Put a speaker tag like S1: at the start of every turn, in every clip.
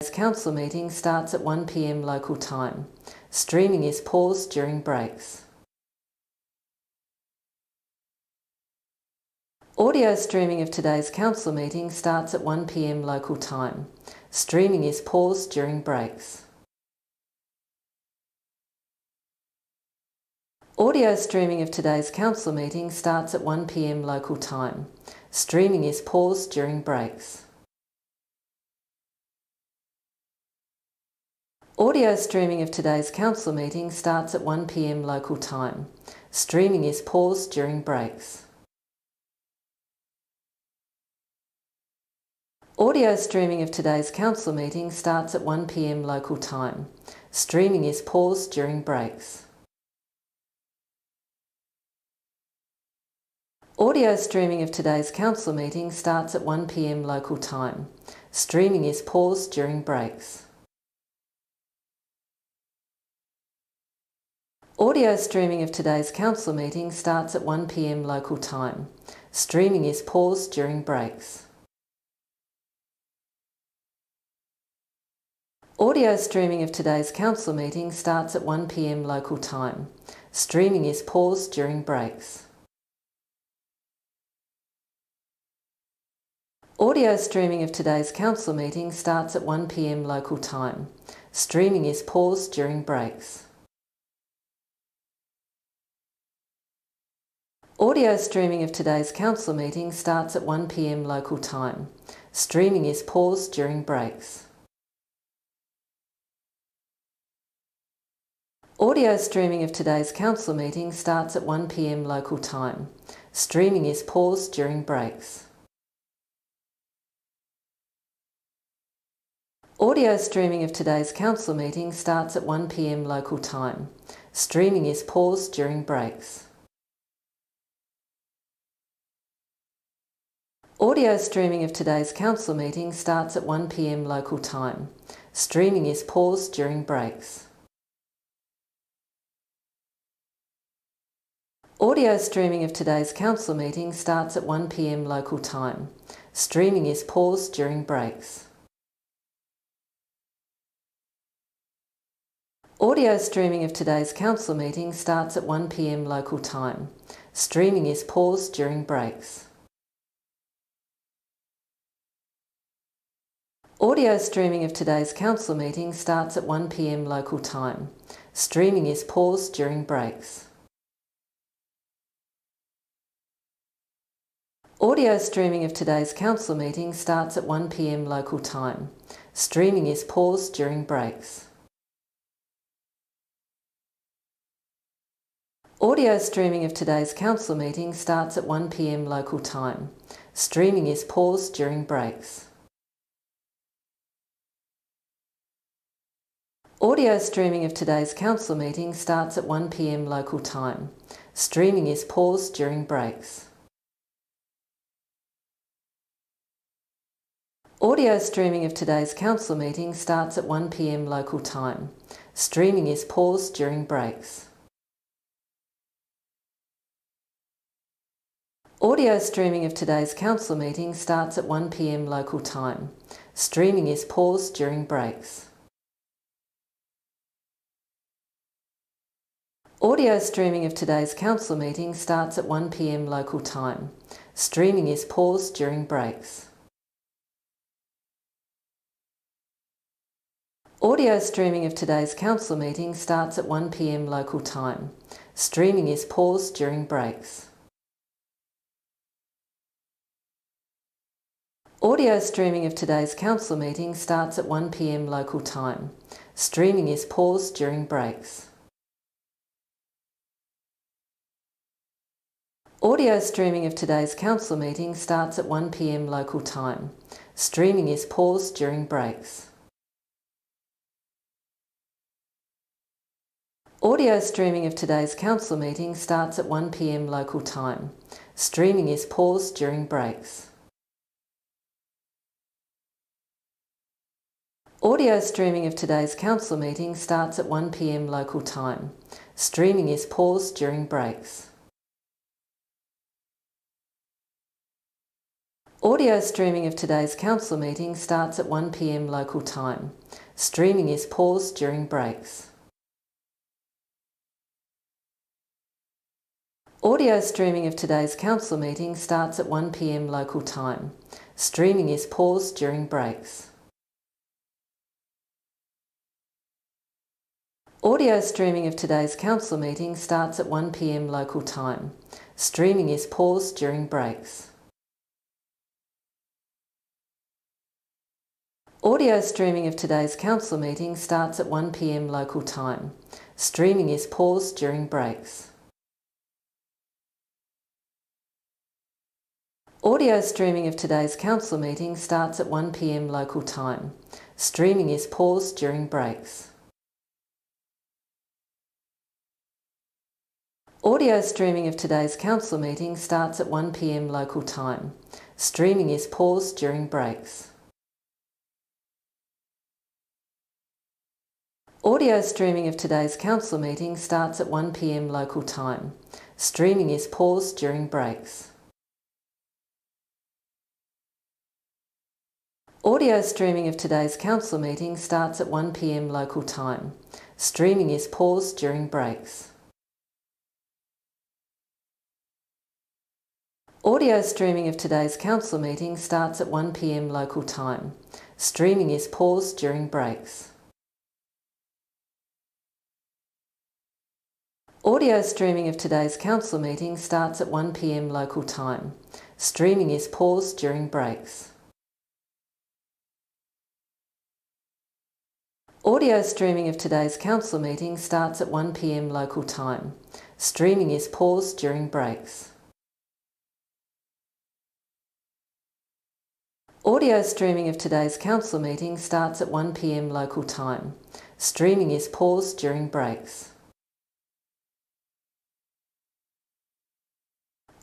S1: Today's council meeting starts at 1 p.m. local time. Streaming is paused during breaks. Audio streaming of today's council meeting starts at 1 p.m. local time. Streaming is paused during breaks. Audio streaming of today's council meeting starts at 1 p.m. local time. Streaming is paused during breaks. Audio streaming of today's council meeting starts at 1 p.m. local time. Streaming is paused during breaks. Audio streaming of today's council meeting starts at 1 p.m. local time. Streaming is paused during breaks. Audio streaming of today's council meeting starts at 1 p.m. local time. Streaming is paused during breaks. Audio streaming of today's council meeting starts at 1 p.m. local time. Streaming is paused during breaks. Audio streaming of today's council meeting starts at 1 p.m. local time. Streaming is paused during breaks. Audio streaming of today's council meeting starts at 1 p.m. local time. Streaming is paused during breaks. Audio streaming of today's council meeting starts at 1 p.m. local time. Streaming is paused during breaks. Audio streaming of today's council meeting starts at 1 p.m. local time. Streaming is paused during breaks. Audio streaming of today's council meeting starts at 1 p.m. local time. Streaming is paused during breaks. Audio streaming of today's council meeting starts at 1 p.m. local time. Streaming is paused during breaks. Audio streaming of today's council meeting starts at 1 p.m. local time. Streaming is paused during breaks. Audio streaming of today's council meeting starts at 1 p.m. local time. Streaming is paused during breaks. Audio streaming of today's council meeting starts at 1 p.m. local time. Streaming is paused during breaks. Audio streaming of today's council meeting starts at 1 p.m. local time. Streaming is paused during breaks. Audio streaming of today's council meeting starts at 1 p.m. local time. Streaming is paused during breaks. Audio streaming of today's council meeting starts at 1 p.m. local time. Streaming is paused during breaks. Audio streaming of today's council meeting starts at 1 p.m. local time. Streaming is paused during breaks. Audio streaming of today's council meeting starts at 1 p.m. local time. Streaming is paused during breaks. Audio streaming of today's council meeting starts at 1 p.m. local time. Streaming is paused during breaks. Audio streaming of today's council meeting starts at 1 p.m. local time. Streaming is paused during breaks. Audio streaming of today's council meeting starts at 1 p.m. local time. Streaming is paused during breaks. Audio streaming of today's council meeting starts at 1 p.m. local time. Streaming is paused during breaks. Audio streaming of today's council meeting starts at 1 p.m. local time. Streaming is paused during breaks. Audio streaming of today's council meeting starts at 1 p.m. local time. Streaming is paused during breaks. Audio streaming of today's council meeting starts at 1 p.m. local time. Streaming is paused during breaks. Audio streaming of today's council meeting starts at 1 p.m. local time. Streaming is paused during breaks. Audio streaming of today's council meeting starts at 1 p.m. local time. Streaming is paused during breaks. Audio streaming of today's council meeting starts at 1 p.m. local time. Streaming is paused during breaks. Audio streaming of today's council meeting starts at 1 p.m. local time. Streaming is paused during breaks. Audio streaming of today's council meeting starts at 1 p.m. local time. Streaming is paused during breaks. Audio streaming of today's council meeting starts at 1 p.m. local time. Streaming is paused during breaks. Audio streaming of today's council meeting starts at 1 p.m. local time. Streaming is paused during breaks. Audio streaming of today's council meeting starts at 1 p.m. local time. Streaming is paused during breaks. Audio streaming of today's council meeting starts at 1 p.m. local time. Streaming is paused during breaks. Audio streaming of today's council meeting starts at 1 p.m. local time. Streaming is paused during breaks. Audio streaming of today's council meeting starts at 1 p.m. local time. Streaming is paused during breaks.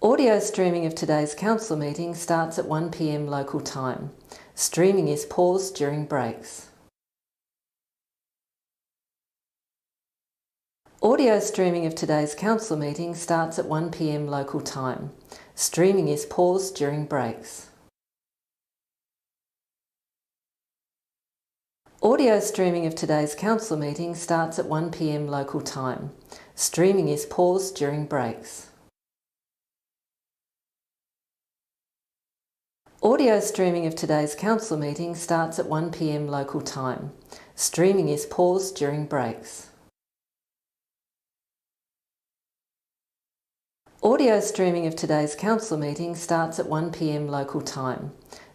S1: Audio streaming of today's council meeting starts at 1 p.m. local time. Streaming is paused during breaks. Audio streaming of today's council meeting starts at 1 p.m. local time. Streaming is paused during breaks. Audio streaming of today's council meeting starts at 1 p.m. local time. Streaming is paused during breaks. Audio streaming of today's council meeting starts at 1 p.m. local time. Streaming is paused during breaks. Audio streaming of today's council meeting starts at 1 p.m. local time.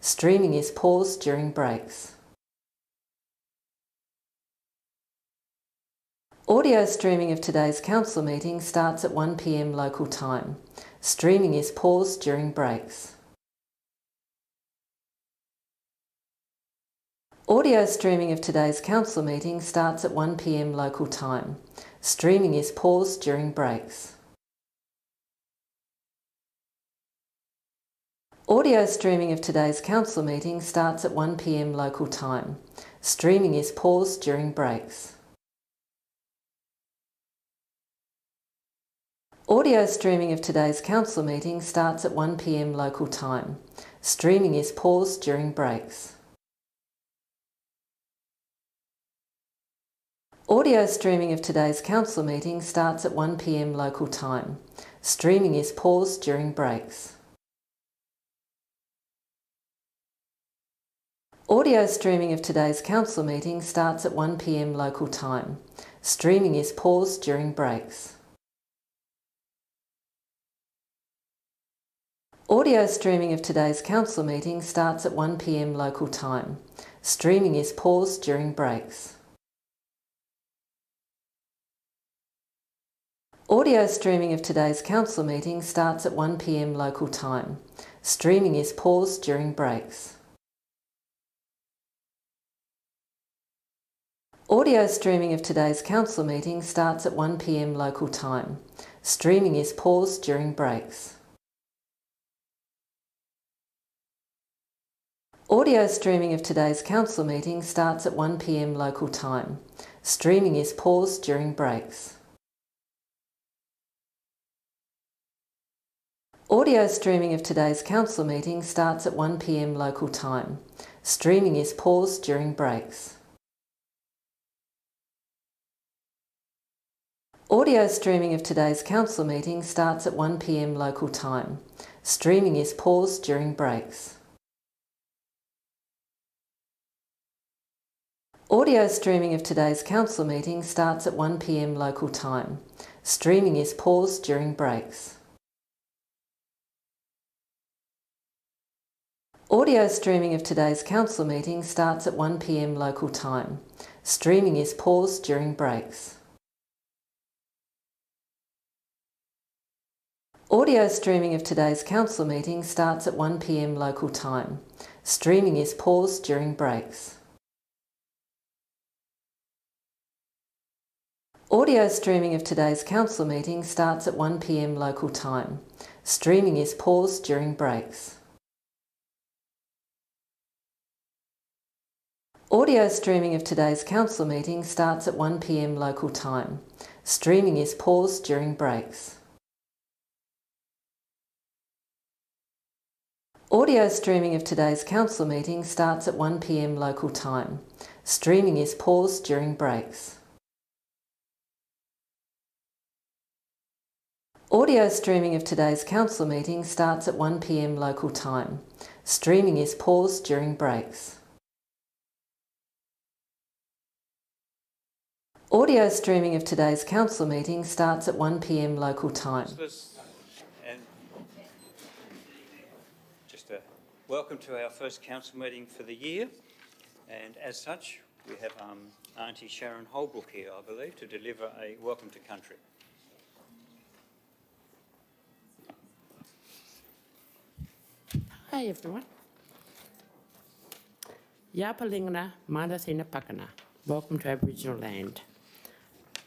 S1: Streaming is paused during breaks. Audio streaming of today's council meeting starts at 1 p.m. local time. Streaming is paused during breaks. Audio streaming of today's council meeting starts at 1 p.m. local time. Streaming is paused during breaks. Audio streaming of today's council meeting starts at 1 p.m. local time. Streaming is paused during breaks. Audio streaming of today's council meeting starts at 1 p.m. local time. Streaming is paused during breaks. Audio streaming of today's council meeting starts at 1 p.m. local time. Streaming is paused during breaks. Audio streaming of today's council meeting starts at 1 p.m. local time. Streaming is paused during breaks. Audio streaming of today's council meeting starts at 1 p.m. local time. Streaming is paused during breaks. Audio streaming of today's council meeting starts at 1 p.m. local time. Streaming is paused during breaks. Audio streaming of today's council meeting starts at 1 p.m. local time. Streaming is paused during breaks. Audio streaming of today's council meeting starts at 1 p.m. local time. Streaming is paused during breaks. Audio streaming of today's council meeting starts at 1 p.m. local time. Streaming is paused during breaks. Audio streaming of today's council meeting starts at 1 p.m. local time. Streaming is paused during breaks. Audio streaming of today's council meeting starts at 1 p.m. local time. Streaming is paused during breaks. Audio streaming of today's council meeting starts at 1 p.m. local time. Streaming is paused during breaks. Audio streaming of today's council meeting starts at 1 p.m. local time. Streaming is paused during breaks. Audio streaming of today's council meeting starts at 1 p.m. local time. Streaming is paused during breaks. Audio streaming of today's council meeting starts at 1 p.m. local time. Streaming is paused during breaks. Audio streaming of today's council meeting starts at 1 p.m. local time. Streaming is paused during breaks. Audio streaming of today's council meeting starts at 1 p.m. local time. Streaming is paused during breaks. Audio streaming of today's council meeting starts at 1 p.m. local time.
S2: And just a welcome to our first council meeting for the year. And as such, we have Auntie Sharon Holbrook here, I believe, to deliver a welcome to country.
S3: Hi everyone. Yapalingana Madathina Pakana. Welcome to Aboriginal land.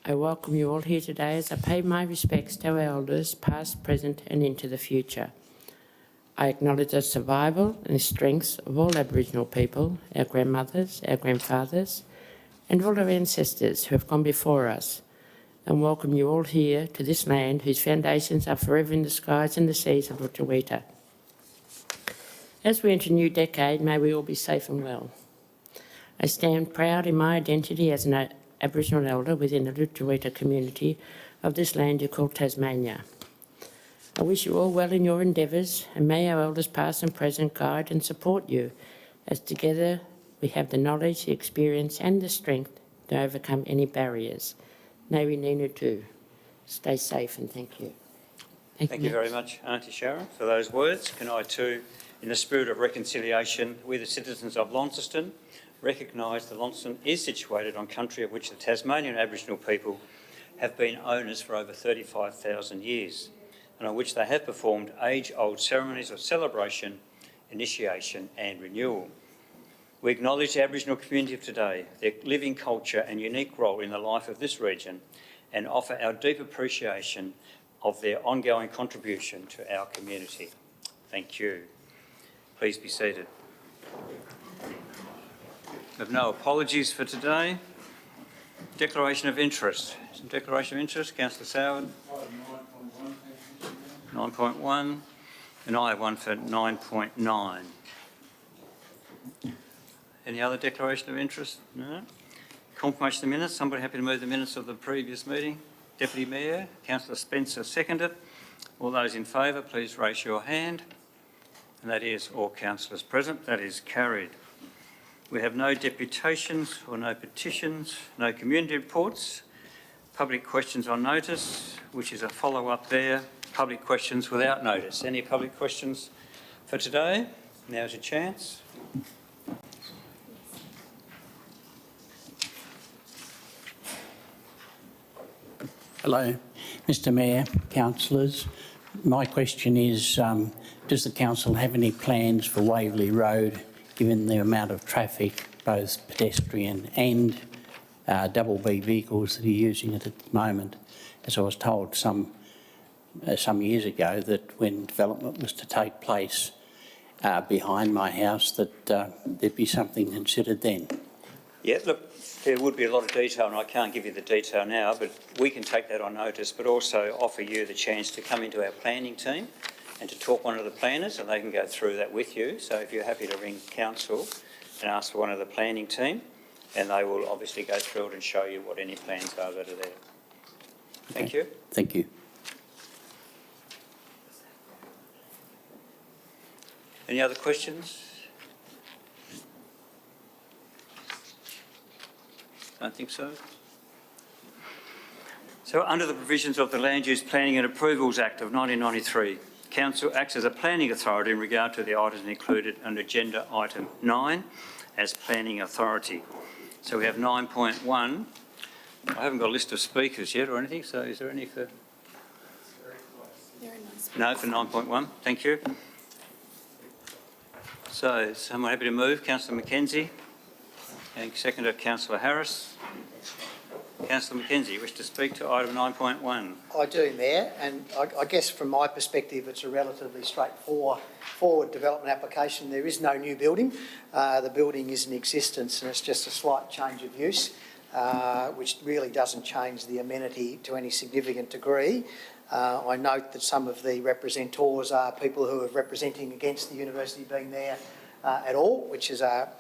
S3: I welcome you all here today as I pay my respects to our elders, past, present and into the future. I acknowledge the survival and strengths of all Aboriginal people, our grandmothers, our grandfathers and all our ancestors who have gone before us, and welcome you all here to this land whose foundations are forever in the skies and the seas of Lutruwita. As we enter a new decade, may we all be safe and well. I stand proud in my identity as an Aboriginal elder within the Lutruwita community of this land you call Tasmania. I wish you all well in your endeavours, and may our elders past and present guide and support you, as together we have the knowledge, the experience and the strength to overcome any barriers. Nawi Nina too. Stay safe and thank you.
S2: Thank you very much, Auntie Sharon, for those words. Can I too, in the spirit of reconciliation with the citizens of Launceston, recognise that Launceston is situated on country of which the Tasmanian Aboriginal people have been owners for over 35,000 years, and on which they have performed age-old ceremonies of celebration, initiation and renewal. We acknowledge the Aboriginal community of today, their living culture and unique role in the life of this region, and offer our deep appreciation of their ongoing contribution to our community. Thank you. Please be seated. We have no apologies for today. Declaration of interest. Some declaration of interest. Councillor Soward. 9.1. And I have one for 9.9. Any other declaration of interest? No. Confirmation of minutes. Somebody happy to move the minutes of the previous meeting? Deputy Mayor. Councillor Spencer seconded. All those in favour, please raise your hand. And that is all councillors present. That is carried. We have no deputations or no petitions, no community reports, public questions on notice, which is a follow-up there, public questions without notice. Any public questions for today? Now's your chance.
S4: Hello, Mr Mayor, councillors. My question is, does the council have any plans for Waverley Road, given the amount of traffic, both pedestrian and double B vehicles that are using it at the moment? As I was told some years ago that when development was to take place behind my house, that there'd be something considered then.
S2: Yeah, look, there would be a lot of detail, and I can't give you the detail now, but we can take that on notice, but also offer you the chance to come into our planning team and to talk one of the planners, and they can go through that with you. So if you're happy to ring council and ask for one of the planning team, and they will obviously go through it and show you what any plans are that are there. Thank you.
S4: Thank you.
S2: Any other questions? Don't think so. So under the provisions of the Land Use Planning and Approvals Act of 1993, Council acts as a planning authority in regard to the items included under agenda item 9 as planning authority. So we have 9.1. I haven't got a list of speakers yet or anything, so is there any for... No, for 9.1. Thank you. So is someone happy to move? Councillor McKenzie. And seconded Councillor Harris. Councillor McKenzie, you wish to speak to item 9.1?
S5: I do, Mayor, and I guess from my perspective it's a relatively straightforward development application. There is no new building. The building is in existence and it's just a slight change of use, which really doesn't change the amenity to any significant degree. I note that some of the representors are people who are representing against the university being there at all, which is a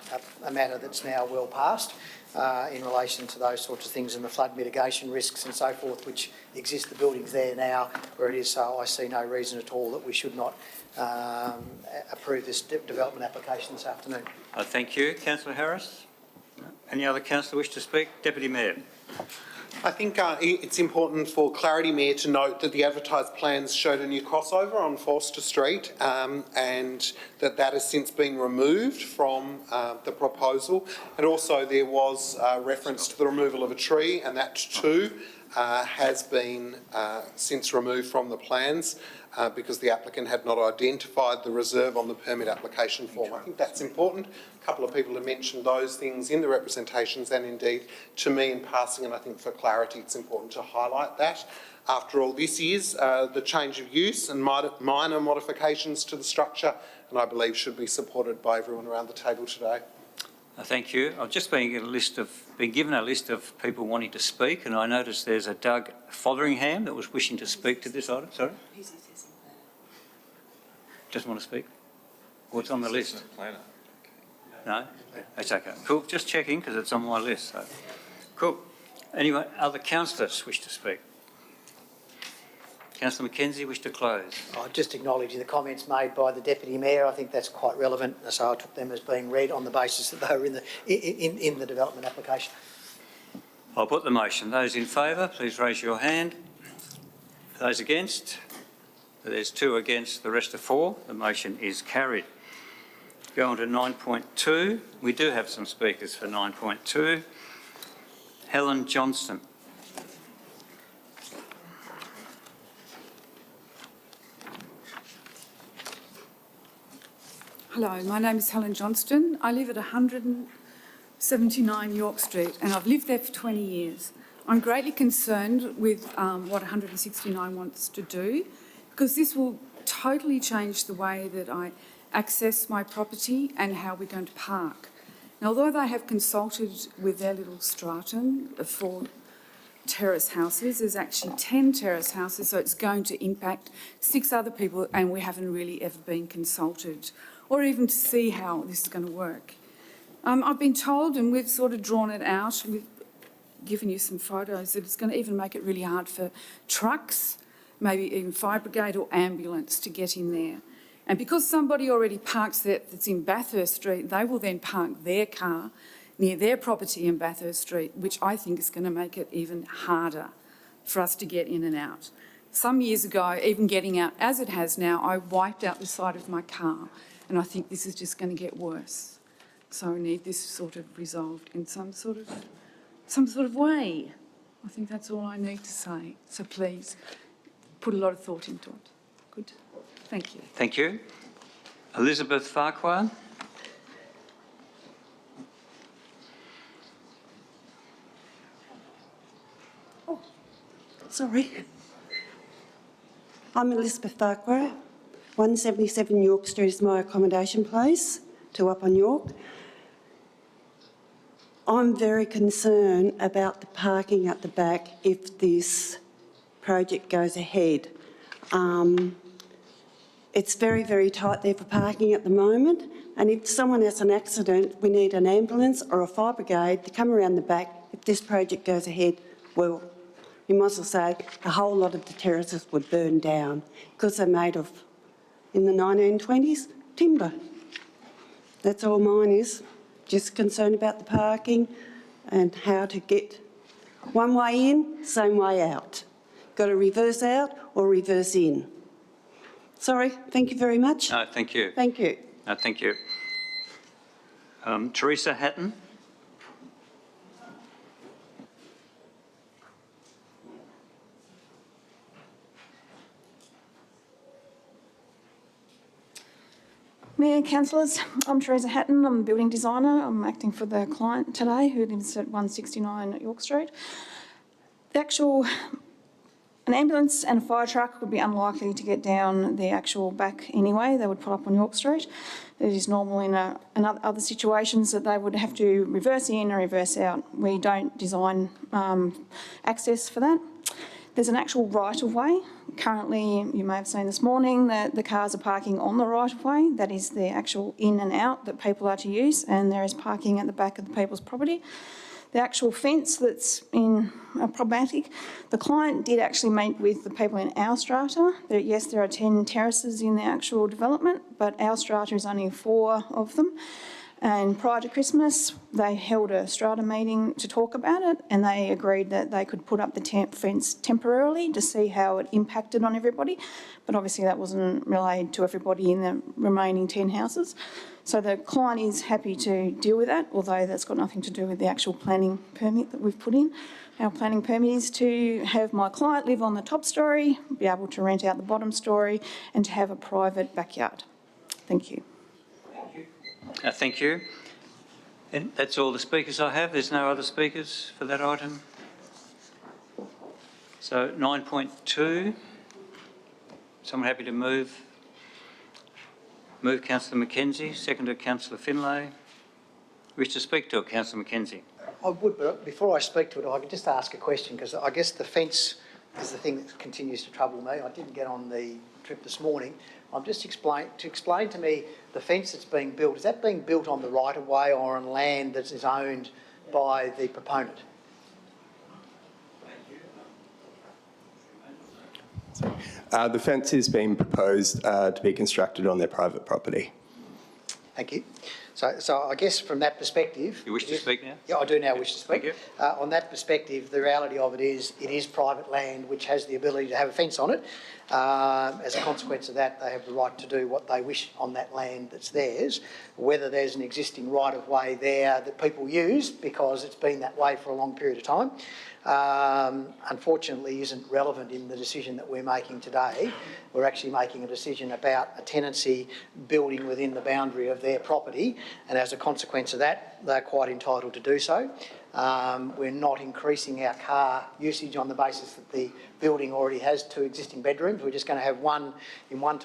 S5: matter that's now well past. In relation to those sorts of things and the flood mitigation risks and so forth which exist. The building's there now where it is, so I see no reason at all that we should not approve this development application this afternoon.
S2: Thank you. Councillor Harris? Any other councillor wish to speak? Deputy Mayor.
S6: I think it's important for clarity, Mayor, to note that the advertised plans showed a new crossover on Forster Street and that has since been removed from the proposal. And also there was reference to the removal of a tree, and that too has been since removed from the plans because the applicant had not identified the reserve on the permit application form. I think that's important. A couple of people have mentioned those things in the representations and indeed to me in passing, and I think for clarity it's important to highlight that. After all, this is the change of use and minor modifications to the structure, and I believe should be supported by everyone around the table today.
S2: Thank you. I've just been given a list of people wanting to speak, and I noticed there's a Doug Fotheringham that was wishing to speak to this item. Sorry? Doesn't want to speak? What's on the list? No? That's okay. Cool. Just checking because it's on my list. So. Cool. Anyway, other councillors wish to speak? Councillor McKenzie, wish to close?
S5: Just acknowledging the comments made by the Deputy Mayor. I think that's quite relevant, so I took them as being read on the basis that they were in the development application.
S2: I'll put the motion. Those in favour, please raise your hand. Those against? There's 2 against, the rest are 4. The motion is carried. Go on to 9.2. We do have some speakers for 9.2. Helen Johnston.
S7: Hello, my name is Helen Johnston. I live at 179 York Street and I've lived there for 20 years. I'm greatly concerned with what 169 wants to do because this will totally change the way that I access my property and how we're going to park. Now, although they have consulted with their little stratum for terrace houses, there's actually 10 terrace houses, so it's going to impact 6 other people and we haven't really ever been consulted or even to see how this is going to work. I've been told, and we've sort of drawn it out, we've given you some photos, that it's going to even make it really hard for trucks, maybe even fire brigade or ambulance to get in there. And because somebody already parks there that's in Bathurst Street, they will then park their car near their property in Bathurst Street, which I think is going to make it even harder for us to get in and out. Some years ago, even getting out as it has now, I wiped out the side of my car, and I think this is just going to get worse. So I need this sort of resolved in some sort of way. I think that's all I need to say. So please, put a lot of thought into it. Good. Thank you.
S2: Thank you. Elizabeth Farquhar.
S8: Oh, sorry. I'm Elizabeth Farquhar. 177 York Street is my accommodation place, 2 up on York. I'm very concerned about the parking at the back if this project goes ahead. It's very, very tight there for parking at the moment, and if someone has an accident, we need an ambulance or a fire brigade to come around the back. If this project goes ahead, well, you might as well say a whole lot of the terraces would burn down because they're made of, in the 1920s, timber. That's all mine is, just concerned about the parking and how to get one way in, same way out. Got to reverse out or reverse in. Sorry, thank you very much.
S2: No, thank you.
S8: Thank you.
S2: No, thank you. Teresa Hatton.
S9: Mayor, councillors, I'm Teresa Hatton. I'm a building designer. I'm acting for the client today who lives at 169 York Street. An ambulance and a fire truck would be unlikely to get down the actual back anyway. They would pull up on York Street. It is normal in other situations that they would have to reverse in or reverse out. We don't design access for that. There's an actual right-of-way. Currently, you may have seen this morning that the cars are parking on the right-of-way. That is the actual in and out that people are to use, and there is parking at the back of the people's property. The actual fence that's problematic, the client did actually meet with the people in our strata. Yes, there are 10 terraces in the actual development, but our strata is only 4 of them. And prior to Christmas, they held a strata meeting to talk about it, and they agreed that they could put up the fence temporarily to see how it impacted on everybody. But obviously that wasn't relayed to everybody in the remaining 10 houses. So the client is happy to deal with that, although that's got nothing to do with the actual planning permit that we've put in. Our planning permit is to have my client live on the top storey, be able to rent out the bottom storey, and to have a private backyard. Thank you.
S2: Thank you. And that's all the speakers I have. There's no other speakers for that item. So 9.2. Someone happy to move? Move Councillor McKenzie, seconded Councillor Finlay. Wish to speak to it, Councillor McKenzie?
S5: I would, but before I speak to it, I could just ask a question, because I guess the fence is the thing that continues to trouble me. I didn't get on the trip this morning. I'm just explain to me the fence that's being built. Is that being built on the right of way or on land that is owned by the proponent?
S10: The fence is being proposed to be constructed on their private property.
S5: Thank you. So I guess from that perspective...
S2: You wish to speak now?
S5: Yeah, I do now wish to speak.
S2: Thank you.
S5: On that perspective, the reality of it is private land which has the ability to have a fence on it. As a consequence of that, they have the right to do what they wish on that land that's theirs. Whether there's an existing right-of-way there that people use because it's been that way for a long period of time, unfortunately isn't relevant in the decision that we're making today. We're actually making a decision about a tenancy building within the boundary of their property, and as a consequence of that, they're quite entitled to do so. We're not increasing our car usage on the basis that the building already has 2 existing bedrooms. We're just going to have one in one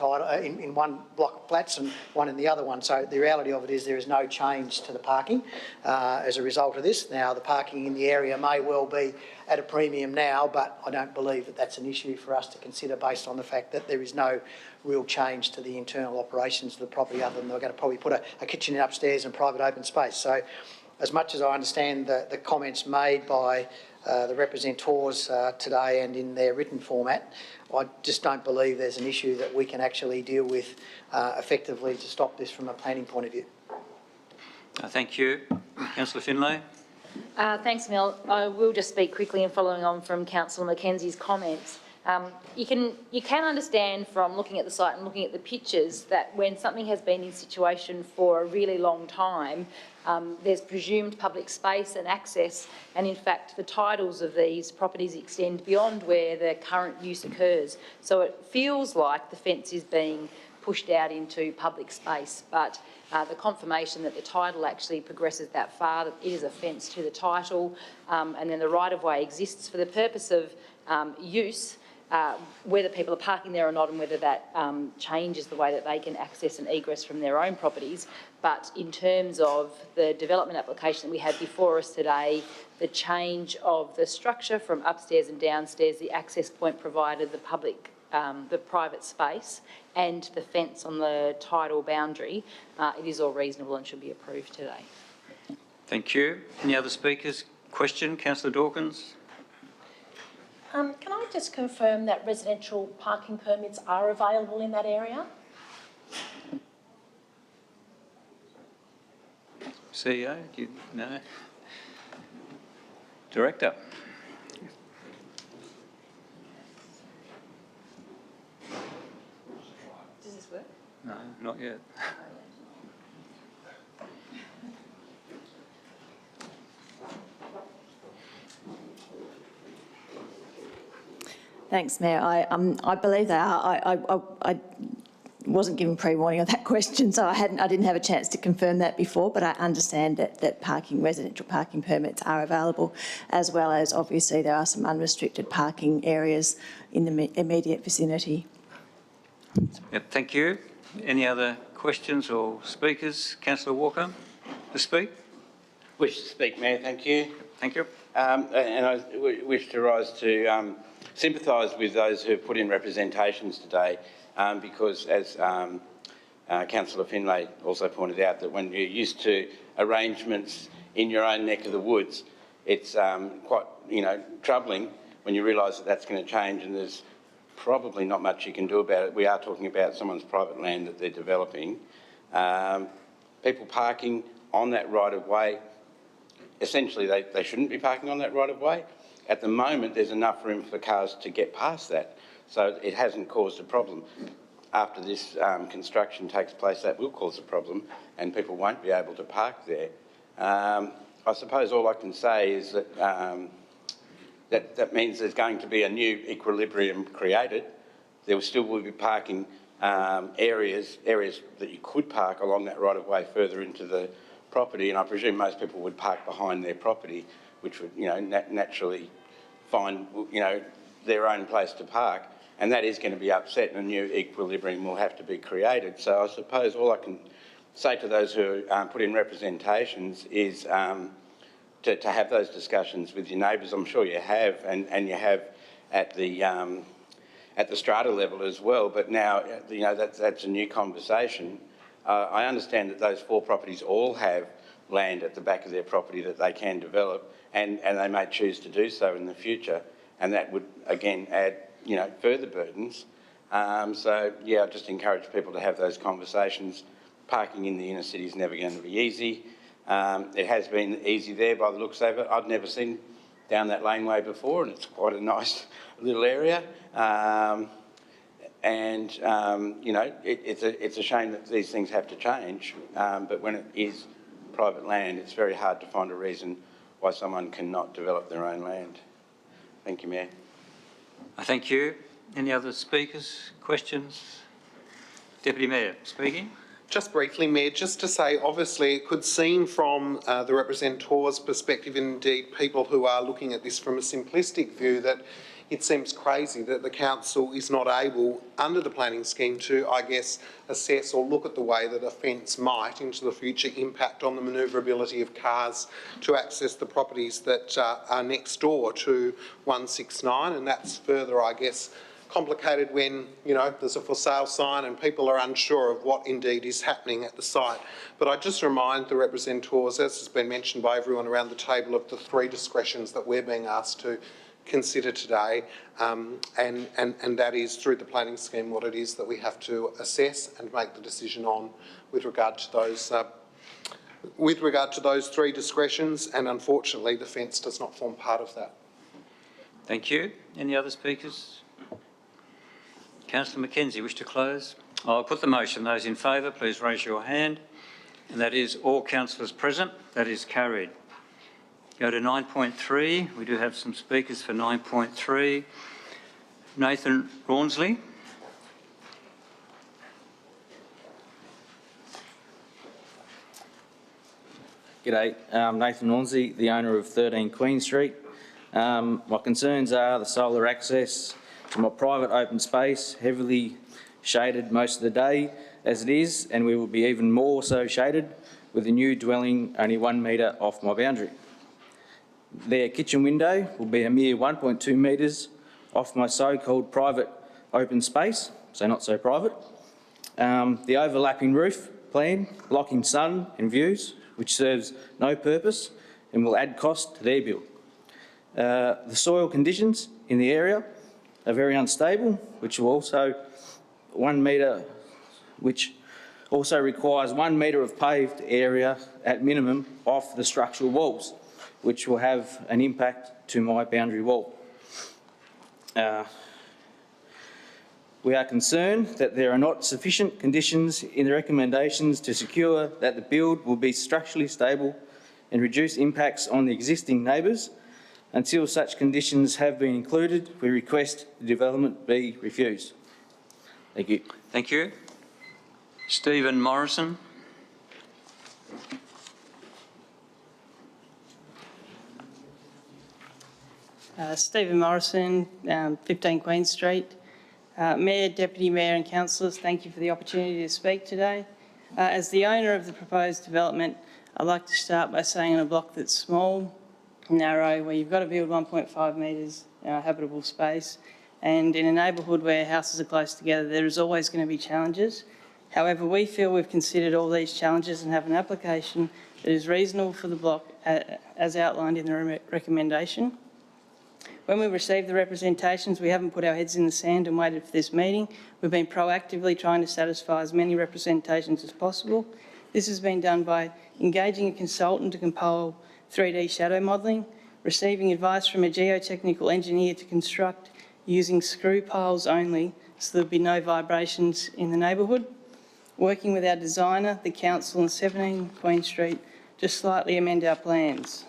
S5: block of flats and one in the other one. So the reality of it is there is no change to the parking as a result of this. Now, the parking in the area may well be at a premium now, but I don't believe that that's an issue for us to consider based on the fact that there is no real change to the internal operations of the property, other than they're going to probably put a kitchen in upstairs and private open space. So as much as I understand the comments made by the representatives today and in their written format, I just don't believe there's an issue that we can actually deal with effectively to stop this from a planning point of view.
S2: Thank you. Councillor Finlay?
S11: Thanks, Mel. I will just speak quickly and following on from Councillor McKenzie's comments. You can understand from looking at the site and looking at the pictures that when something has been in situation for a really long time, there's presumed public space and access, and in fact the titles of these properties extend beyond where the current use occurs. So it feels like the fence is being pushed out into public space, but the confirmation that the title actually progresses that far, that it is a fence to the title, and then the right-of-way exists for the purpose of use, whether people are parking there or not, and whether that changes the way that they can access and egress from their own properties. But in terms of the development application that we had before us today, the change of the structure from upstairs and downstairs, the access point provided, the public the private space and the fence on the tidal boundary, it is all reasonable and should be approved today.
S2: Thank you. Any other speakers? Question, Councillor Dawkins?
S12: Can I just confirm that residential parking permits are available in that area?
S2: CEO, do you know? Director?
S11: Does this work?
S2: No, not yet.
S13: Thanks, Mayor. I believe they are. I wasn't given pre-warning of that question, so I didn't have a chance to confirm that before, but I understand that residential parking permits are available, as well as obviously there are some unrestricted parking areas in the immediate vicinity.
S2: Yep, thank you. Any other questions or speakers? Councillor Walker, to speak?
S4: Wish to speak, Mayor, thank you.
S2: Thank you.
S4: And I wish to rise to sympathise with those who have put in representations today, because as Councillor Finlay also pointed out, that when you're used to arrangements in your own neck of the woods, it's quite, troubling when you realise that that's going to change and there's probably not much you can do about it. We are talking about someone's private land that they're developing. People parking on that right-of-way, essentially they shouldn't be parking on that right-of-way. At the moment, there's enough room for cars to get past that, so it hasn't caused a problem. After this construction takes place, that will cause a problem and people won't be able to park there. I suppose all I can say is that that means there's going to be a new equilibrium created. There still will be parking areas that you could park along that right-of-way further into the property, and I presume most people would park behind their property, which would, naturally find, their own place to park, and that is going to be upset and a new equilibrium will have to be created. So I suppose all I can say to those who put in representations is to have those discussions with your neighbours. I'm sure you have, and you have at the strata level as well, but now, that's a new conversation. I understand that those 4 properties all have land at the back of their property that they can develop, and they may choose to do so in the future, and that would again add further burdens. So yeah, I just encourage people to have those conversations. Parking in the inner city is never going to be easy. It has been easy there by the looks of it. I've never seen down that laneway before, and it's quite a nice little area. It's a shame that these things have to change, but when it is private land, it's very hard to find a reason why someone cannot develop their own land. Thank you, Mayor.
S2: Thank you. Any other speakers, questions? Deputy Mayor speaking.
S6: Just briefly, Mayor, just to say, obviously it could seem from the representator's perspective, and indeed people who are looking at this from a simplistic view, that it seems crazy that the council is not able, under the planning scheme, to, I guess, assess or look at the way that a fence might, into the future, impact on the manoeuvrability of cars to access the properties that are next door to 169, and that's further, I guess, complicated when, there's a for sale sign and people are unsure of what indeed is happening at the site. But I just remind the representatives, as has been mentioned by everyone around the table, of the 3 discretions that we're being asked to consider today, and that is through the planning scheme what it is that we have to assess and make the decision on with regard to those 3 discretions, and unfortunately the fence does not form part of that.
S2: Thank you. Any other speakers? Councillor Mackenzie, wish to close? I'll put the motion. Those in favour, please raise your hand. And that is all councillors present. That is carried. Go to 9.3. We do have some speakers for 9.3. Nathan Rawnsley.
S14: G'day, Nathan Rawnsley, the owner of 13 Queen Street. My concerns are the solar access to my private open space, heavily shaded most of the day as it is, and we will be even more so shaded with a new dwelling only 1 metre off my boundary. Their kitchen window will be a mere 1.2 metres off my so-called private open space, so not so private. The overlapping roof plan, blocking sun and views, which serves no purpose and will add cost to their bill. The soil conditions in the area are very unstable, which also requires 1 metre of paved area at minimum off the structural walls, which will have an impact to my boundary wall. We are concerned that there are not sufficient conditions in the recommendations to secure that the build will be structurally stable and reduce impacts on the existing neighbours. Until such conditions have been included, we request the development be refused. Thank you.
S2: Thank you. Stephen Morrison.
S15: Stephen Morrison, 15 Queen Street. Mayor, Deputy Mayor and councillors, thank you for the opportunity to speak today. As the owner of the proposed development, I'd like to start by saying in a block that's small, narrow, where you've got to build 1.5 metres habitable space, and in a neighbourhood where houses are close together, there is always going to be challenges. However, we feel we've considered all these challenges and have an application that is reasonable for the block as outlined in the recommendation. When we received the representations, we haven't put our heads in the sand and waited for this meeting. We've been proactively trying to satisfy as many representations as possible. This has been done by engaging a consultant to compile 3D shadow modelling, receiving advice from a geotechnical engineer to construct using screw piles only so there'll be no vibrations in the neighbourhood, working with our designer, the council and 17 Queen Street to slightly amend our plans.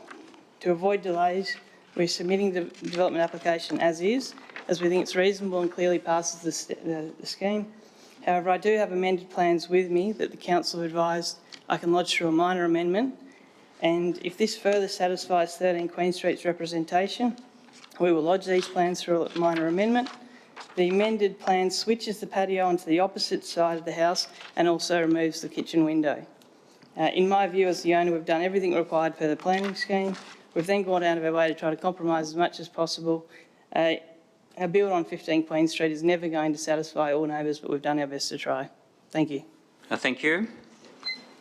S15: To avoid delays, we're submitting the development application as is, as we think it's reasonable and clearly passes the scheme. However, I do have amended plans with me that the council advised I can lodge through a minor amendment, and if this further satisfies 13 Queen Street's representation, we will lodge these plans through a minor amendment. The amended plan switches the patio onto the opposite side of the house and also removes the kitchen window. In my view, as the owner, we've done everything required per the planning scheme. We've then gone out of our way to try to compromise as much as possible. A build on 15 Queen Street is never going to satisfy all neighbours, but we've done our best to try. Thank you.
S2: Thank you.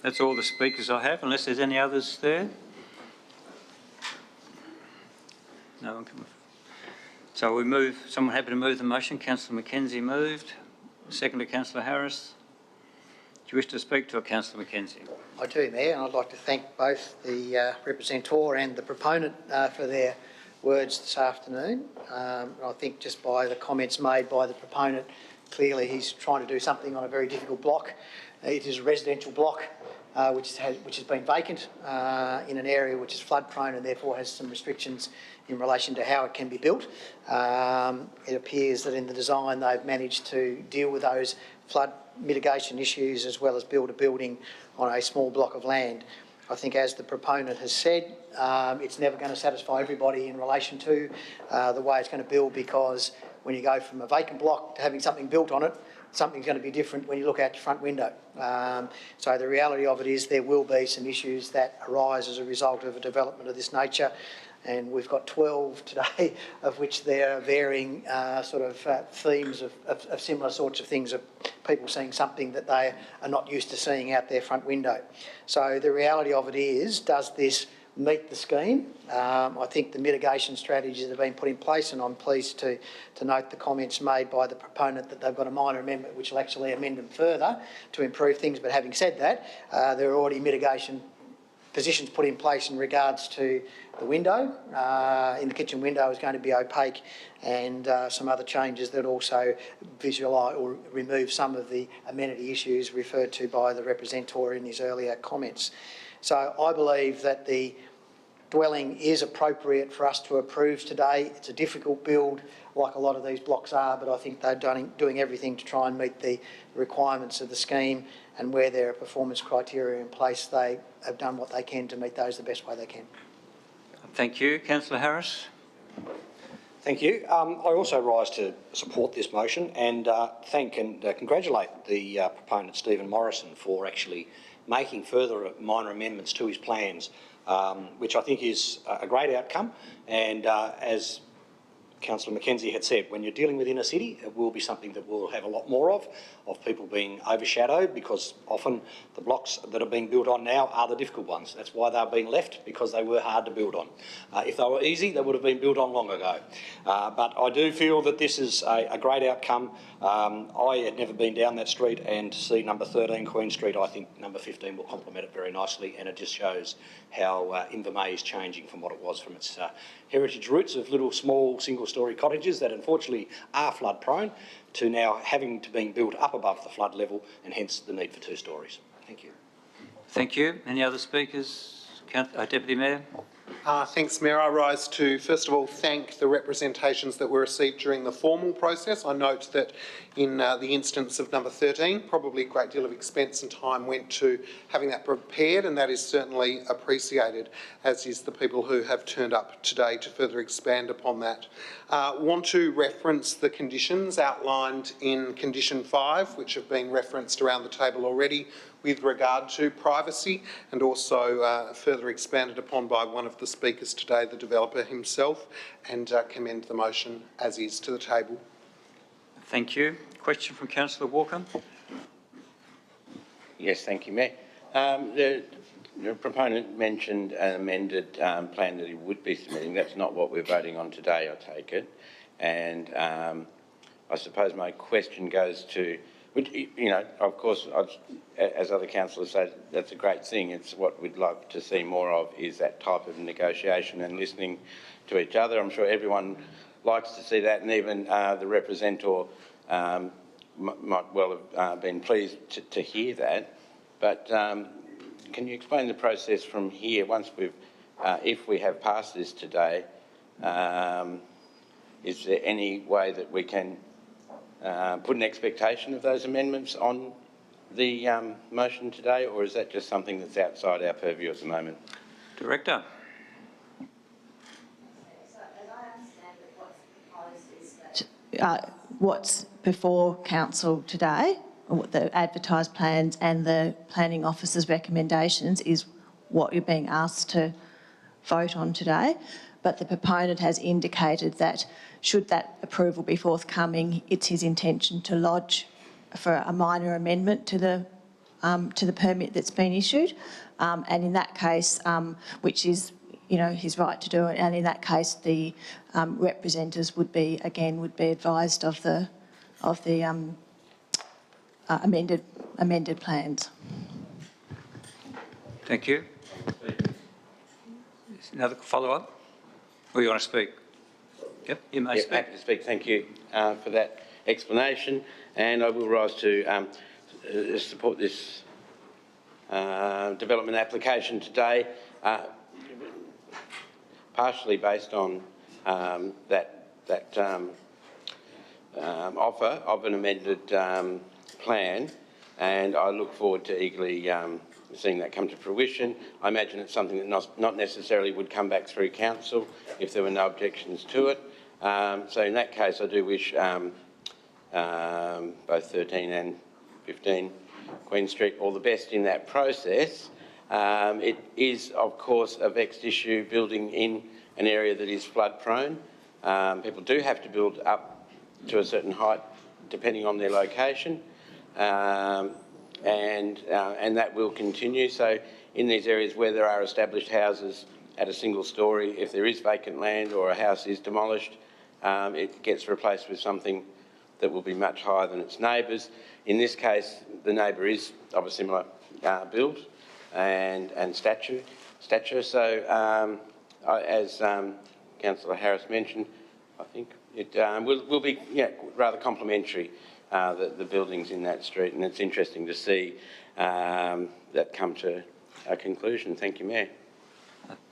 S2: That's all the speakers I have, unless there's any others there. No one can. So we move. Someone happy to move the motion? Councillor Mackenzie moved. Seconded Councillor Harris. Do you wish to speak to Councillor Mackenzie?
S5: I do, Mayor, and I'd like to thank both the representor and the proponent for their words this afternoon. I think just by the comments made by the proponent, clearly he's trying to do something on a very difficult block. It is a residential block which has been vacant in an area which is flood prone and therefore has some restrictions in relation to how it can be built. It appears that in the design they've managed to deal with those flood mitigation issues as well as build a building on a small block of land. I think, as the proponent has said, it's never going to satisfy everybody in relation to the way it's going to build, because when you go from a vacant block to having something built on it, something's going to be different when you look out your front window. So the reality of it is there will be some issues that arise as a result of a development of this nature. And we've got 12 today, of which there are varying themes of similar sorts of things, of people seeing something that they are not used to seeing out their front window. So the reality of it is, does this meet the scheme? I think the mitigation strategies have been put in place, and I'm pleased to note the comments made by the proponent that they've got a minor amendment which will actually amend them further to improve things. But having said that, there are already mitigation positions put in place in regards to the window. In the kitchen window is going to be opaque, and some other changes that also visualise or remove some of the amenity issues referred to by the representative in his earlier comments. So I believe that the dwelling is appropriate for us to approve today. It's a difficult build, like a lot of these blocks are, but I think they're doing everything to try and meet the requirements of the scheme, and where there are performance criteria in place, they have done what they can to meet those the best way they can.
S2: Thank you. Councillor Harris.
S16: Thank you. I also rise to support this motion and thank and congratulate the proponent, Stephen Morrison, for actually making further minor amendments to his plans, which I think is a great outcome. And as Councillor Mackenzie had said, when you're dealing with inner city, it will be something that we'll have a lot more of people being overshadowed, because often the blocks that are being built on now are the difficult ones. That's why they're being left, because they were hard to build on. If they were easy, they would have been built on long ago. But I do feel that this is a great outcome. I had never been down that street, and to see number 13 Queen Street, I think number 15 will complement it very nicely, and it just shows how Invermay is changing from what it was from its heritage roots of little small single-storey cottages that unfortunately are flood prone, to now having to being built up above the flood level, and hence the need for 2 storeys. Thank you.
S2: Thank you. Any other speakers? Deputy Mayor.
S6: Thanks, Mayor. I rise to, first of all, thank the representations that were received during the formal process. I note that in the instance of number 13, probably a great deal of expense and time went to having that prepared, and that is certainly appreciated, as is the people who have turned up today to further expand upon that. Want to reference the conditions outlined in Condition 5, which have been referenced around the table already, with regard to privacy, and also further expanded upon by one of the speakers today, the developer himself, and commend the motion as is to the table.
S2: Thank you. Question from Councillor Walker.
S17: Yes, thank you, Mayor. The proponent mentioned an amended plan that he would be submitting. That's not what we're voting on today, I take it. And I suppose my question goes to, which, you know, of course, as other councillors say, that's a great thing. It's what we'd like to see more of, is that type of negotiation and listening to each other. I'm sure everyone likes to see that, and even the representative might well have been pleased to hear that. But can you explain the process from here, once we've, if we have passed this today, is there any way that we can put an expectation of those amendments on the motion today, or is that just something that's outside our purview at the moment?
S2: Director.
S13: So, as I understand it, what's proposed is that what's before council today, or the advertised plans and the planning officer's recommendations, is what you're being asked to vote on today. But the proponent has indicated that should that approval be forthcoming, it's his intention to lodge for a minor amendment to the permit that's been issued, and in that case, which is, you know, his right to do it, and in that case, the representatives would be advised of the amended plans.
S2: Thank you. Another follow-up? Or you want to speak? Yep, you may speak.
S17: Happy to speak. Thank you for that explanation, and I will rise to support this development application today, partially based on that offer of an amended plan, and I look forward to eagerly seeing that come to fruition. I imagine it's something that not necessarily would come back through council if there were no objections to it. So in that case, I do wish both 13 and 15 Queen Street all the best in that process. It is, of course, a vexed issue building in an area that is flood prone. People do have to build up to a certain height depending on their location, and that will continue. So in these areas where there are established houses at a single storey, if there is vacant land or a house is demolished, it gets replaced with something that will be much higher than its neighbours. In this case, the neighbour is of a similar build and stature. So as Councillor Harris mentioned, I think it will be rather complementary, the buildings in that street, and it's interesting to see that come to a conclusion. Thank you, Mayor.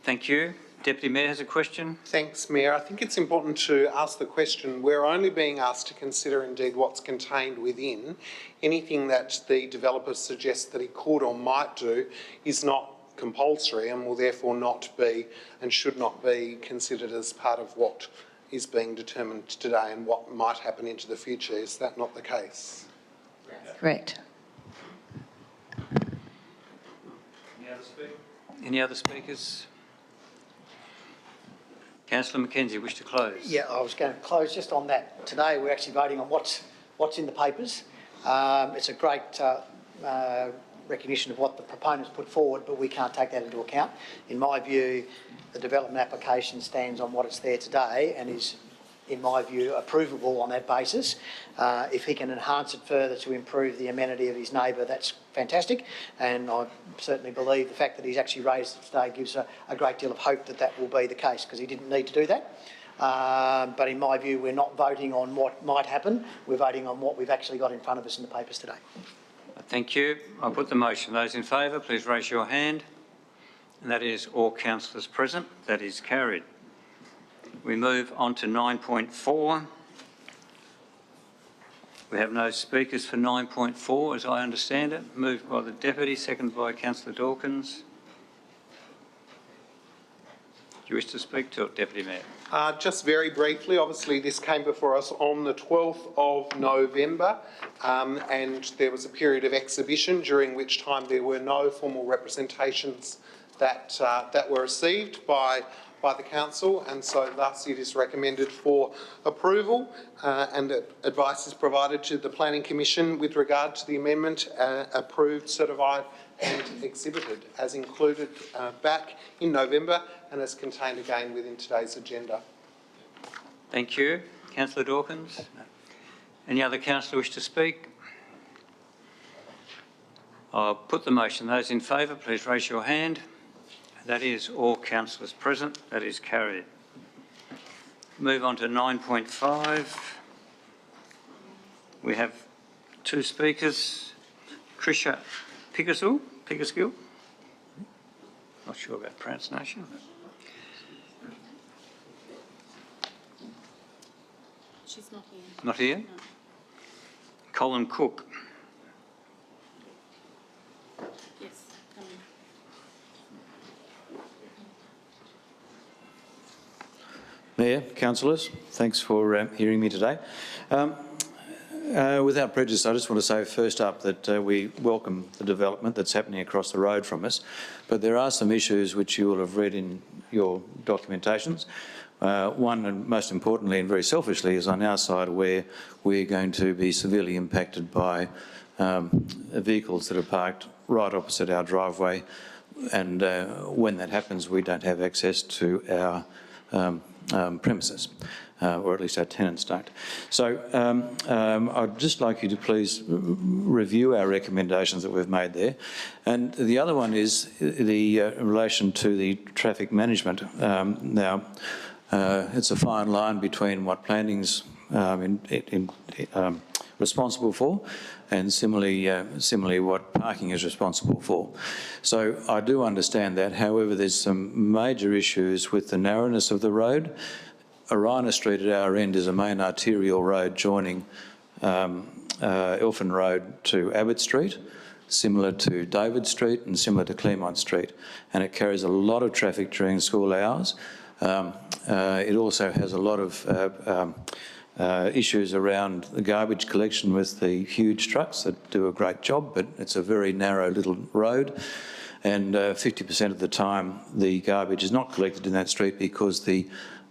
S2: Thank you. Deputy Mayor has a question.
S6: Thanks, Mayor. I think it's important to ask the question. We're only being asked to consider indeed what's contained within. Anything that the developer suggests that he could or might do is not compulsory and will therefore not be and should not be considered as part of what is being determined today and what might happen into the future. Is that not the case?
S13: Correct.
S2: Any other speakers? Councillor Mackenzie, wish to close?
S5: Yeah, I was going to close just on that. Today we're actually voting on what's in the papers. It's a great recognition of what the proponents put forward, but we can't take that into account. In my view, the development application stands on what it's there today and is, in my view, approvable on that basis. If he can enhance it further to improve the amenity of his neighbour, that's fantastic. And I certainly believe the fact that he's actually raised it today gives a great deal of hope that that will be the case, because he didn't need to do that. But in my view, we're not voting on what might happen. We're voting on what we've actually got in front of us in the papers today.
S2: Thank you. I'll put the motion. Those in favour, please raise your hand. And that is all councillors present. That is carried. We move on to 9.4. We have no speakers for 9.4, as I understand it. Moved by the Deputy, seconded by Councillor Dawkins. Do you wish to speak to it, Deputy Mayor?
S6: Just very briefly, obviously this came before us on the 12th of November and there was a period of exhibition during which time there were no formal representations that were received by the Council, and so thus it is recommended for approval and advice is provided to the Planning Commission with regard to the amendment approved, certified and exhibited as included back in November and as contained again within today's agenda.
S2: Thank you. Councillor Dawkins? Any other councillor wish to speak? I'll put the motion. Those in favour, please raise your hand. That is all councillors present. That is carried. Move on to 9.5. We have two speakers. Trisha Pickersgill. Not sure about pronunciation.
S18: She's not here.
S2: Not here?
S18: No.
S2: Colin Cook.
S18: Yes, come in.
S19: Mayor, councillors, thanks for hearing me today. Without prejudice, I just want to say first up that we welcome the development that's happening across the road from us, but there are some issues which you will have read in your documentations. One, and most importantly and very selfishly, is on our side where we're going to be severely impacted by vehicles that are parked right opposite our driveway, and when that happens we don't have access to our premises, or at least our tenants don't. So I'd just like you to please review our recommendations that we've made there. And the other one is the in relation to the traffic management. Now, it's a fine line between what planning's responsible for and similarly what parking is responsible for. So I do understand that. However, there's some major issues with the narrowness of the road. Arina Street at our end is a main arterial road joining Elfin Road to Abbott Street, similar to David Street and similar to Claremont Street, and it carries a lot of traffic during school hours. It also has a lot of issues around the garbage collection with the huge trucks that do a great job, but it's a very narrow little road, and 50% of the time the garbage is not collected in that street because the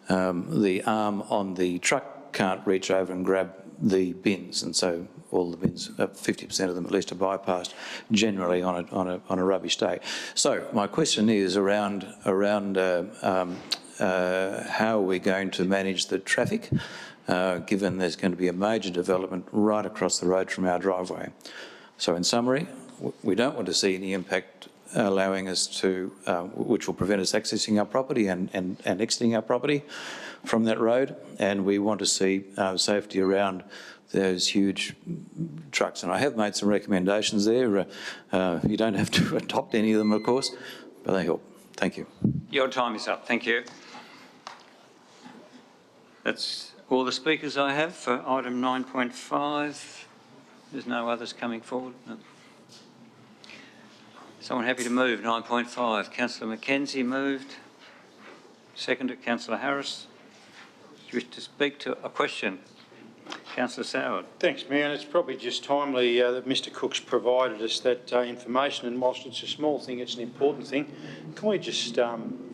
S19: arm on the truck can't reach over and grab the bins, and so all the bins, 50% of them at least, are bypassed generally on a rubbish day. So my question is around how we're going to manage the traffic, given there's going to be a major development right across the road from our driveway. So in summary, we don't want to see any impact allowing us to, which will prevent us accessing our property and exiting our property from that road, and we want to see safety around those huge trucks. And I have made some recommendations there. You don't have to adopt any of them, of course, but they help. Thank you.
S2: Your time is up. Thank you. That's all the speakers I have for item 9.5. There's no others coming forward. No. Someone happy to move 9.5? Councillor Mackenzie moved. Seconded, Councillor Harris. Do you wish to speak to a question? Councillor Soward.
S20: Thanks, Mayor. And it's probably just timely that Mr Cook's provided us that information, and whilst it's a small thing, it's an important thing. Can we just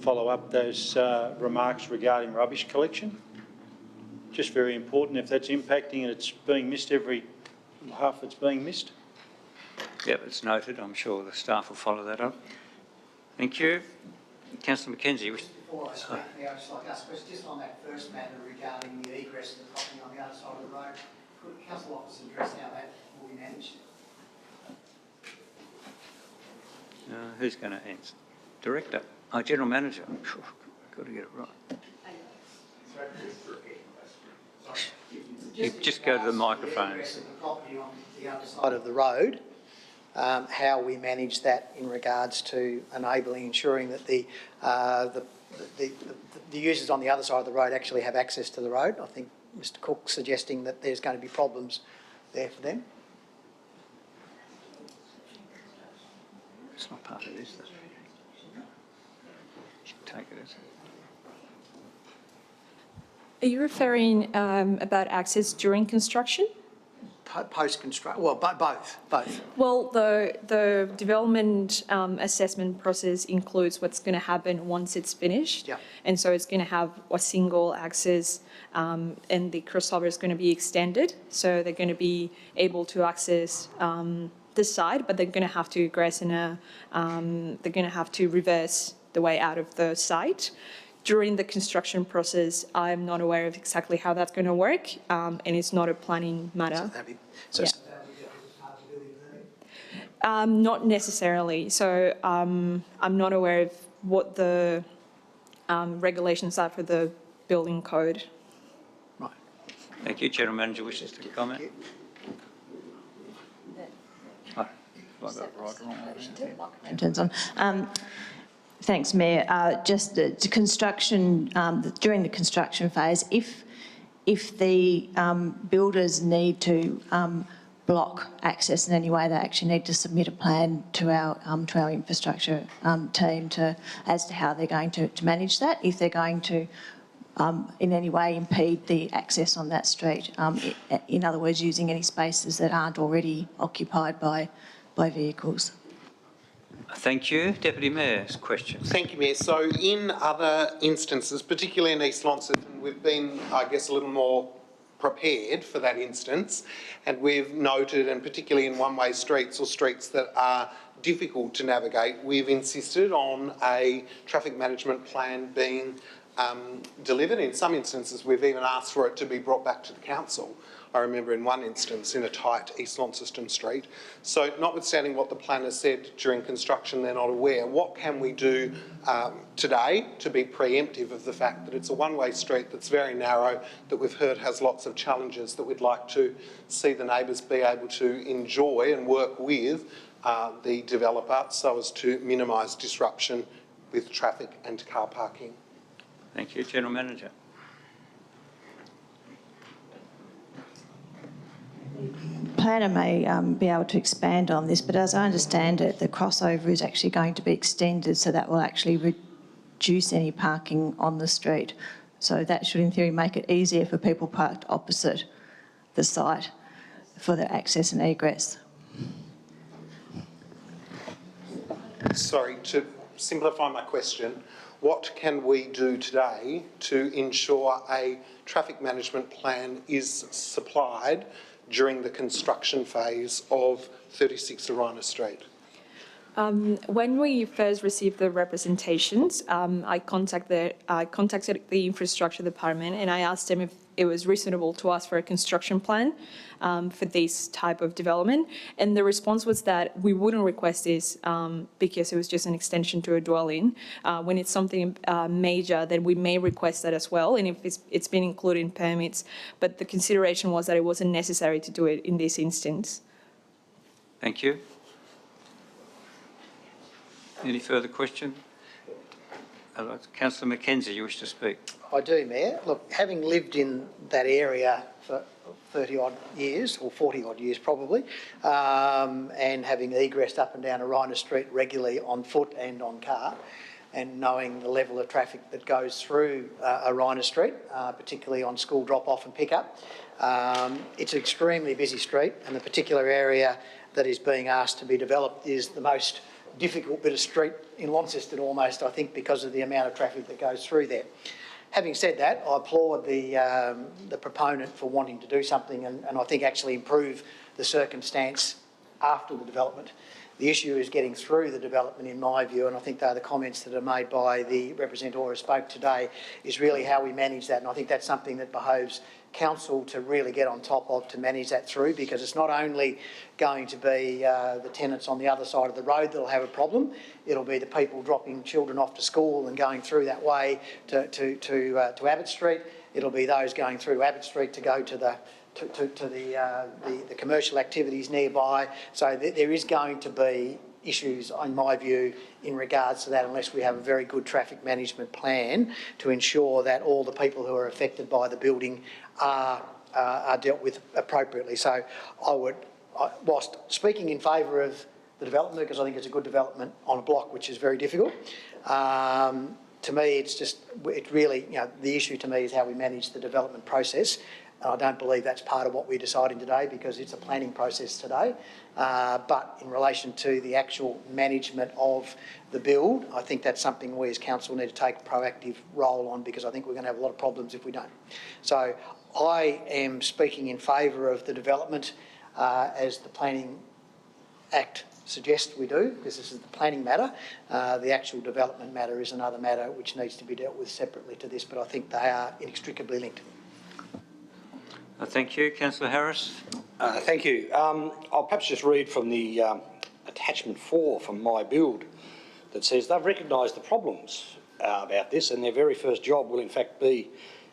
S20: follow up those remarks regarding rubbish collection? Just very important if that's impacting and it's being missed every half it's being missed.
S2: Yep, it's noted. I'm sure the staff will follow that up. Thank you. Councillor Mackenzie.
S5: Before I speak, Mayor, I'd just like to ask a question just on that first matter regarding the egress of the property on the other side of the road. Could the council officer address how that will be managed?
S2: Who's going to answer? Director? Oh, General Manager. Got to get it right. You just go to the microphone.
S5: The property on the other side of the road, how we manage that in regards to ensuring that the users on the other side of the road actually have access to the road. I think Mr Cook's suggesting that there's going to be problems there for them.
S2: It's not part of this, though. You should take it as
S21: Are you referring about access during construction?
S5: Post-construction, well, both.
S21: Well, the development assessment process includes what's going to happen once it's finished.
S5: Yeah.
S21: And so it's going to have a single access and the crossover is going to be extended. So they're going to be able to access the side, but they're going to have to egress they're going to have to reverse the way out of the site. During the construction process, I'm not aware of exactly how that's going to work, and it's not a planning matter. Not necessarily. So I'm not aware of what the regulations are for the building code.
S2: right. Thank you. General Manager wishes to comment. Oh, have I got it right or wrong?
S13: Thanks, Mayor. Just the construction, during the construction phase, if the builders need to block access in any way, they actually need to submit a plan to our infrastructure team as to how they're going to manage that. If they're going to in any way impede the access on that street, in other words, using any spaces that aren't already occupied by vehicles.
S2: Thank you. Deputy Mayor's question.
S6: Thank you, Mayor. So in other instances, particularly in East Launceston, we've been, I guess, a little more prepared for that instance, and we've noted, and particularly in one-way streets or streets that are difficult to navigate, we've insisted on a traffic management plan being delivered. In some instances, we've even asked for it to be brought back to the council. I remember in one instance in a tight East Launceston street. So notwithstanding what the planner said during construction, they're not aware. What can we do today to be preemptive of the fact that it's a one-way street that's very narrow, that we've heard has lots of challenges, that we'd like to see the neighbours be able to enjoy and work with the developer so as to minimise disruption with traffic and car parking?
S2: Thank you. General Manager.
S13: Planner may be able to expand on this, but as I understand it, the crossover is actually going to be extended, so that will actually reduce any parking on the street. So that should, in theory, make it easier for people parked opposite the site for their access and egress.
S6: Sorry, to simplify my question, what can we do today to ensure a traffic management plan is supplied during the construction phase of 36 Arina Street?
S21: When we first received the representations, I contacted the infrastructure department and I asked them if it was reasonable to ask for a construction plan for this type of development. And the response was that we wouldn't request this because it was just an extension to a dwelling. When it's something major, then we may request that as well, and if it's been included in permits. But the consideration was that it wasn't necessary to do it in this instance.
S2: Thank you. Any further question? Councillor Mackenzie, you wish to speak?
S5: I do, Mayor. Look, having lived in that area for 30-odd years, or 40-odd years probably, and having egressed up and down Arina Street regularly on foot and on car, and knowing the level of traffic that goes through Arina Street, particularly on school drop-off and pick-up. It's an extremely busy street, and the particular area that is being asked to be developed is the most difficult bit of street in Launceston almost, I think, because of the amount of traffic that goes through there. Having said that, I applaud the proponent for wanting to do something and I think actually improve the circumstance after the development. The issue is getting through the development, in my view, and I think they're the comments that are made by the representative who spoke today, is really how we manage that. And I think that's something that behoves council to really get on top of to manage that through, because it's not only going to be the tenants on the other side of the road that'll have a problem, it'll be the people dropping children off to school and going through that way to Abbott Street. It'll be those going through Abbott Street to go to the commercial activities nearby. So there is going to be issues, in my view, in regards to that, unless we have a very good traffic management plan to ensure that all the people who are affected by the building are dealt with appropriately. So whilst speaking in favour of the development, because I think it's a good development on a block which is very difficult, to me it really, the issue to me is how we manage the development process. I don't believe that's part of what we're deciding today, because it's a planning process today. But in relation to the actual management of the build, I think that's something we as council need to take a proactive role on, because I think we're going to have a lot of problems if we don't. So I am speaking in favour of the development as the Planning Act suggests we do, because this is the planning matter. The actual development matter is another matter which needs to be dealt with separately to this, but I think they are inextricably linked.
S2: Thank you. Councillor Harris.
S16: Thank you. I'll perhaps just read from the attachment 4 from My Build that says they've recognised the problems about this, and their very first job will in fact be,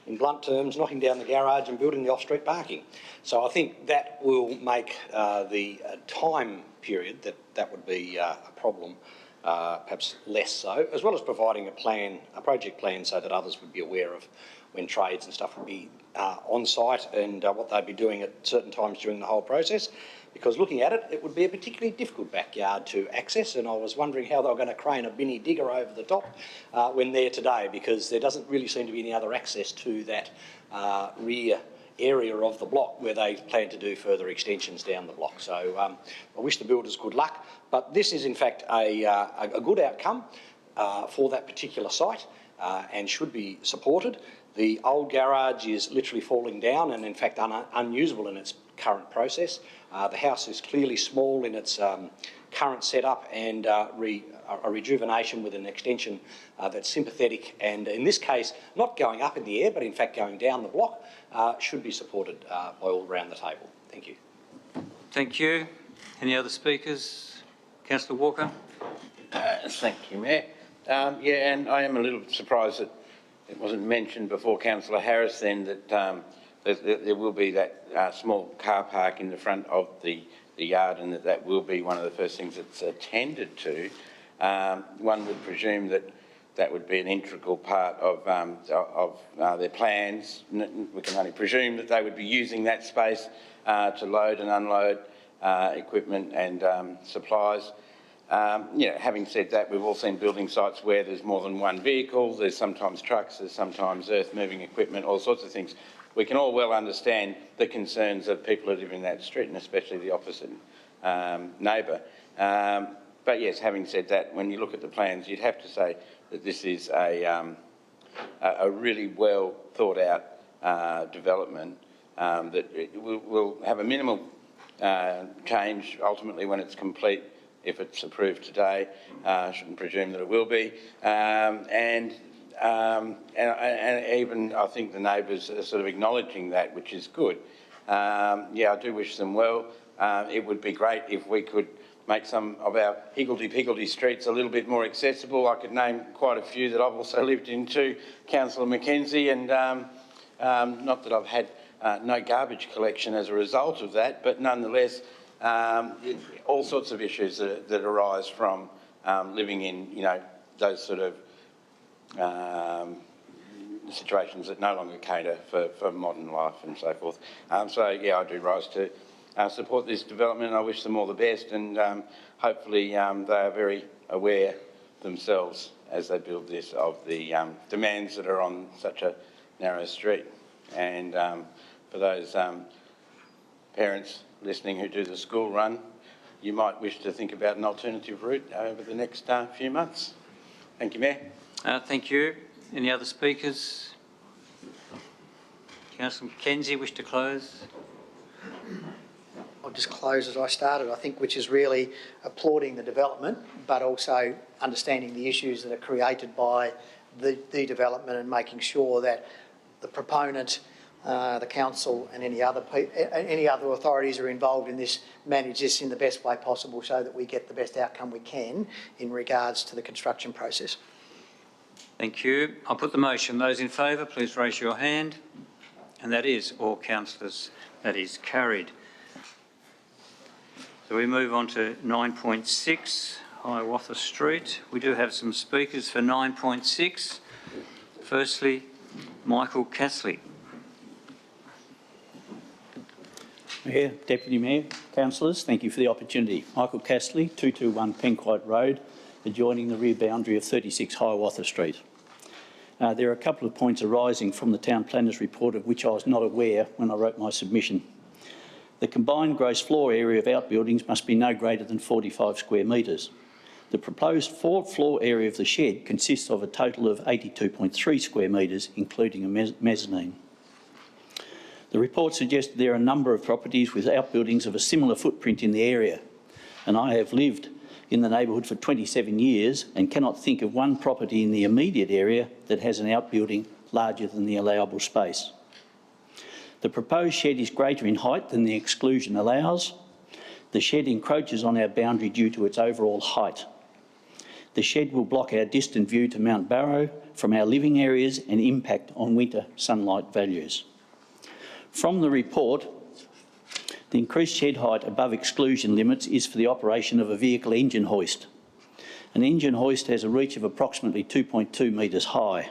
S16: in blunt terms, knocking down the garage and building the off-street parking. So I think that will make the time period that would be a problem perhaps less so, as well as providing a project plan so that others would be aware of when trades and stuff would be on site and what they'd be doing at certain times during the whole process. Because looking at it, it would be a particularly difficult backyard to access, and I was wondering how they were going to crane a binny digger over the top when they're today, because there doesn't really seem to be any other access to that rear area of the block where they plan to do further extensions down the block. So I wish the builders good luck, but this is in fact a good outcome for that particular site and should be supported. The old garage is literally falling down and in fact unusable in its current process. The house is clearly small in its current setup, and a rejuvenation with an extension that's sympathetic and in this case not going up in the air but in fact going down the block should be supported by all around the table. Thank you.
S2: Thank you. Any other speakers? Councillor Walker.
S17: Thank you, Mayor. Yeah, and I am a little surprised that it wasn't mentioned before Councillor Harris then that there will be that small car park in the front of the yard, and that will be one of the first things that's attended to. One would presume that would be an integral part of their plans. We can only presume that they would be using that space to load and unload equipment and supplies. Having said that, we've all seen building sites where there's more than one vehicle, there's sometimes trucks, there's sometimes earth-moving equipment, all sorts of things. We can all well understand the concerns of people who live in that street, and especially the opposite neighbour. But yes, having said that, when you look at the plans, you'd have to say that this is a really well thought out development that will have a minimal change ultimately when it's complete. If it's approved today, I shouldn't presume that it will be. And even I think the neighbours are sort of acknowledging that, which is good. Yeah, I do wish them well. It would be great if we could make some of our higgledy-piggledy streets a little bit more accessible. I could name quite a few that I've also lived in too, Councillor Mackenzie, and not that I've had no garbage collection as a result of that, but nonetheless, all sorts of issues that arise from living in, those sort of situations that no longer cater for modern life and so forth. So, yeah, I do rise to support this development, and I wish them all the best, and hopefully they are very aware themselves as they build this, of the demands that are on such a narrow street. And for those parents listening who do the school run, you might wish to think about an alternative route over the next few months. Thank you, Mayor.
S2: Thank you. Any other speakers? Councillor Mackenzie, wish to close?
S5: I'll just close as I started, I think, which is really applauding the development, but also understanding the issues that are created by the development and making sure that the proponent, the council and any other authorities who are involved in this manage this in the best way possible so that we get the best outcome we can in regards to the construction process.
S2: Thank you. I'll put the motion. Those in favour, please raise your hand. And that is all councillors. That is carried. So we move on to 9.6, Hiawatha Street. We do have some speakers for 9.6. Firstly, Michael Castley.
S4: Mayor, Deputy Mayor, councillors, thank you for the opportunity. Michael Castley, 221 Penquite Road, adjoining the rear boundary of 36 Hiawatha Street. There are a couple of points arising from the Town Planner's report of which I was not aware when I wrote my submission. The combined gross floor area of outbuildings must be no greater than 45 square metres. The proposed fourth floor area of the shed consists of a total of 82.3 square metres, including a mezzanine. The report suggests there are a number of properties with outbuildings of a similar footprint in the area, and I have lived in the neighbourhood for 27 years and cannot think of one property in the immediate area that has an outbuilding larger than the allowable space. The proposed shed is greater in height than the exclusion allows. The shed encroaches on our boundary due to its overall height. The shed will block our distant view to Mount Barrow from our living areas and impact on winter sunlight values. From the report, the increased shed height above exclusion limits is for the operation of a vehicle engine hoist. An engine hoist has a reach of approximately 2.2 metres high.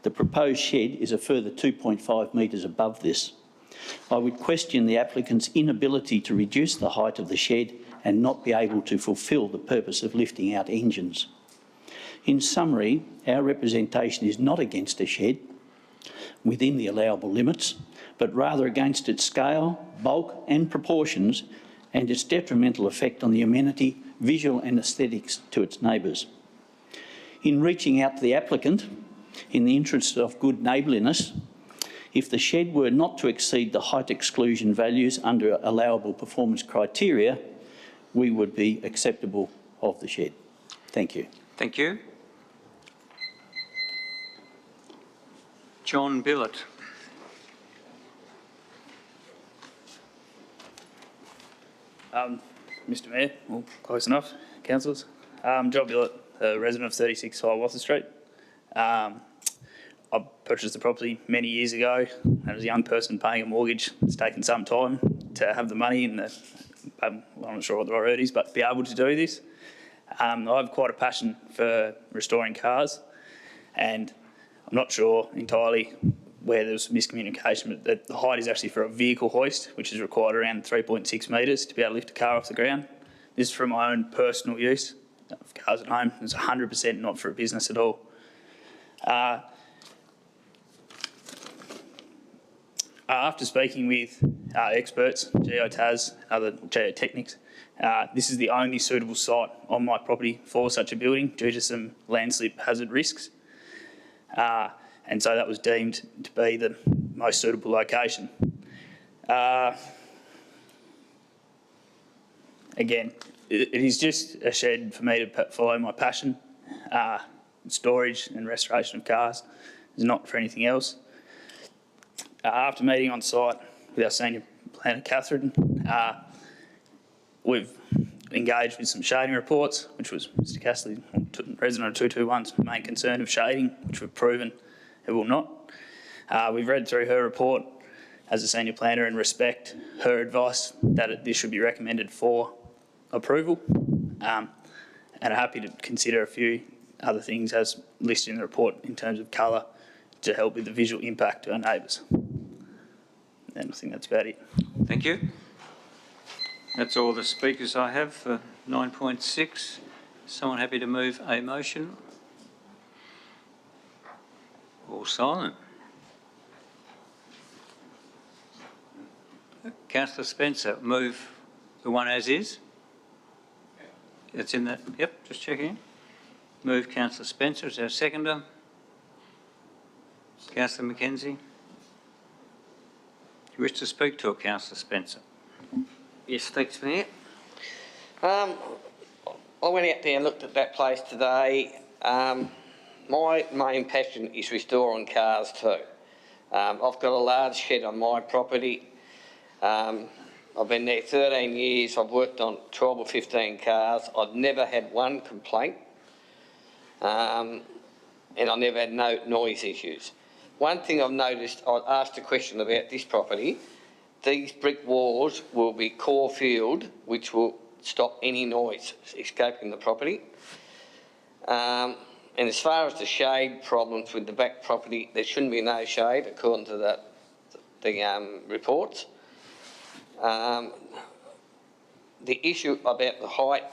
S4: The proposed shed is a further 2.5 metres above this. I would question the applicant's inability to reduce the height of the shed and not be able to fulfil the purpose of lifting out engines. In summary, our representation is not against a shed within the allowable limits, but rather against its scale, bulk and proportions and its detrimental effect on the amenity, visual and aesthetics to its neighbours. In reaching out to the applicant, in the interest of good neighbourliness, if the shed were not to exceed the height exclusion values under allowable performance criteria, we would be acceptable of the shed. Thank you.
S2: Thank you. John Billett.
S1: Mr Mayor, well, close enough, councillors. John Billett, a resident of 36 Hiawatha Street. I purchased the property many years ago, and as a young person paying a mortgage, it's taken some time to have the money and the, I'm not sure what the right word is, but be able to do this. I have quite a passion for restoring cars, and I'm not sure entirely where there was miscommunication, but the height is actually for a vehicle hoist, which is required around 3.6 metres to be able to lift a car off the ground. This is for my own personal use of cars at home. It's 100% not for a business at all. After speaking with experts, geotas, other geotechnics, this is the only suitable site on my property for such a building due to some landslip hazard risks. And so that was deemed to be the most suitable location. Again, it is just a shed for me to follow my passion. Storage and restoration of cars is not for anything else. After meeting on site with our senior planner, Catherine, we've engaged with some shading reports, which was Mr Castley, resident of 221's main concern of shading, which we've proven it will not. We've read through her report as a senior planner and respect her advice that this should be recommended for approval, and are happy to consider a few other things as listed in the report in terms of colour to help with the visual impact to our neighbours. And I think that's about it.
S2: Thank you. That's all the speakers I have for 9.6. Someone happy to move a motion? All silent. Councillor Spencer, move the one as is. It's in that, yep, just checking. Move Councillor Spencer as our seconder. Councillor Mackenzie. Do you wish to speak to it, Councillor Spencer?
S3: Yes, thanks, Mayor. I went out there and looked at that place today. My main passion is restoring cars too. I've got a large shed on my property. I've been there 13 years. I've worked on 12 or 15 cars. I've never had one complaint, and I've never had no noise issues. One thing I've noticed, I asked a question about this property. These brick walls will be core filled, which will stop any noise escaping the property. And as far as the shade problems with the back property, there shouldn't be no shade according to the reports. The issue about the height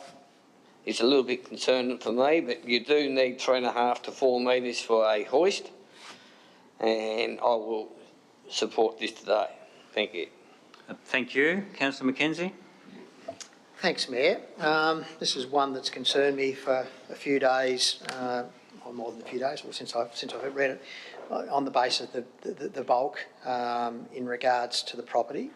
S3: is a little bit concerning for me, but you do need 3.5 to 4 metres for a hoist, and I will support this today. Thank you.
S2: Thank you. Councillor Mackenzie.
S5: Thanks, Mayor. This is one that's concerned me for a few days, or more than a few days, or since I've read it, on the basis of the bulk in regards to the property.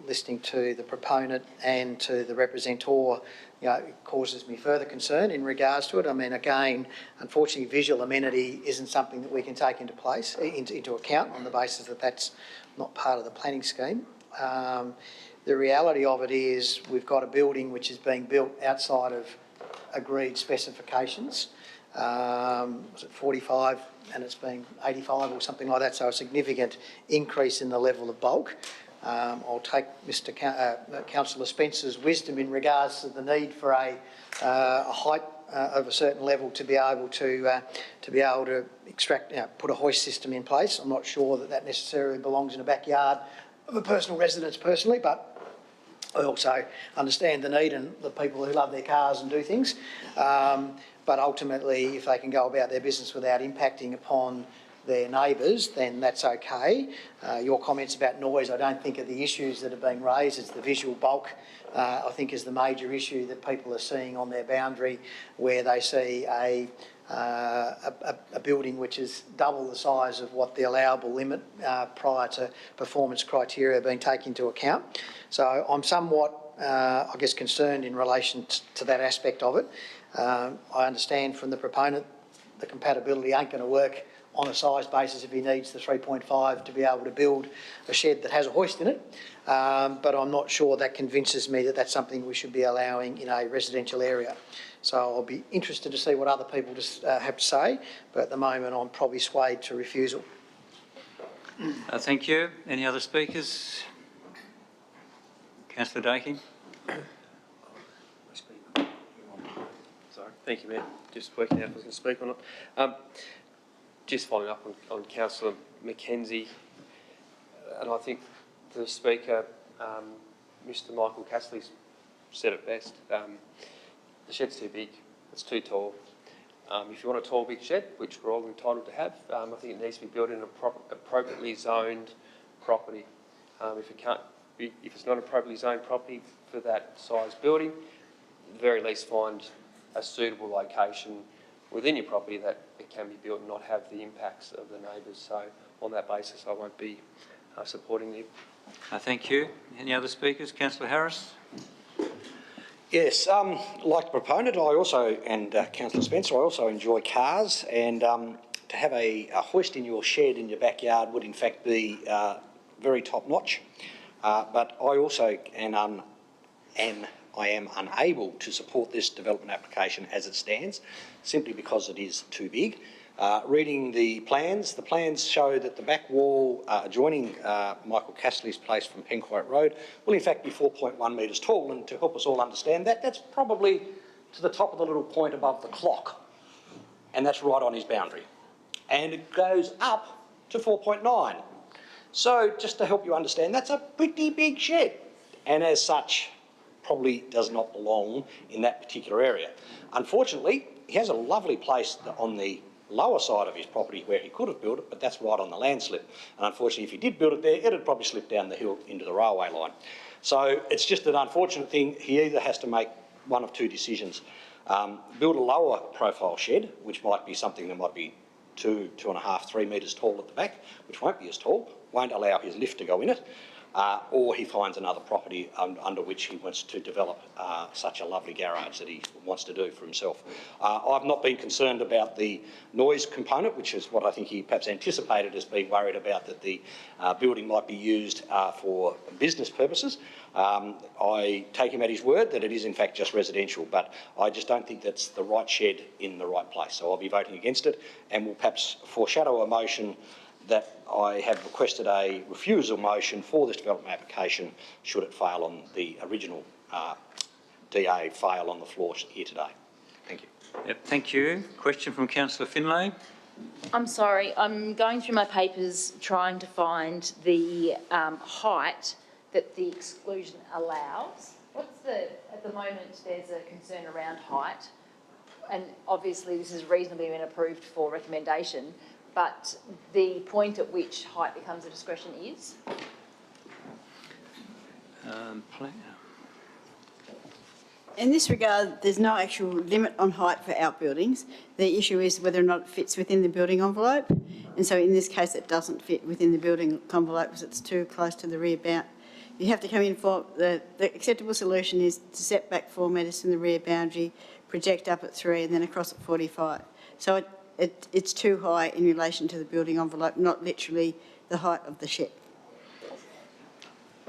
S5: Listening to the proponent and to the representor, it causes me further concern in regards to it. I mean, again, unfortunately, visual amenity isn't something that we can take into account on the basis that that's not part of the planning scheme. The reality of it is we've got a building which is being built outside of agreed specifications. Was it 45 and it's been 85 or something like that, so a significant increase in the level of bulk. I'll take Councillor Spencer's wisdom in regards to the need for a height of a certain level to be able to extract, put a hoist system in place. I'm not sure that necessarily belongs in a backyard of a personal residence personally, but I also understand the need and the people who love their cars and do things. But ultimately, if they can go about their business without impacting upon their neighbours, then that's okay. Your comments about noise, I don't think are the issues that are being raised. It's the visual bulk, I think, is the major issue that people are seeing on their boundary, where they see a building which is double the size of what the allowable limit prior to performance criteria being taken into account. So I'm somewhat, I guess, concerned in relation to that aspect of it. I understand from the proponent the compatibility ain't going to work on a size basis if he needs the 3.5 to be able to build a shed that has a hoist in it. But I'm not sure that convinces me that that's something we should be allowing in a residential area. So I'll be interested to see what other people have to say, but at the moment I'm probably swayed to refusal.
S2: Thank you. Any other speakers? Councillor Dakey.
S22: Sorry, thank you, Mayor. Just working out if I was going to speak or not. Just following up on Councillor Mackenzie, and I think the speaker, Mr. Michael Castley's said it best. The shed's too big, it's too tall. If you want a tall, big shed, which we're all entitled to have, I think it needs to be built in an appropriately zoned property. If it's not appropriately zoned property for that size building, at the very least find a suitable location within your property that it can be built and not have the impacts of the neighbours. So on that basis, I won't be supporting you.
S2: Thank you. Any other speakers? Councillor Harris.
S16: Yes, like the proponent, and Councillor Spencer, I also enjoy cars, and to have a hoist in your shed in your backyard would in fact be very top notch. But I also I am unable to support this development application as it stands, simply because it is too big. Reading the plans show that the back wall adjoining Michael Castley's place from Penquote Road will in fact be 4.1 metres tall, and to help us all understand that, that's probably to the top of the little point above the clock, and that's right on his boundary. And it goes up to 4.9. So just to help you understand, that's a pretty big shed, and as such, probably does not belong in that particular area. Unfortunately, he has a lovely place on the lower side of his property where he could have built it, but that's right on the landslip. And unfortunately, if he did build it there, it'd probably slip down the hill into the railway line. So it's just an unfortunate thing. He either has to make one of two decisions. Build a lower profile shed, which might be something that might be 2.5, 3 metres tall at the back, which won't be as tall, won't allow his lift to go in it, or he finds another property under which he wants to develop such a lovely garage that he wants to do for himself. I've not been concerned about the noise component, which is what I think he perhaps anticipated as being worried about, that the building might be used for business purposes. I take him at his word that it is in fact just residential, but I just don't think that's the right shed in the right place. So I'll be voting against it, and will perhaps foreshadow a motion that I have requested a refusal motion for this development application should it fail on the original DA fail on the floor here today. Thank you.
S2: Yep, thank you. Question from Councillor Finlay.
S11: I'm sorry, I'm going through my papers trying to find the height that the exclusion allows. At the moment, there's a concern around height, and obviously this has reasonably been approved for recommendation, but the point at which height becomes a discretion is?
S7: In this regard, there's no actual limit on height for outbuildings. The issue is whether or not it fits within the building envelope. And so in this case, it doesn't fit within the building envelope because it's too close to the rear bound. You have to come in for, the acceptable solution is to set back 4 metres from the rear boundary, project up at 3 and then across at 45. So it's too high in relation to the building envelope, not literally the height of the shed.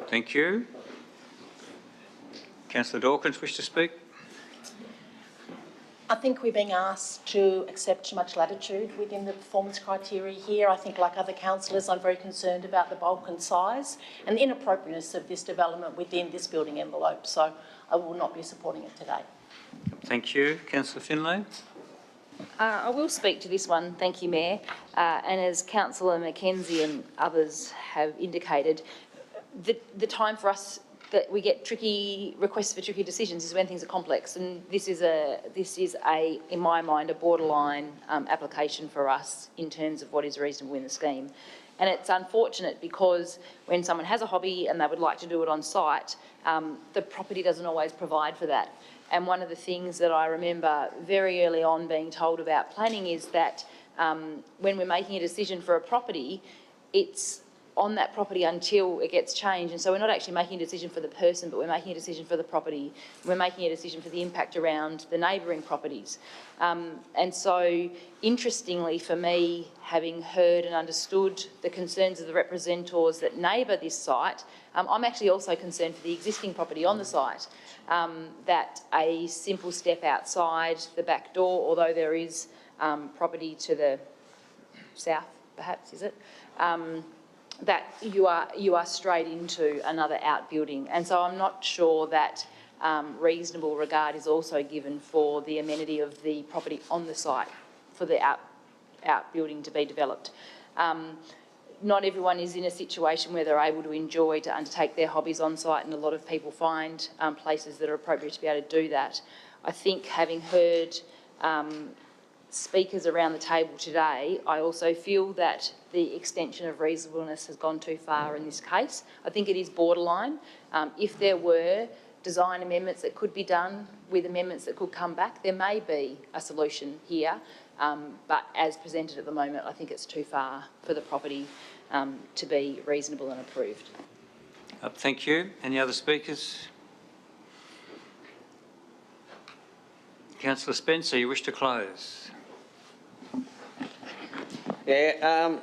S2: Thank you. Councillor Dawkins, wish to speak?
S12: I think we're being asked to accept too much latitude within the performance criteria here. I think, like other councillors, I'm very concerned about the bulk and size and the inappropriateness of this development within this building envelope. So I will not be supporting it today.
S2: Thank you. Councillor Finlay?
S11: I will speak to this one, thank you, Mayor. And as Councillor Mackenzie and others have indicated, the time for us that we get tricky requests for tricky decisions is when things are complex, and this is in my mind, a borderline application for us in terms of what is reasonable in the scheme. And it's unfortunate because when someone has a hobby and they would like to do it on site, the property doesn't always provide for that. And one of the things that I remember very early on being told about planning is that when we're making a decision for a property, it's on that property until it gets changed. And so we're not actually making a decision for the person, but we're making a decision for the property. We're making a decision for the impact around the neighbouring properties. And so, interestingly for me, having heard and understood the concerns of the representatives that neighbour this site, I'm actually also concerned for the existing property on the site, that a simple step outside the back door, although there is property to the south, perhaps, is it? That you are straight into another outbuilding. And so I'm not sure that reasonable regard is also given for the amenity of the property on the site for the outbuilding to be developed. Not everyone is in a situation where they're able to enjoy to undertake their hobbies on site, and a lot of people find places that are appropriate to be able to do that. I think, having heard speakers around the table today, I also feel that the extension of reasonableness has gone too far in this case. I think it is borderline. If there were design amendments that could be done with amendments that could come back, there may be a solution here. But as presented at the moment, I think it's too far for the property to be reasonable and approved.
S2: Thank you. Any other speakers? Councillor Spencer, you wish to close?
S3: Yeah,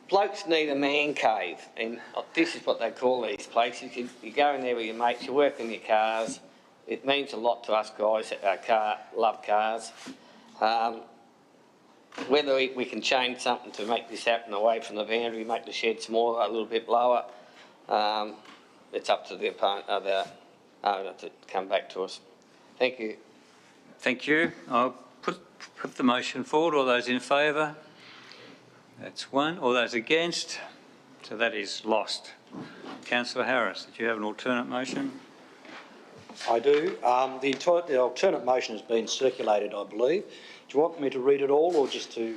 S3: blokes need a man cave, and this is what they call these places. You go in there with your mates, you work on your cars. It means a lot to us guys that love cars. Whether we can change something to make this happen away from the boundary, make the shed smaller, a little bit lower, it's up to the owner to come back to us. Thank you.
S2: Thank you. I'll put the motion forward. All those in favour? That's one. All those against? So that is lost. Councillor Harris, did you have an alternate motion?
S16: I do. The alternate motion has been circulated, I believe. Do you want me to read it all, or just to,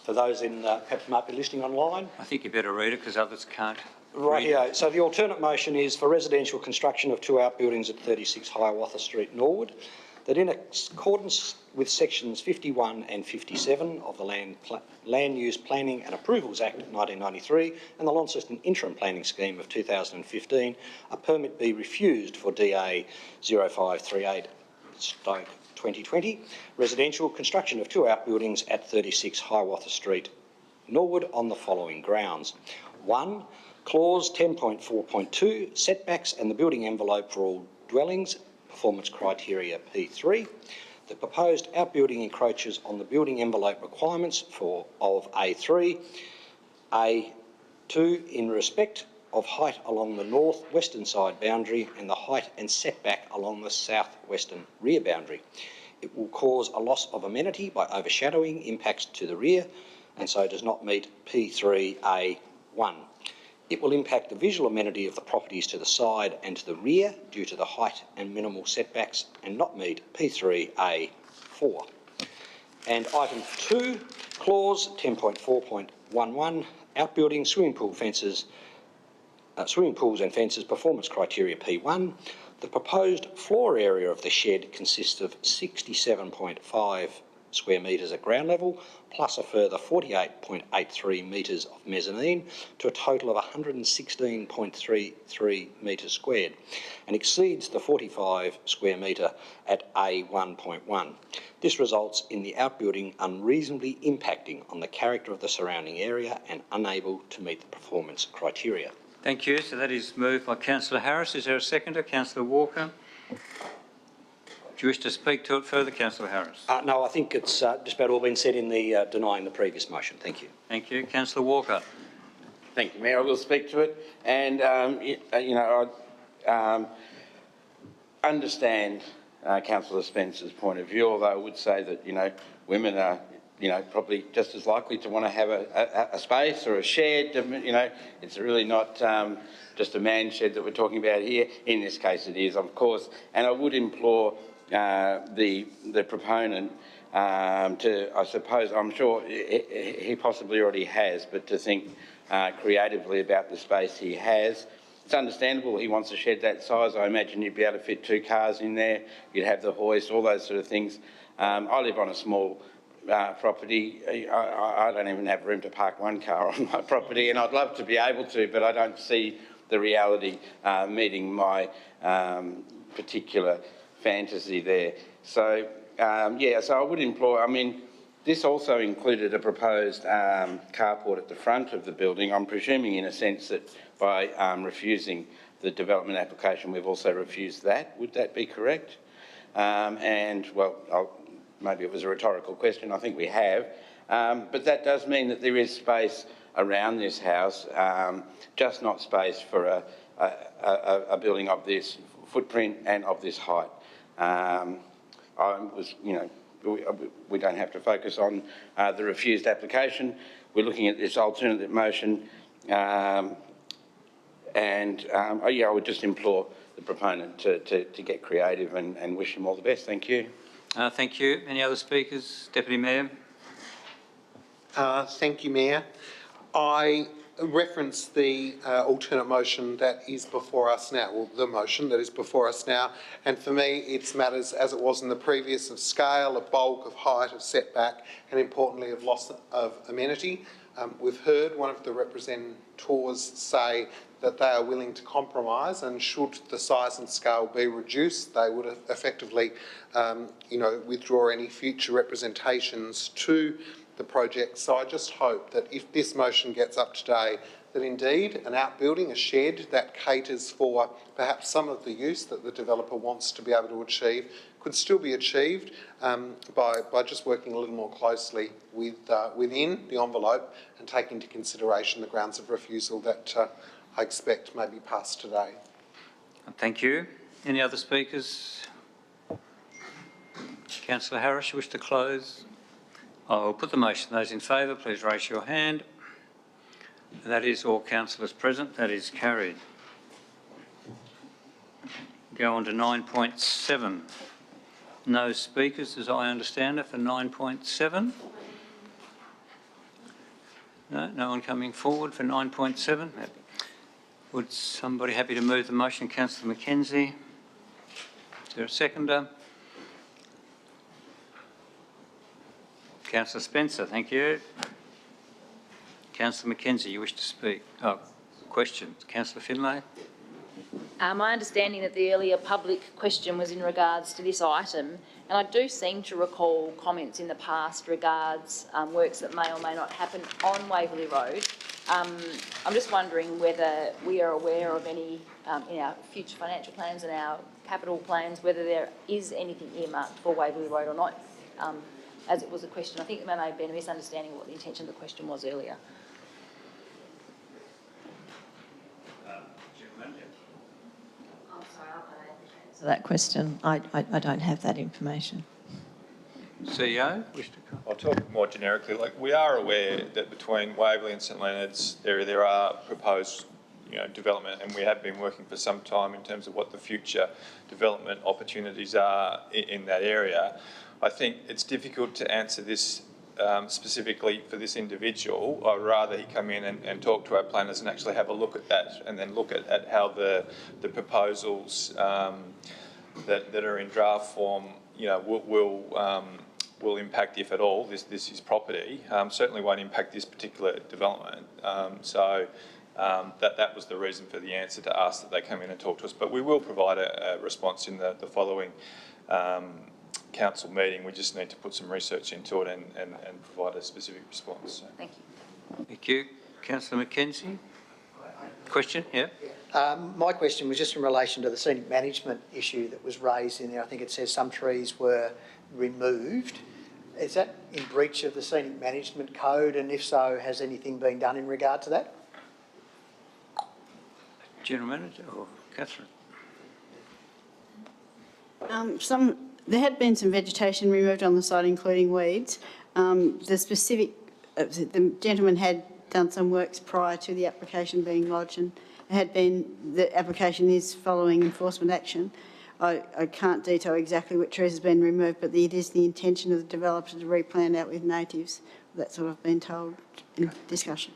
S16: for those in perhaps might be listening online?
S2: I think you better read it because others can't.
S16: Rightio. So the alternate motion is for residential construction of 2 outbuildings at 36 Hiawatha Street, Norwood, that in accordance with sections 51 and 57 of the Land Use Planning and Approvals Act 1993 and the Launceston Interim Planning Scheme of 2015, a permit be refused for DA 0538/2020, residential construction of 2 outbuildings at 36 Hiawatha Street, Norwood, on the following grounds. 1. Clause 10.4.2, setbacks and the building envelope for all dwellings, performance criteria P3. The proposed outbuilding encroaches on the building envelope requirements of A3. A2, in respect of height along the north-western side boundary and the height and setback along the south-western rear boundary. It will cause a loss of amenity by overshadowing impacts to the rear and so does not meet P3A1. It will impact the visual amenity of the properties to the side and to the rear due to the height and minimal setbacks and not meet P3A4. And item 2, clause 10.4.11, outbuilding swimming pools and fences performance criteria P1. The proposed floor area of the shed consists of 67.5 square metres at ground level, plus a further 48.83 metres of mezzanine, to a total of 116.33 metres squared, and exceeds the 45 square metre at A1.1. This results in the outbuilding unreasonably impacting on the character of the surrounding area and unable to meet the performance criteria.
S2: Thank you. So that is moved by Councillor Harris. Is there a seconder? Councillor Walker. Do you wish to speak to it further, Councillor Harris?
S16: No, I think it's just about all been said in the denying the previous motion. Thank you.
S2: Thank you. Councillor Walker.
S17: Thank you, Mayor. I will speak to it. And, I understand Councillor Spencer's point of view, although I would say that, women are, probably just as likely to want to have a space or a shed. It's really not just a man shed that we're talking about here. In this case it is, of course. And I would implore the proponent to, I suppose, I'm sure he possibly already has, but to think creatively about the space he has. It's understandable he wants a shed that size. I imagine you'd be able to fit 2 cars in there. You'd have the hoist, all those sort of things. I live on a small property. I don't even have room to park 1 car on my property, and I'd love to be able to, but I don't see the reality meeting my particular fantasy there. So, so I would implore, this also included a proposed carport at the front of the building. I'm presuming in a sense that by refusing the development application, we've also refused that. Would that be correct? Maybe it was a rhetorical question. I think we have. But that does mean that there is space around this house, just not space for a building of this footprint and of this height. We don't have to focus on the refused application. We're looking at this alternative motion, I would just implore the proponent to get creative and wish him all the best. Thank you.
S2: Thank you. Any other speakers? Deputy Mayor.
S6: Thank you, Mayor. I reference the alternate motion that is before us now, or the motion that is before us now, and for me it's matters as it was in the previous of scale, of bulk, of height, of setback, and importantly of loss of amenity. We've heard one of the representatives say that they are willing to compromise, and should the size and scale be reduced, they would effectively withdraw any future representations to the project. So I just hope that if this motion gets up today, that indeed an outbuilding, a shed that caters for perhaps some of the use that the developer wants to be able to achieve, could still be achieved by just working a little more closely within the envelope and taking into consideration the grounds of refusal that I expect may be passed today.
S2: Thank you. Any other speakers? Councillor Harris, you wish to close? I'll put the motion. Those in favour, please raise your hand. That is all councillors present. That is carried. Go on to 9.7. No speakers, as I understand it, for 9.7. No one coming forward for 9.7. Would somebody happy to move the motion? Councillor Mackenzie. Is there a seconder? Councillor Spencer, thank you. Councillor Mackenzie, you wish to speak? Oh, question. Councillor Finlay.
S11: My understanding that the earlier public question was in regards to this item, and I do seem to recall comments in the past regards works that may or may not happen on Waverley Road. I'm just wondering whether we are aware of any, in our future financial plans and our capital plans, whether there is anything earmarked for Waverley Road or not, as it was a question. I think there may have been a misunderstanding of what the intention of the question was earlier.
S13: So that question, I don't have that information.
S2: CEO,
S8: I'll talk more generically. Like, we are aware that between Waverley and St Leonard's, there are proposed, development, and we have been working for some time in terms of what the future development opportunities are in that area. I think it's difficult to answer this specifically for this individual. I'd rather he come in and talk to our planners and actually have a look at that, and then look at how the proposals that are in draft form, will impact, if at all, this is property. Certainly won't impact this particular development. That was the reason for the answer, to ask that they come in and talk to us. But we will provide a response in the following council meeting. We just need to put some research into it and provide a specific response. So.
S11: Thank you.
S2: Thank you. Councillor Mackenzie. Question? Yeah.
S5: My question was just in relation to the scenic management issue that was raised in there. I think it says some trees were removed. Is that in breach of the scenic management code? And if so, has anything been done in regard to that?
S2: General Manager or Catherine?
S7: There had been some vegetation removed on the site, including weeds. The gentleman had done some works prior to the application being lodged, and the application is following enforcement action. I can't detail exactly which trees has been removed, but it is the intention of the developer to replant out with natives. That's what I've been told in discussion.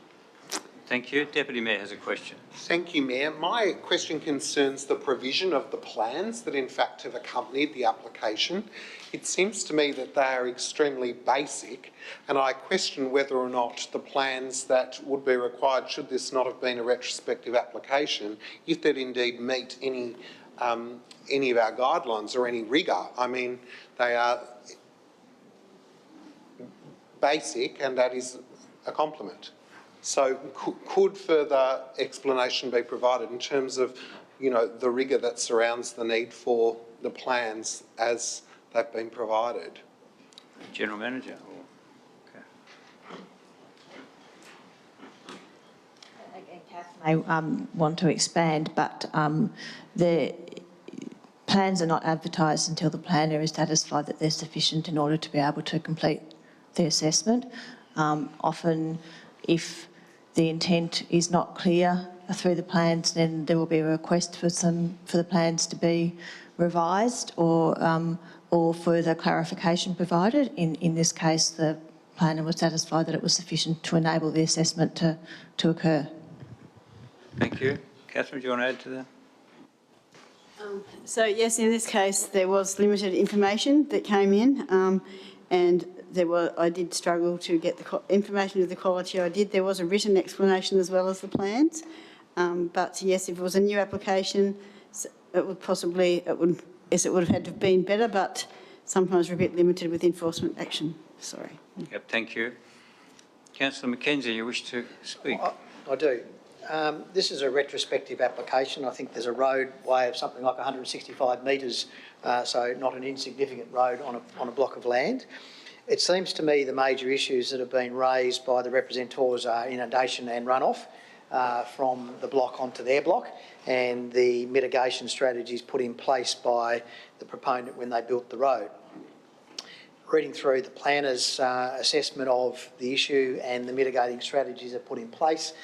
S2: Thank you. Deputy Mayor has a question.
S6: Thank you, Mayor. My question concerns the provision of the plans that in fact have accompanied the application. It seems to me that they are extremely basic, and I question whether or not the plans that would be required, should this not have been a retrospective application, if they'd indeed meet any of our guidelines or any rigour. I mean, they are basic, and that is a compliment. So could further explanation be provided in terms of, the rigour that surrounds the need for the plans as they've been provided?
S2: General Manager.
S13: Again, Kath may want to expand, but the plans are not advertised until the planner is satisfied that they're sufficient in order to be able to complete the assessment. Often, if the intent is not clear through the plans, then there will be a request for the plans to be revised or further clarification provided. In this case, the planner was satisfied that it was sufficient to enable the assessment to occur.
S2: Thank you. Catherine, do you want to add to that?
S7: So yes, in this case, there was limited information that came in, and I did struggle to get the information of the quality I did. There was a written explanation as well as the plans. But yes, if it was a new application, it would have had to have been better, but sometimes we're a bit limited with enforcement action. Sorry.
S2: Yep, thank you. Councillor Mackenzie, you wish to speak?
S5: I do. This is a retrospective application. I think there's a roadway of something like 165 metres, so not an insignificant road on a block of land. It seems to me the major issues that have been raised by the representatives are inundation and runoff from the block onto their block, and the mitigation strategies put in place by the proponent when they built the road. reading through the planner's assessment of the issue and the mitigating strategies are put in place,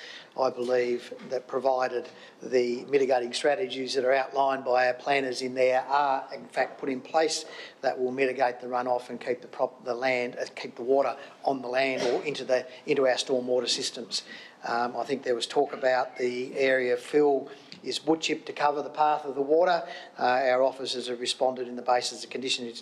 S5: I believe that provided the mitigating strategies that are outlined by our planners in there are in fact put in place, that will mitigate the runoff and keep keep the water on the land or into our stormwater systems. I think there was talk about the area fill is wood chip to cover the path of the water. Our officers have responded in the basis of condition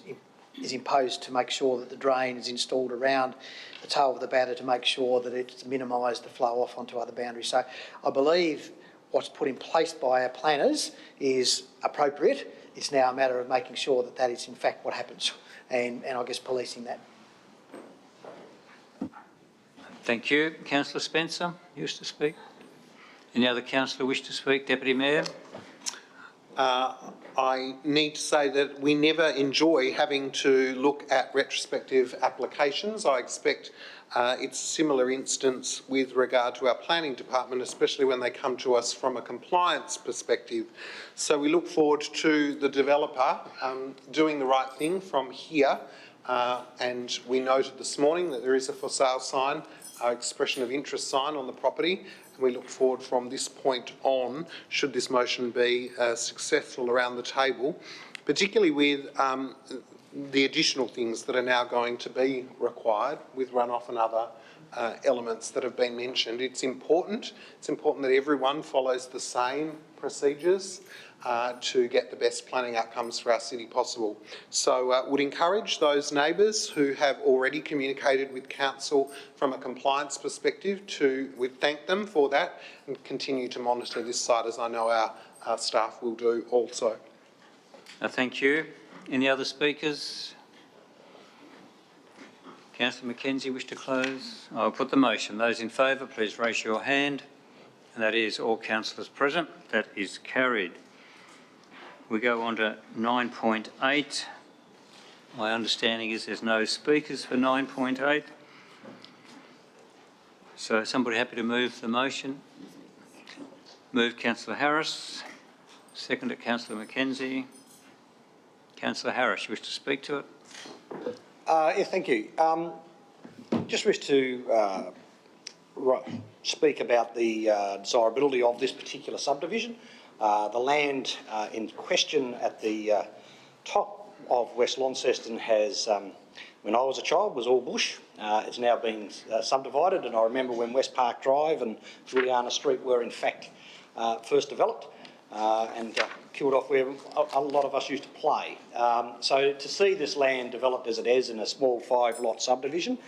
S5: is imposed to make sure that the drain is installed around the tail of the batter to make sure that it's minimised the flow off onto other boundaries. So I believe what's put in place by our planners is appropriate. It's now a matter of making sure that that is in fact what happens and I guess policing that.
S2: Thank you. Councillor Spencer, you wish to speak? Any other councillor wish to speak? Deputy Mayor?
S6: I need to say that we never enjoy having to look at retrospective applications. I expect it's a similar instance with regard to our planning department, especially when they come to us from a compliance perspective. So we look forward to the developer doing the right thing from here. And we noted this morning that there is a for sale sign, expression of interest sign on the property. We look forward from this point on, should this motion be successful around the table, particularly with the additional things that are now going to be required with runoff and other elements that have been mentioned. It's important that everyone follows the same procedures to get the best planning outcomes for our city possible. So would encourage those neighbours who have already communicated with council from a compliance perspective we'd thank them for that and continue to monitor this site, as I know our staff will do also.
S2: Thank you. Any other speakers? Councillor Mackenzie, wish to close? I'll put the motion. Those in favour, please raise your hand. And that is all councillors present. That is carried. We go on to 9.8. My understanding is there's no speakers for 9.8. So somebody happy to move the motion? Move Councillor Harris. Seconded Councillor Mackenzie. Councillor Harris, you wish to speak to it?
S16: Yes, thank you. Just wish to speak about the desirability of this particular subdivision. The land in question at the top of West Launceston has, when I was a child, was all bush. It's now been subdivided, and I remember when West Park Drive and Juliana Street were in fact first developed and killed off where a lot of us used to play. So to see this land developed as it is in a small 5-lot subdivision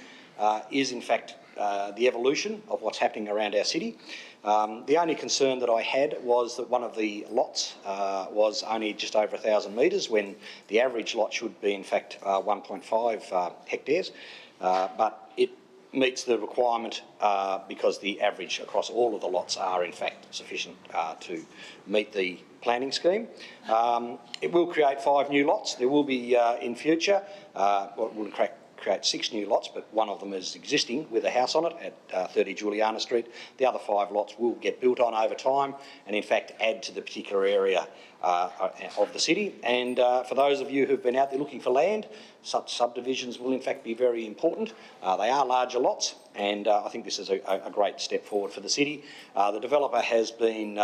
S16: is in fact the evolution of what's happening around our city. The only concern that I had was that one of the lots was only just over 1,000 metres when the average lot should be in fact 1.5 hectares, but it meets the requirement because the average across all of the lots are in fact sufficient to meet the planning scheme. It will create 5 new lots. There will be in future, we'll create 6 new lots, but one of them is existing with a house on it at 30 Juliana Street. The other 5 lots will get built on over time and in fact add to the particular area of the city. And for those of you who've been out there looking for land, such subdivisions will in fact be very important. They are larger lots, and I think this is a great step forward for the city. The developer has been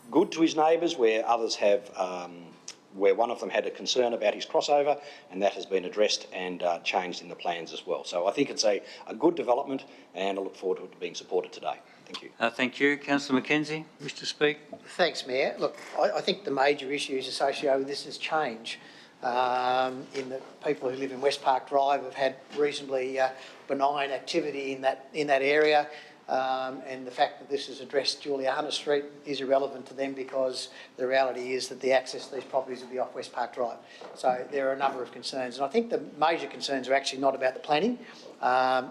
S16: good to his neighbours where others have where one of them had a concern about his crossover, and that has been addressed and changed in the plans as well. So I think it's a good development, and I look forward to it being supported today. Thank you.
S2: Thank you. Councillor Mackenzie, wish to speak?
S5: Thanks, Mayor. Look, I think the major issues associated with this is change. In that people who live in West Park Drive have had reasonably benign activity in that area. And the fact that this has addressed Juliana Street is irrelevant to them because the reality is that the access to these properties will be off West Park Drive. So there are a number of concerns, and I think the major concerns are actually not about the planning.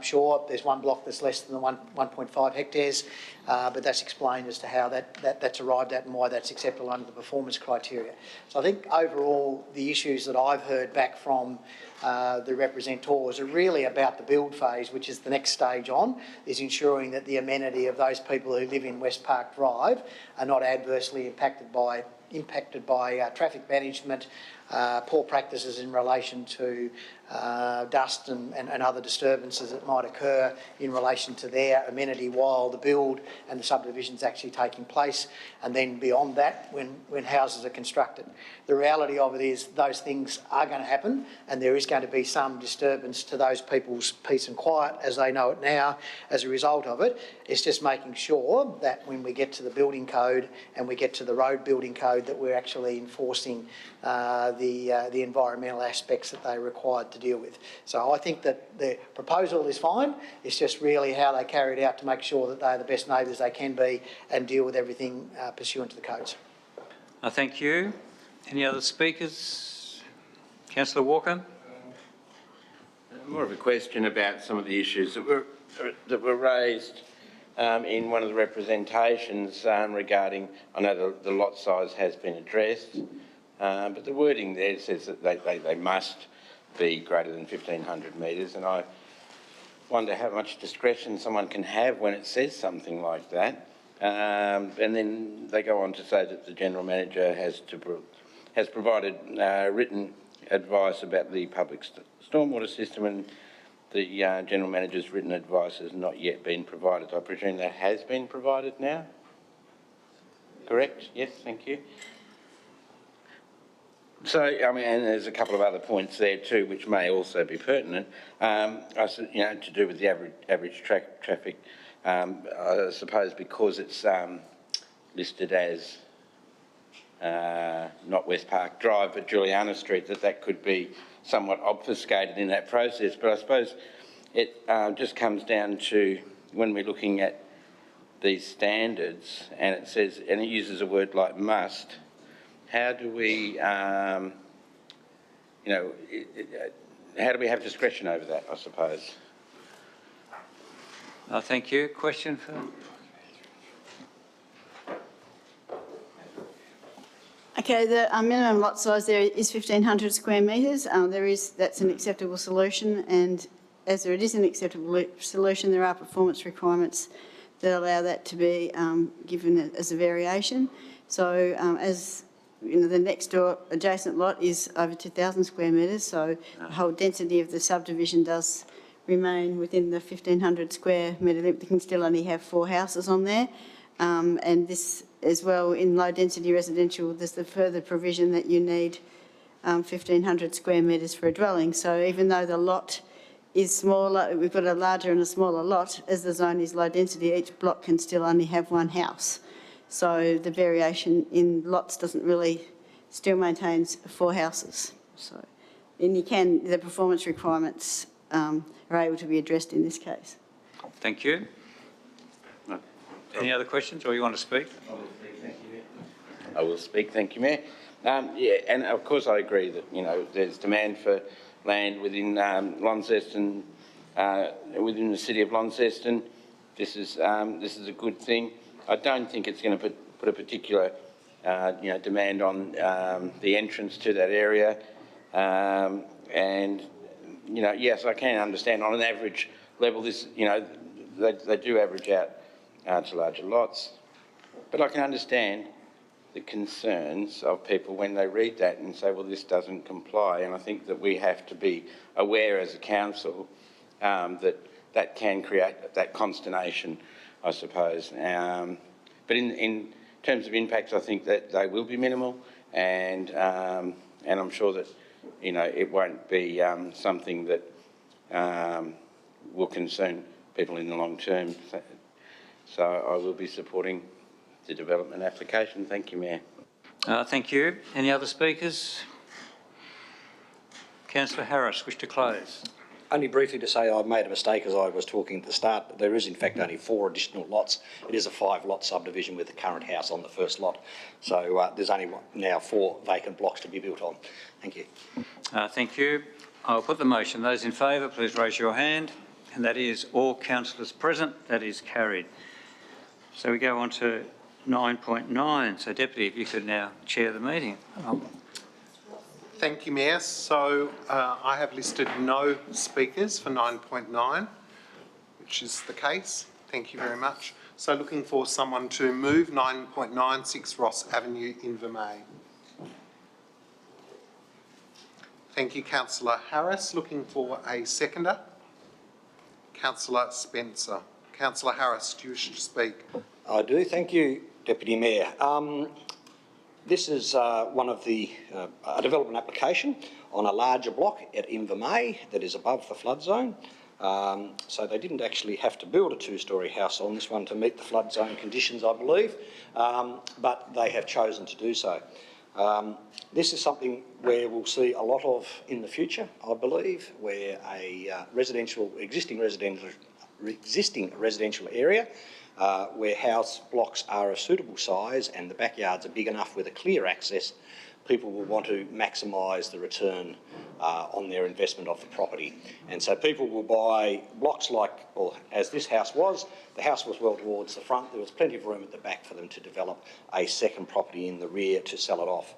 S5: Sure, there's one block that's less than the 1.5 hectares, but that's explained as to how that's arrived at and why that's acceptable under the performance criteria. So I think overall the issues that I've heard back from the representors are really about the build phase, which is the next stage on, is ensuring that the amenity of those people who live in West Park Drive are not adversely impacted by traffic management poor practices in relation to dust and other disturbances that might occur in relation to their amenity while the build and the subdivision is actually taking place, and then beyond that when houses are constructed. The reality of it is those things are going to happen, and there is going to be some disturbance to those people's peace and quiet as they know it now as a result of it. It's just making sure that when we get to the building code and we get to the road building code that we're actually enforcing the environmental aspects that they're required to deal with. So I think that the proposal is fine. It's just really how they carry it out to make sure that they're the best neighbours they can be and deal with everything pursuant to the codes.
S2: Thank you. Any other speakers? Councillor Walker?
S17: More of a question about some of the issues that were raised in one of the representations regarding, I know the lot size has been addressed, but the wording there says that they must be greater than 1,500 metres, and I wonder how much discretion someone can have when it says something like that. And then they go on to say that the General Manager has provided written advice about the public stormwater system, and the General Manager's written advice has not yet been provided. I presume that has been provided now? Correct? Yes, thank you. So, I mean, and there's a couple of other points there too, which may also be pertinent. To do with the average traffic. I suppose because it's listed as not West Park Drive but Juliana Street, that could be somewhat obfuscated in that process. But I suppose it just comes down to when we're looking at these standards, and it says, and it uses a word like must. How do we, how do we have discretion over that, I suppose?
S2: Thank you. Question for...
S7: Okay, the minimum lot size there is 1,500 square metres. That's an acceptable solution, and as it is an acceptable solution, there are performance requirements that allow that to be given as a variation. So as the next door adjacent lot is over 2,000 square metres, so the whole density of the subdivision does remain within the 1,500 square metre limit. They can still only have 4 houses on there. And this as well, in low density residential, there's the further provision that you need 1,500 square metres for a dwelling. So even though the lot is smaller, we've got a larger and a smaller lot, as the zone is low density, each block can still only have 1 house. So the variation in lots doesn't really, still maintains 4 houses. So, and the performance requirements are able to be addressed in this case.
S2: Thank you. Any other questions, or you want to speak?
S17: I will speak, thank you, Mayor. Yeah, and of course I agree that, there's demand for land within Launceston, within the city of Launceston. This is a good thing. I don't think it's going to put a particular, demand on the entrance to that area. And, yes, I can understand on an average level this, they do average out to larger lots. But I can understand the concerns of people when they read that and say, well, this doesn't comply. And I think that we have to be aware as a council that can create that consternation, I suppose. But in terms of impacts, I think that they will be minimal, and I'm sure that it won't be something that will concern people in the long term. So I will be supporting the development application. Thank you, Mayor.
S2: Thank you. Any other speakers? Councillor Harris, wish to close?
S16: Only briefly to say I made a mistake as I was talking at the start. There is in fact only 4 additional lots. It is a 5-lot subdivision with the current house on the first lot. So there's only now 4 vacant blocks to be built on. Thank you.
S2: Thank you. I'll put the motion. Those in favour, please raise your hand. And that is all councillors present. That is carried. So we go on to 9.9. So, Deputy, if you could now chair the meeting.
S6: Thank you, Mayor. So I have listed no speakers for 9.9, which is the case. Thank you very much. So looking for someone to move 9.96 Ross Avenue, Invermay. Thank you, Councillor Harris. Looking for a seconder. Councillor Spencer. Councillor Harris, do you wish to speak?
S16: I do. Thank you, Deputy Mayor. This is one of the a development application on a larger block at Invermay that is above the flood zone. So they didn't actually have to build a two-storey house on this one to meet the flood zone conditions, I believe, but they have chosen to do so. This is something where we'll see a lot of in the future, I believe, where a existing residential area where house blocks are a suitable size and the backyards are big enough with a clear access, people will want to maximise the return on their investment of the property. And so people will buy blocks like, or as this house was, the house was well towards the front, there was plenty of room at the back for them to develop a second property in the rear to sell it off.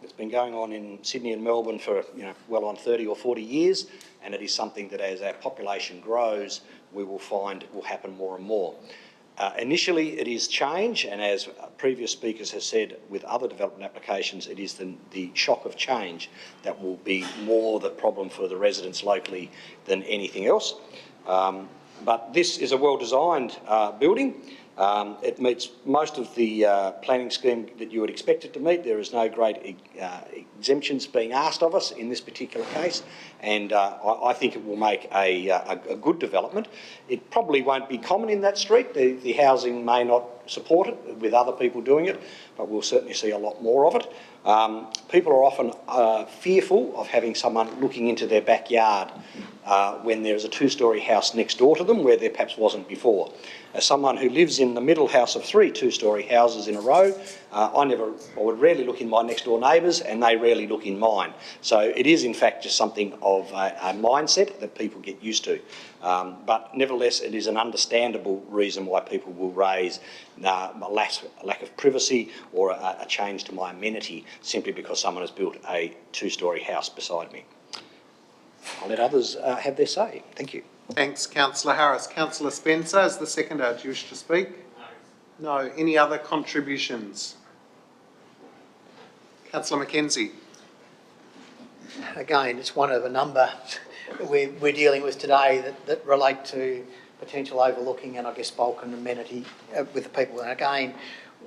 S16: It's been going on in Sydney and Melbourne for well on 30 or 40 years, and it is something that as our population grows, we will find it will happen more and more. Initially, it is change, and as previous speakers have said, with other development applications, it is the shock of change that will be more the problem for the residents locally than anything else. But this is a well-designed building. It meets most of the planning scheme that you would expect it to meet. There is no great exemptions being asked of us in this particular case, and I think it will make a good development. It probably won't be common in that street. The housing may not support it with other people doing it, but we'll certainly see a lot more of it. People are often fearful of having someone looking into their backyard when there's a two-storey house next door to them where there perhaps wasn't before. As someone who lives in the middle house of three two-storey houses in a row, I would rarely look in my next-door neighbours, and they rarely look in mine. So it is, in fact, just something of a mindset that people get used to. But nevertheless, it is an understandable reason why people will raise a lack of privacy or a change to my amenity simply because someone has built a two-storey house beside me. I'll let others have their say. Thank you.
S6: Thanks, Councillor Harris. Councillor Spencer, as the seconder, do you wish to speak? No. Any other contributions? Councillor Mackenzie.
S5: Again, it's one of a number we're dealing with today that relate to potential overlooking and I guess bulk and amenity with the people. And again,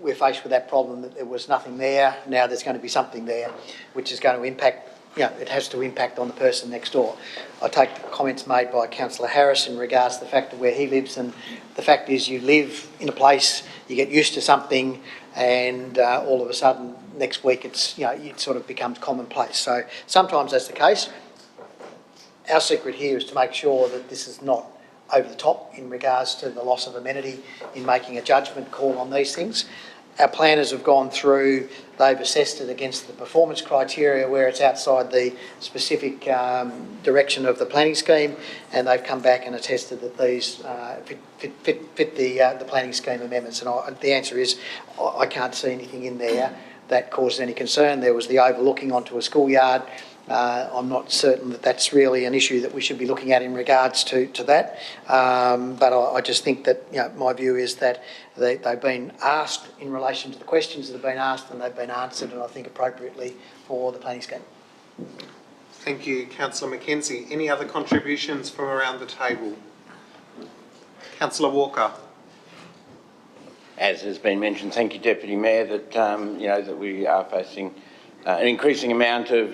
S5: we're faced with that problem that there was nothing there. Now there's going to be something there, which is going to impact. It has to impact on the person next door. I take the comments made by Councillor Harris in regards to the fact of where he lives, and the fact is you live in a place, you get used to something, and all of a sudden next week it sort of becomes commonplace. So sometimes that's the case. Our secret here is to make sure that this is not over the top in regards to the loss of amenity in making a judgment call on these things. Our planners have gone through, they've assessed it against the performance criteria where it's outside the specific direction of the planning scheme, and they've come back and attested that these fit the planning scheme amendments. And the answer is I can't see anything in there that caused any concern. There was the overlooking onto a schoolyard. I'm not certain that that's really an issue that we should be looking at in regards to that. But I just think that my view is that they've been asked in relation to the questions that have been asked, and they've been answered, and I think appropriately for the planning scheme.
S6: Thank you, Councillor Mackenzie. Any other contributions from around the table? Councillor Walker.
S17: As has been mentioned, thank you, Deputy Mayor, that that we are facing an increasing amount of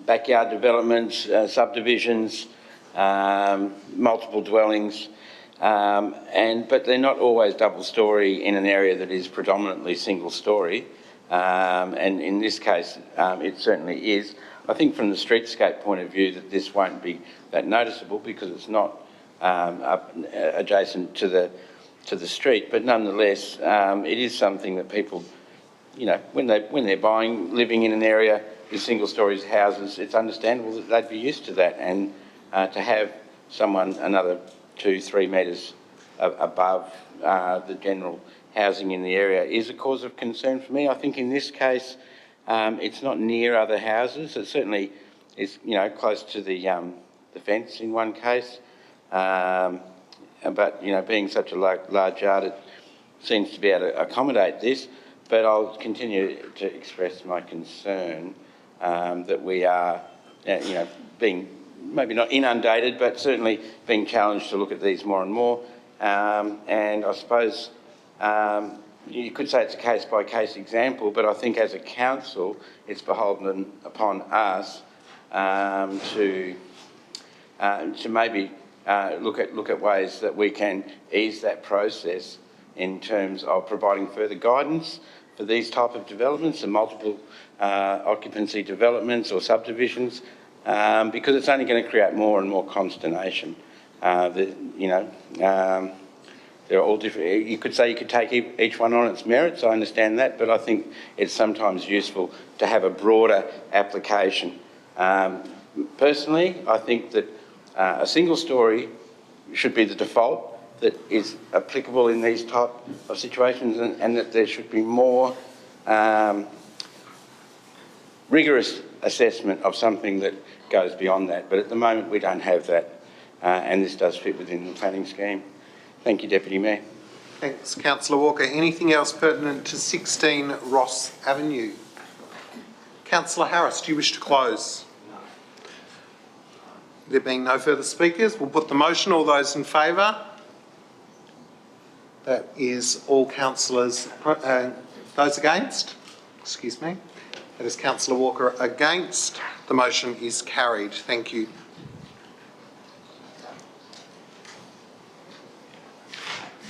S17: backyard developments, subdivisions, multiple dwellings, but they're not always double-storey in an area that is predominantly single-storey, and in this case it certainly is. I think from the streetscape point of view that this won't be that noticeable because it's not adjacent to the street, but nonetheless it is something that people, when they're living in an area with single-storey houses, it's understandable that they'd be used to that, and to have someone another 2-3 metres above the general housing in the area is a cause of concern for me. I think in this case it's not near other houses. It certainly is, close to the fence in one case, but being such a large yard, it seems to be able to accommodate this. But I'll continue to express my concern that we are, being maybe not inundated, but certainly being challenged to look at these more and more. And I suppose you could say it's a case-by-case example, but I think as a council, it's beholden upon us to maybe look at ways that we can ease that process in terms of providing further guidance for these type of developments and multiple occupancy developments or subdivisions, because it's only going to create more and more consternation. They're all different. You could say you could take each one on its merits, I understand that, but I think it's sometimes useful to have a broader application. Personally, I think that a single story should be the default that is applicable in these type of situations, and that there should be more rigorous assessment of something that goes beyond that. But at the moment we don't have that, and this does fit within the planning scheme. Thank you, Deputy Mayor.
S6: Thanks, Councillor Walker. Anything else pertinent to 16 Ross Avenue? Councillor Harris, do you wish to close? No. There being no further speakers, we'll put the motion. All those in favour? That is all councillors. Those against? Excuse me. That is Councillor Walker against. The motion is carried. Thank you.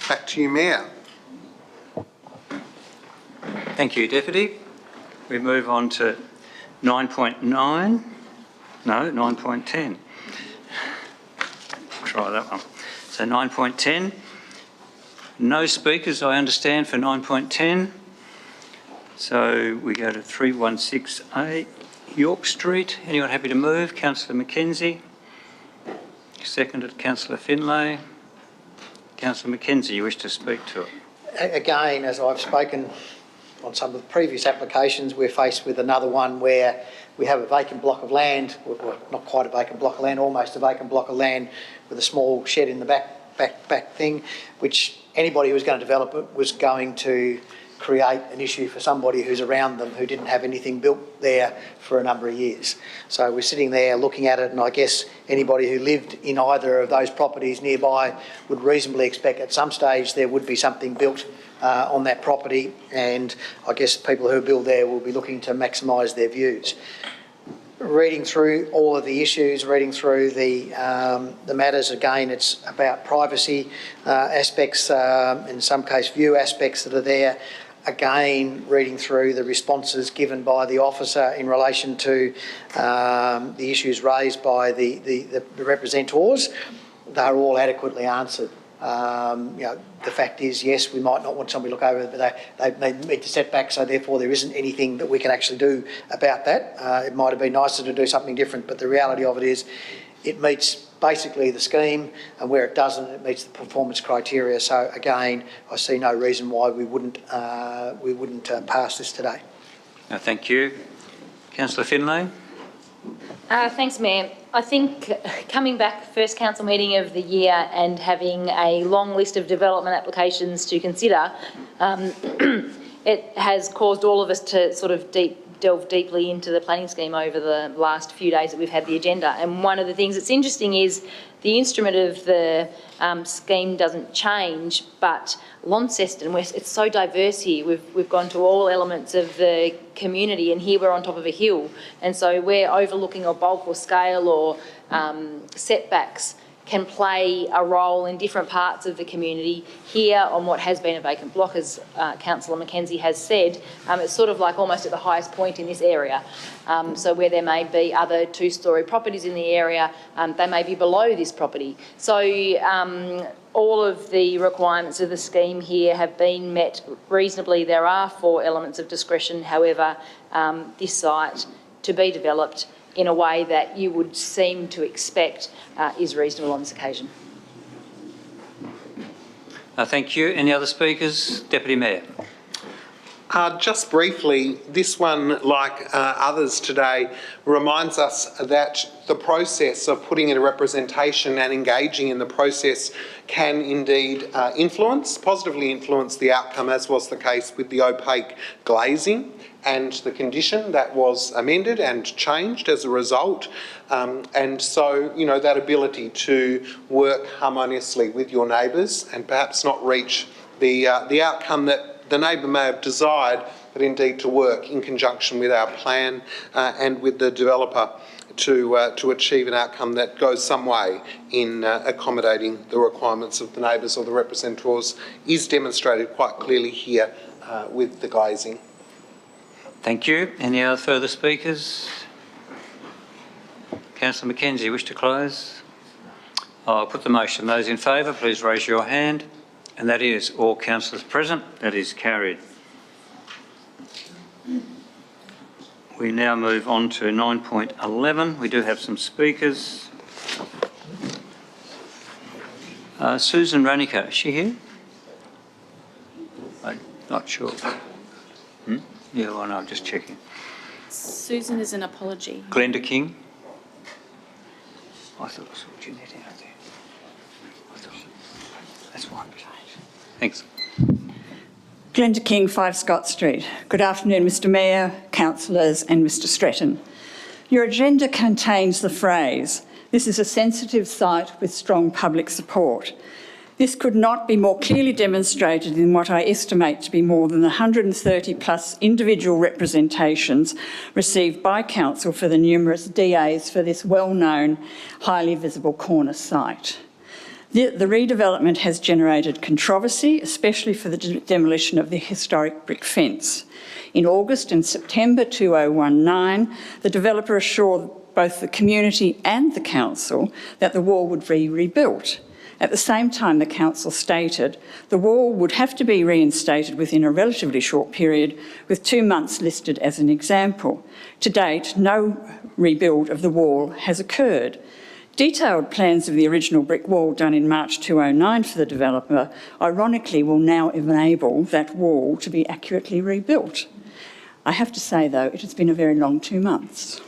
S6: Back to you, Mayor.
S2: Thank you, Deputy. We move on to 9.9. No, 9.10. Try that one. So 9.10. No speakers, I understand, for 9.10. So we go to 316A York Street. Anyone happy to move? Councillor Mackenzie. Seconded, Councillor Finlay. Councillor Mackenzie, you wish to speak to it?
S5: Again, as I've spoken on some of the previous applications, we're faced with another one where we have a vacant block of land, well, not quite a vacant block of land, almost a vacant block of land with a small shed in the back thing, which anybody who was going to develop it was going to create an issue for somebody who's around them who didn't have anything built there for a number of years. So we're sitting there looking at it, and I guess anybody who lived in either of those properties nearby would reasonably expect at some stage there would be something built on that property, and I guess people who build there will be looking to maximise their views. Reading through all of the issues, reading through the matters, again, it's about privacy aspects, in some case view aspects that are there. Again, reading through the responses given by the officer in relation to the issues raised by the representors, they're all adequately answered. The fact is, yes, we might not want somebody to look over it, but they meet the setback, so therefore there isn't anything that we can actually do about that. It might have been nicer to do something different, but the reality of it is it meets basically the scheme, and where it doesn't, it meets the performance criteria. So again, I see no reason why we wouldn't pass this today.
S2: Thank you. Councillor Finlay.
S11: Thanks, Mayor. I think coming back first council meeting of the year and having a long list of development applications to consider, it has caused all of us to sort of delve deeply into the planning scheme over the last few days that we've had the agenda. And one of the things that's interesting is the instrument of the scheme doesn't change, but Launceston, it's so diverse here. We've gone to all elements of the community, and here we're on top of a hill. And so we're overlooking a bulk or scale or setbacks can play a role in different parts of the community. Here on what has been a vacant block, as Councillor Mackenzie has said, it's sort of like almost at the highest point in this area. So where there may be other two-storey properties in the area, they may be below this property. So all of the requirements of the scheme here have been met reasonably. There are 4 elements of discretion, however, this site to be developed in a way that you would seem to expect is reasonable on this occasion.
S2: Thank you. Any other speakers? Deputy Mayor.
S6: Just briefly, this one, like others today, reminds us that the process of putting in a representation and engaging in the process can indeed positively influence the outcome, as was the case with the opaque glazing and the condition that was amended and changed as a result. And so, you know, that ability to work harmoniously with your neighbours and perhaps not reach the outcome that the neighbour may have desired, but indeed to work in conjunction with our plan and with the developer to achieve an outcome that goes some way in accommodating the requirements of the neighbours or the representatives is demonstrated quite clearly here with the glazing.
S2: Thank you. Any other further speakers? Councillor Mackenzie, wish to close? I'll put the motion. Those in favour, please raise your hand. And that is all councillors present. That is carried. We now move on to 9.11. We do have some speakers. Susan Ranica, is she here? I'm not sure. Yeah, well, no, I'm just checking.
S18: Susan is an apology.
S2: Glenda King? I thought I saw Jeanette out there. That's one. Thanks.
S9: Glenda King, 5 Scott Street. Good afternoon, Mr Mayor, councillors and Mr Stretton. Your agenda contains the phrase, "This is a sensitive site with strong public support." This could not be more clearly demonstrated in what I estimate to be more than 130 plus individual representations received by council for the numerous DAs for this well-known, highly visible corner site. The redevelopment has generated controversy, especially for the demolition of the historic brick fence. In August and September 2019, the developer assured both the community and the council that the wall would be rebuilt. At the same time, the council stated the wall would have to be reinstated within a relatively short period, with 2 months listed as an example. To date, no rebuild of the wall has occurred. Detailed plans of the original brick wall done in March 2009 for the developer, ironically, will now enable that wall to be accurately rebuilt. I have to say, though, it has been a very long 2 months.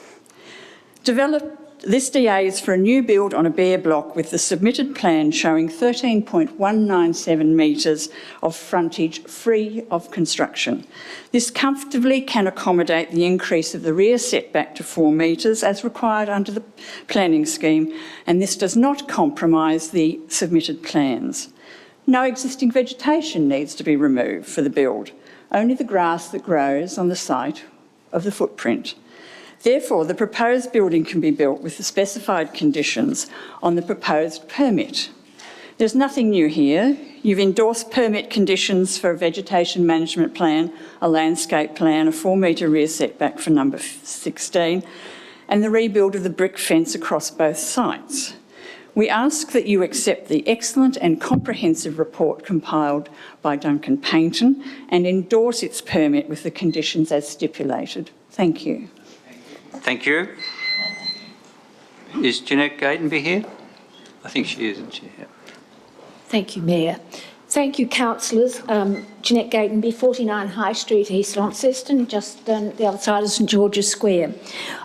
S9: This DA is for a new build on a bare block with the submitted plan showing 13.197 metres of frontage free of construction. This comfortably can accommodate the increase of the rear setback to 4 metres as required under the planning scheme, and this does not compromise the submitted plans. No existing vegetation needs to be removed for the build, only the grass that grows on the site of the footprint. Therefore, the proposed building can be built with the specified conditions on the proposed permit. There's nothing new here. You've endorsed permit conditions for a vegetation management plan, a landscape plan, a 4-metre rear setback for number 16, and the rebuild of the brick fence across both sites. We ask that you accept the excellent and comprehensive report compiled by Duncan Payton and endorse its permit with the conditions as stipulated. Thank you.
S2: Thank you. Is Jeanette Gatenby here? I think she is, isn't she? Yeah.
S10: Thank you, Mayor. Thank you, councillors. Jeanette Gatenby, 49 High Street, East Launceston, just the other side of St George's Square.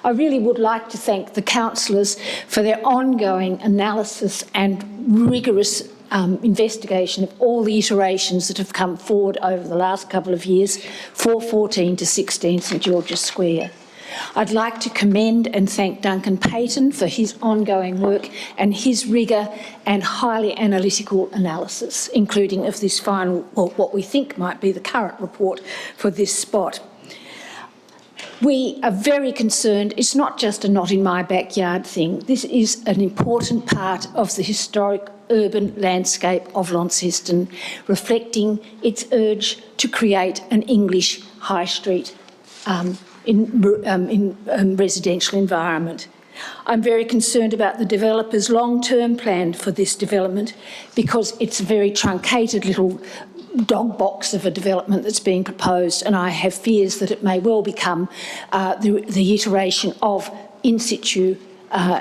S10: I really would like to thank the councillors for their ongoing analysis and rigorous investigation of all the iterations that have come forward over the last couple of years for 14 to 16 St George's Square. I'd like to commend and thank Duncan Payton for his ongoing work and his rigour and highly analytical analysis, including of this final, or what we think might be the current report for this spot. We are very concerned. It's not just a not in my backyard thing. This is an important part of the historic urban landscape of Launceston, reflecting its urge to create an English high street in residential environment. I'm very concerned about the developer's long-term plan for this development because it's a very truncated little dog box of a development that's being proposed, and I have fears that it may well become the iteration of in situ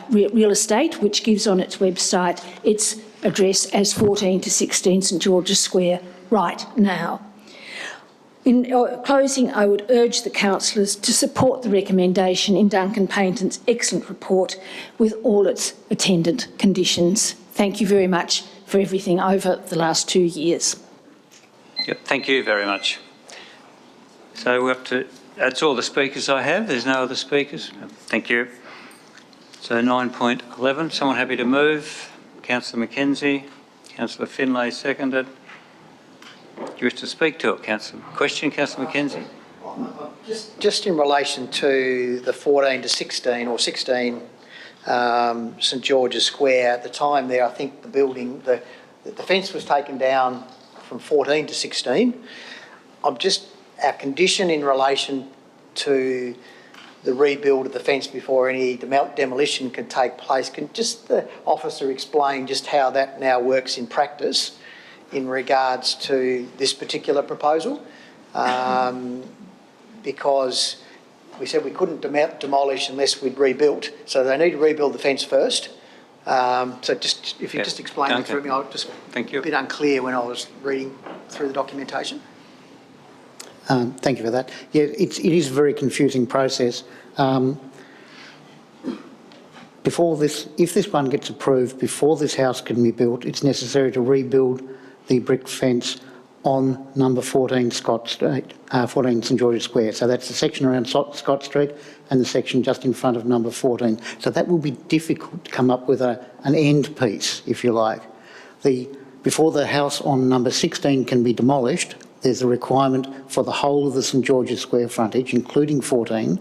S10: real estate, which gives on its website its address as 14 to 16 St George's Square right now. In closing, I would urge the councillors to support the recommendation in Duncan Payton's excellent report with all its attendant conditions. Thank you very much for everything over the last 2 years.
S2: Yep, thank you very much. So we're up to, that's all the speakers I have. There's no other speakers. Thank you. So 9.11, someone happy to move? Councillor Mackenzie, Councillor Finlay seconded. Do you wish to speak to it, Councillor? Question, Councillor Mackenzie?
S5: Just in relation to the 14 to 16 or 16 St George's Square, at the time there, I think the building, the fence was taken down from 14 to 16. Our condition in relation to the rebuild of the fence before any demolition can take place, can just the officer explain just how that now works in practice in regards to this particular proposal? Because we said we couldn't demolish unless we'd rebuilt, so they need to rebuild the fence first. So just if you just explain it through me, I was just a bit unclear when I was reading through the documentation.
S4: Thank you for that. Yeah, it is a very confusing process. Before this, if this one gets approved, before this house can be built, it's necessary to rebuild the brick fence on number 14 Scott Street, 14 St George's Square. So that's the section around Scott Street and the section just in front of number 14. So that will be difficult to come up with an end piece, if you like. Before the house on number 16 can be demolished, there's a requirement for the whole of the St George's Square frontage, including 14,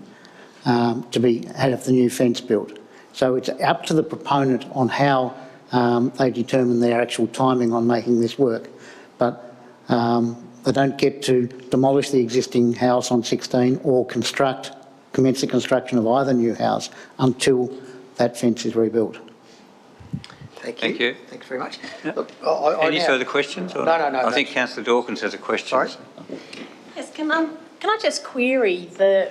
S4: to have the new fence built. So it's up to the proponent on how they determine their actual timing on making this work. But they don't get to demolish the existing house on 16 or commence the construction of either new house until that fence is rebuilt.
S5: Thank you. Thanks very much.
S2: Yep.
S5: Look,
S2: Any further questions? Or
S5: No.
S2: I think Councillor Dawkins has a question.
S5: Sorry?
S12: Yes, can I just query the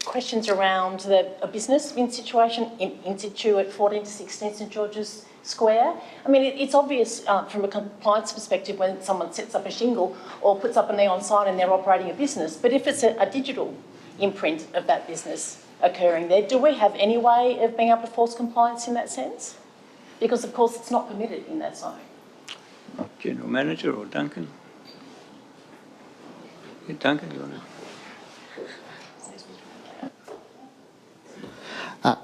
S12: questions around a business in situ at 14 to 16 St George's Square? I mean, it's obvious from a compliance perspective when someone sets up a shingle or puts up a neon sign and they're operating a business, but if it's a digital imprint of that business occurring there, do we have any way of being able to force compliance in that sense? Because, of course, it's not permitted in that zone.
S2: General Manager or Duncan? Yeah, Duncan, you want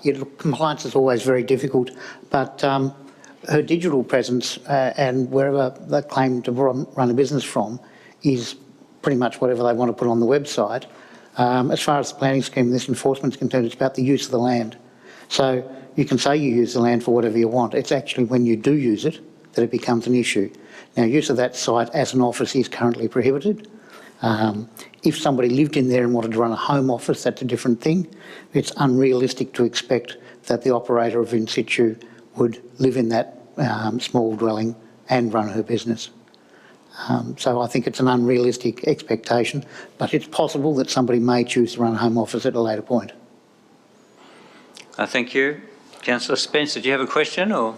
S2: to?
S4: Look, compliance is always very difficult, but her digital presence and wherever they claim to run a business from is pretty much whatever they want to put on the website. As far as the planning scheme and this enforcement is concerned, it's about the use of the land. So you can say you use the land for whatever you want. It's actually when you do use it that it becomes an issue. Now, use of that site as an office is currently prohibited. If somebody lived in there and wanted to run a home office, that's a different thing. It's unrealistic to expect that the operator of in situ would live in that small dwelling and run her business. So I think it's an unrealistic expectation, but it's possible that somebody may choose to run a home office at a later point.
S2: Thank you. Councillor Spencer, do you have a question or?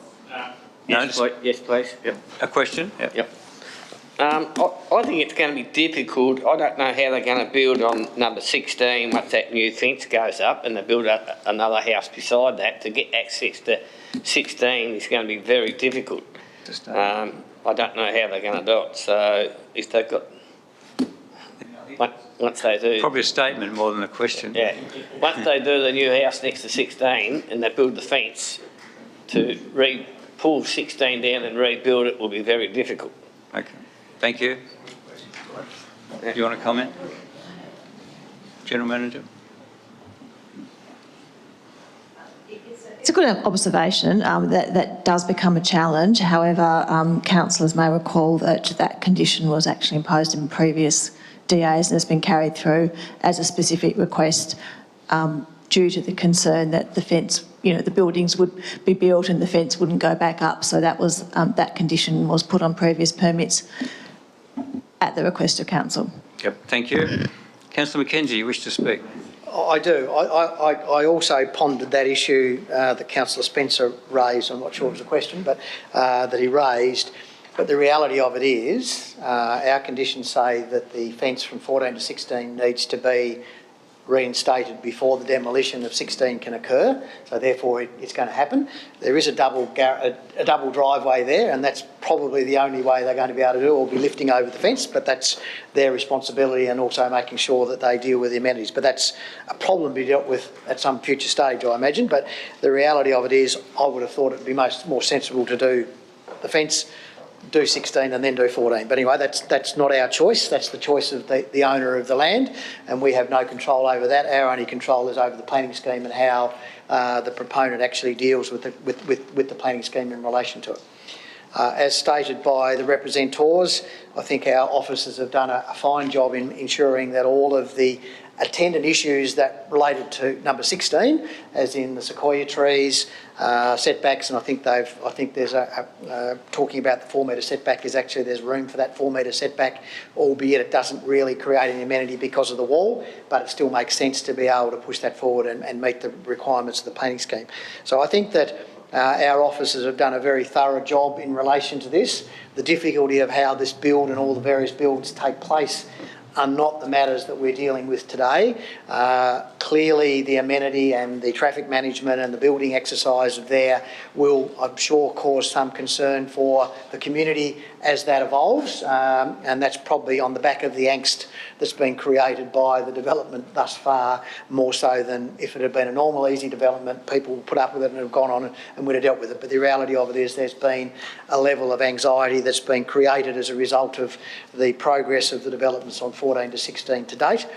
S3: Yes, please.
S2: Yep. A question?
S3: Yep. I think it's going to be difficult. I don't know how they're going to build on number 16 once that new fence goes up and they build another house beside that. To get access to 16 is going to be very difficult. I don't know how they're going to do it. So if they've got... Once they do...
S2: Probably a statement more than a question.
S3: Yeah. Once they do the new house next to 16 and they build the fence, to pull 16 down and rebuild it will be very difficult.
S2: Okay. Thank you. Do you want to comment? General Manager?
S13: It's a good observation. That does become a challenge. However, councillors may recall that condition was actually imposed in previous DAs and has been carried through as a specific request due to the concern that the fence, the buildings would be built and the fence wouldn't go back up. So that condition was put on previous permits at the request of council.
S2: Yep. Thank you. Councillor Mackenzie, you wish to speak?
S5: I do. I also pondered that issue that Councillor Spencer raised. I'm not sure it was a question, but that he raised. But the reality of it is, our conditions say that the fence from 14 to 16 needs to be reinstated before the demolition of 16 can occur, so therefore it's going to happen. There is a double driveway there, and that's probably the only way they're going to be able to do it, or be lifting over the fence, but that's their responsibility, and also making sure that they deal with the amenities. But that's a problem to be dealt with at some future stage, I imagine. But the reality of it is, I would have thought it would be more sensible to do the fence, do 16 and then do 14. But anyway, that's not our choice. That's the choice of the owner of the land, and we have no control over that. Our only control is over the planning scheme and how the proponent actually deals with the planning scheme in relation to it. As stated by the representors, I think our officers have done a fine job in ensuring that all of the attendant issues that related to number 16, as in the sequoia trees, setbacks, and I think there's talking about the 4 metre setback, is actually there's room for that 4 metre setback, albeit it doesn't really create any amenity because of the wall, but it still makes sense to be able to push that forward and meet the requirements of the planning scheme. So I think that our officers have done a very thorough job in relation to this. The difficulty of how this build and all the various builds take place are not the matters that we're dealing with today. Clearly the amenity and the traffic management and the building exercise there will, I'm sure, cause some concern for the community as that evolves, and that's probably on the back of the angst that's been created by the development thus far, more so than if it had been a normal, easy development, people would put up with it and have gone on and would have dealt with it. But the reality of it is there's been a level of anxiety that's been created as a result of the progress of the developments on 14 to 16 to date.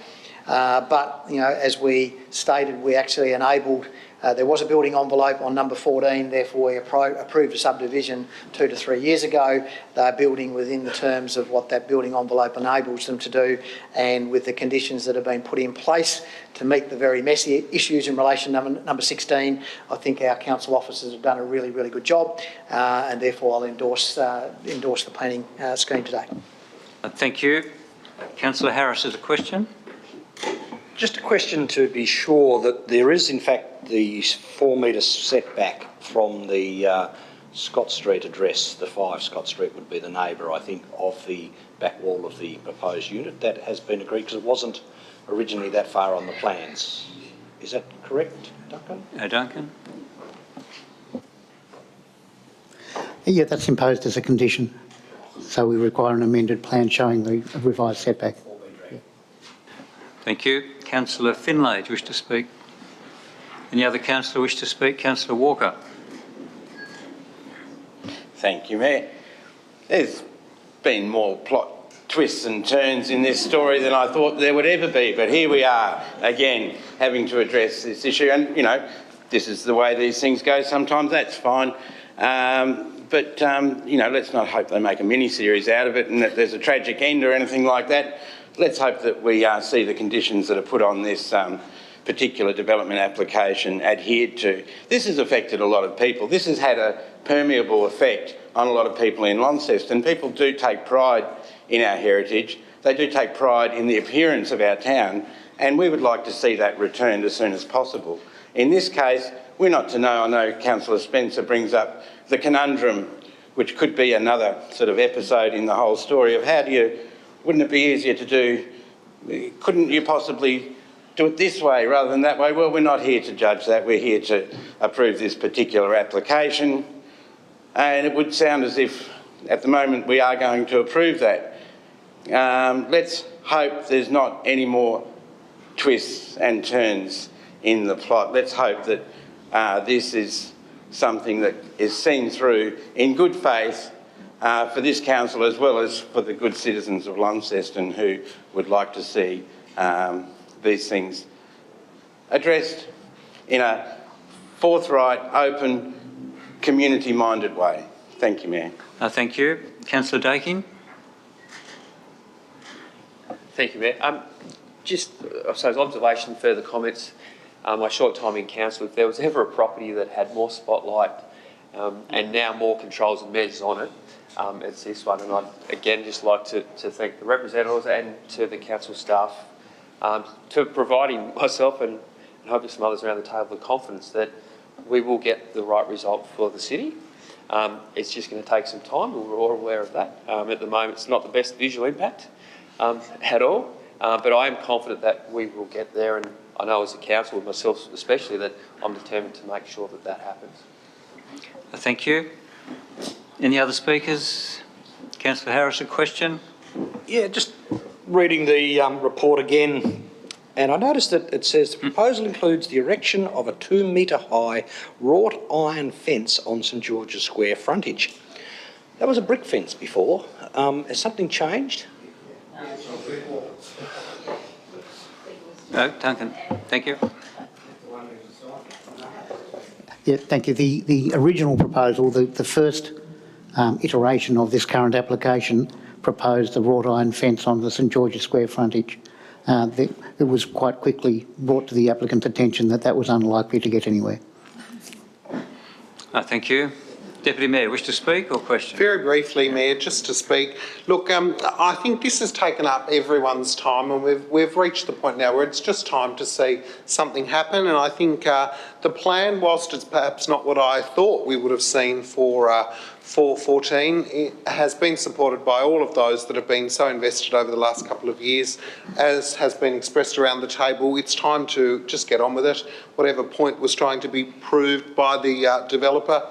S5: But, you know, as we stated, we actually enabled, there was a building envelope on number 14, therefore we approved a subdivision 2 to 3 years ago. They're building within the terms of what that building envelope enables them to do, and with the conditions that have been put in place to meet the very messy issues in relation to number 16, I think our council officers have done a really, really good job, and therefore I'll endorse the planning scheme today.
S2: Thank you. Councillor Harris has a question.
S16: Just a question to be sure that there is in fact the 4 metre setback from the Scott Street address. The 5 Scott Street would be the neighbour, I think, of the back wall of the proposed unit. That has been agreed because it wasn't originally that far on the plans. Is that correct, Duncan?
S2: Duncan?
S14: Yeah, that's imposed as a condition. So we require an amended plan showing the revised setback. Yeah.
S2: Thank you. Councillor Finlay, do you wish to speak? Any other councillor wish to speak? Councillor Walker.
S17: Thank you, Mayor. There's been more plot twists and turns in this story than I thought there would ever be, but here we are again having to address this issue, and you know, this is the way these things go sometimes. That's fine. But you know, let's not hope they make a mini-series out of it and that there's a tragic end or anything like that. Let's hope that we see the conditions that are put on this particular development application adhered to. This has affected a lot of people. This has had a permeable effect on a lot of people in Launceston. People do take pride in our heritage. They do take pride in the appearance of our town, and we would like to see that returned as soon as possible. In this case, we're not to know. I know Councillor Spencer brings up the conundrum, which could be another sort of episode in the whole story of how do you, wouldn't it be easier to do, couldn't you possibly do it this way rather than that way? Well, we're not here to judge that. We're here to approve this particular application. And it would sound as if at the moment we are going to approve that. Let's hope there's not any more twists and turns in the plot. Let's hope that this is something that is seen through in good faith for this council as well as for the good citizens of Launceston who would like to see these things addressed in a forthright, open, community-minded way. Thank you, Mayor.
S2: Thank you. Councillor Dakin.
S22: Thank you, Mayor. Just, I suppose, observation, further comments. My short time in council, if there was ever a property that had more spotlight and now more controls and measures on it, it's this one. And I'd again just like to thank the representatives and to the council staff for providing myself and hopefully some others around the table the confidence that we will get the right result for the city. It's just going to take some time. We're all aware of that. At the moment, it's not the best visual impact at all, but I am confident that we will get there, and I know as a council, with myself especially, that I'm determined to make sure that that happens.
S2: Thank you. Any other speakers? Councillor Harris, a question?
S16: Yeah, just reading the report again, and I noticed that it says the proposal includes the erection of a 2-metre high wrought iron fence on St George's Square frontage. That was a brick fence before. Has something changed?
S2: No, Duncan. Thank you.
S14: Yeah, thank you. The original proposal, the first iteration of this current application proposed a wrought iron fence on the St George's Square frontage. It was quite quickly brought to the applicant's attention that that was unlikely to get anywhere.
S2: Thank you. Deputy Mayor, wish to speak or question?
S6: Very briefly, Mayor, just to speak. Look, I think this has taken up everyone's time, and we've reached the point now where it's just time to see something happen. And I think the plan, whilst it's perhaps not what I thought we would have seen for 414, it has been supported by all of those that have been so invested over the last couple of years. As has been expressed around the table, it's time to just get on with it. Whatever point was trying to be proved by the developer,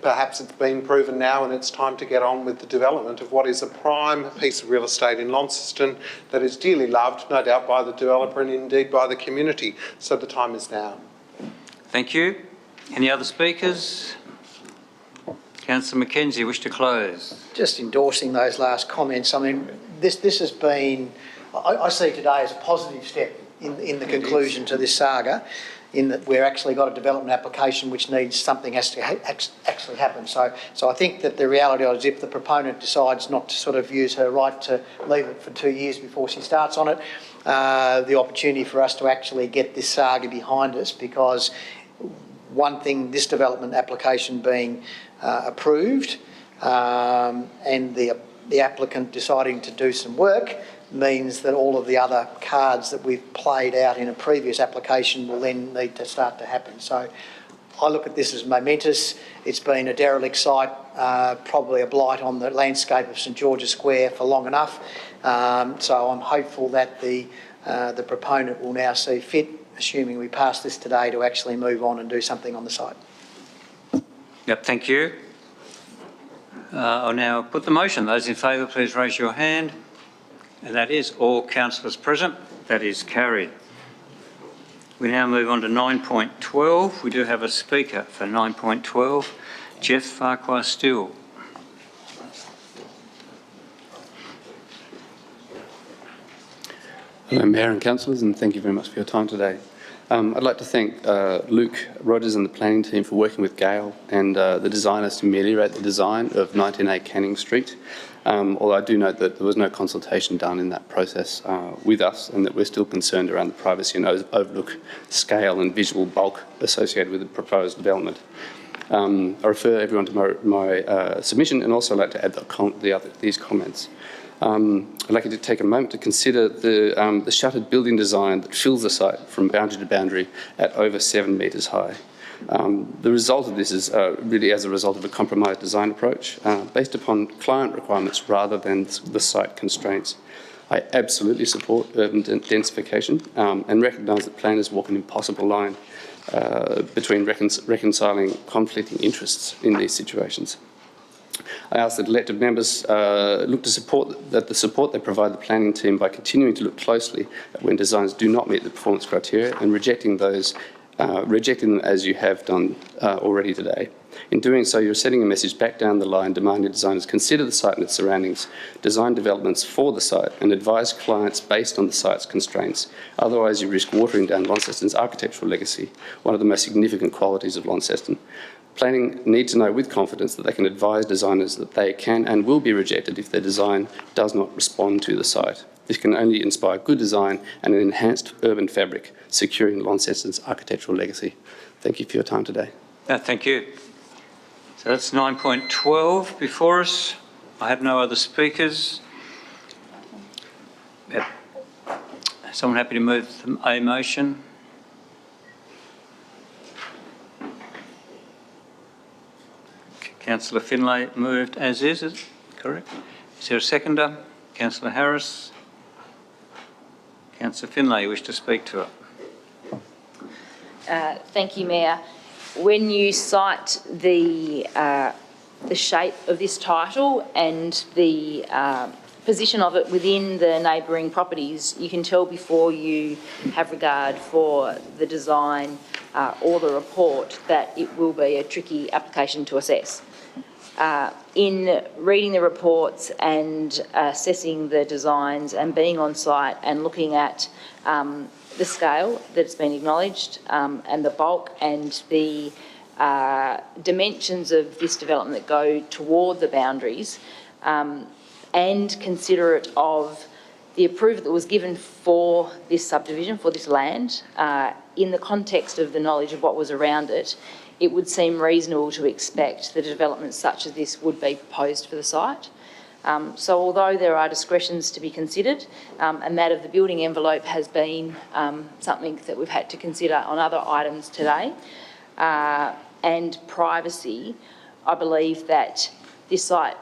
S6: perhaps it's been proven now, and it's time to get on with the development of what is a prime piece of real estate in Launceston that is dearly loved, no doubt, by the developer and indeed by the community. So the time is now.
S2: Thank you. Any other speakers? Councillor Mackenzie, wish to close?
S5: Just endorsing those last comments. I mean, this has been, I see today as a positive step in the conclusion to this saga, in that we've actually got a development application which needs something has to actually happen. So I think that the reality is, if the proponent decides not to sort of use her right to leave it for 2 years before she starts on it, the opportunity for us to actually get this saga behind us, because one thing, this development application being approved and the applicant deciding to do some work means that all of the other cards that we've played out in a previous application will then need to start to happen. So I look at this as momentous. It's been a derelict site, probably a blight on the landscape of St George's Square for long enough. So I'm hopeful that the proponent will now see fit, assuming we pass this today, to actually move on and do something on the site.
S2: Yep, thank you. I'll now put the motion. Those in favour, please raise your hand. And that is all councillors present. That is carried. We now move on to 9.12. We do have a speaker for 9.12, Jeff Farquhar-Still.
S15: Hello, Mayor and councillors, and thank you very much for your time today. I'd like to thank Luke Rogers and the planning team for working with Gail and the designers to ameliorate the design of 19A Canning Street. Although I do note that there was no consultation done in that process with us, and that we're still concerned around the privacy and overlook scale and visual bulk associated with the proposed development. I refer everyone to my submission, and also like to add these comments. I'd like you to take a moment to consider the shuttered building design that fills the site from boundary to boundary at over 7 metres high. The result of this is really as a result of a compromised design approach based upon client requirements rather than the site constraints. I absolutely support urban densification and recognise that planners walk an impossible line between reconciling conflicting interests in these situations. I ask that elected members look to support the support they provide the planning team by continuing to look closely at when designs do not meet the performance criteria and rejecting them as you have done already today. In doing so, you're sending a message back down the line demanding designers consider the site and its surroundings, design developments for the site, and advise clients based on the site's constraints. Otherwise, you risk watering down Launceston's architectural legacy, one of the most significant qualities of Launceston. Planning need to know with confidence that they can advise designers that they can and will be rejected if their design does not respond to the site. This can only inspire good design and an enhanced urban fabric, securing Launceston's architectural legacy. Thank you for your time today.
S2: Thank you. So that's 9.12 before us. I have no other speakers. Someone happy to move a motion? Councillor Councillor Finlay moved as is it correct? Is there a seconder? Councillor Harris. Councillor Finlay, you wish to speak to it?
S11: Thank you, Mayor. When you cite the shape of this title and the position of it within the neighbouring properties, you can tell before you have regard for the design or the report that it will be a tricky application to assess. In reading the reports and assessing the designs and being on site and looking at the scale that's been acknowledged and the bulk and the dimensions of this development that go toward the boundaries, and considerate of the approval that was given for this subdivision, for this land, in the context of the knowledge of what was around it, it would seem reasonable to expect that a development such as this would be proposed for the site. So although there are discretions to be considered, and that of the building envelope has been something that we've had to consider on other items today, and privacy, I believe that this site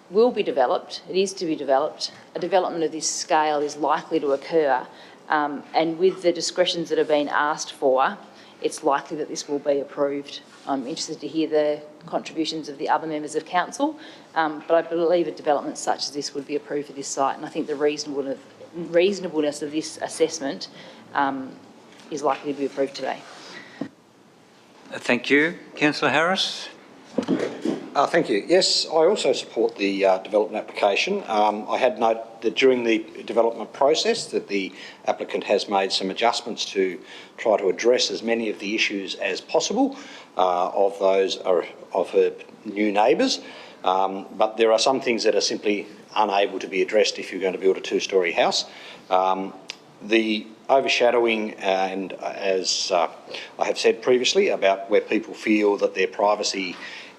S11: will be developed, it is to be developed. A development of this scale is likely to occur, and with the discretions that have been asked for, it's likely that this will be approved. I'm interested to hear the contributions of the other members of council, but I believe a development such as this would be approved for this site, and I think the reasonableness of this assessment is likely to be approved today.
S2: Thank you. Councillor Harris.
S16: Thank you. Yes, I also support the development application. I had noted that during the development process that the applicant has made some adjustments to try to address as many of the issues as possible of those of her new neighbours. But there are some things that are simply unable to be addressed if you're going to build a two-storey house. The overshadowing, and as I have said previously, about where people feel that their privacy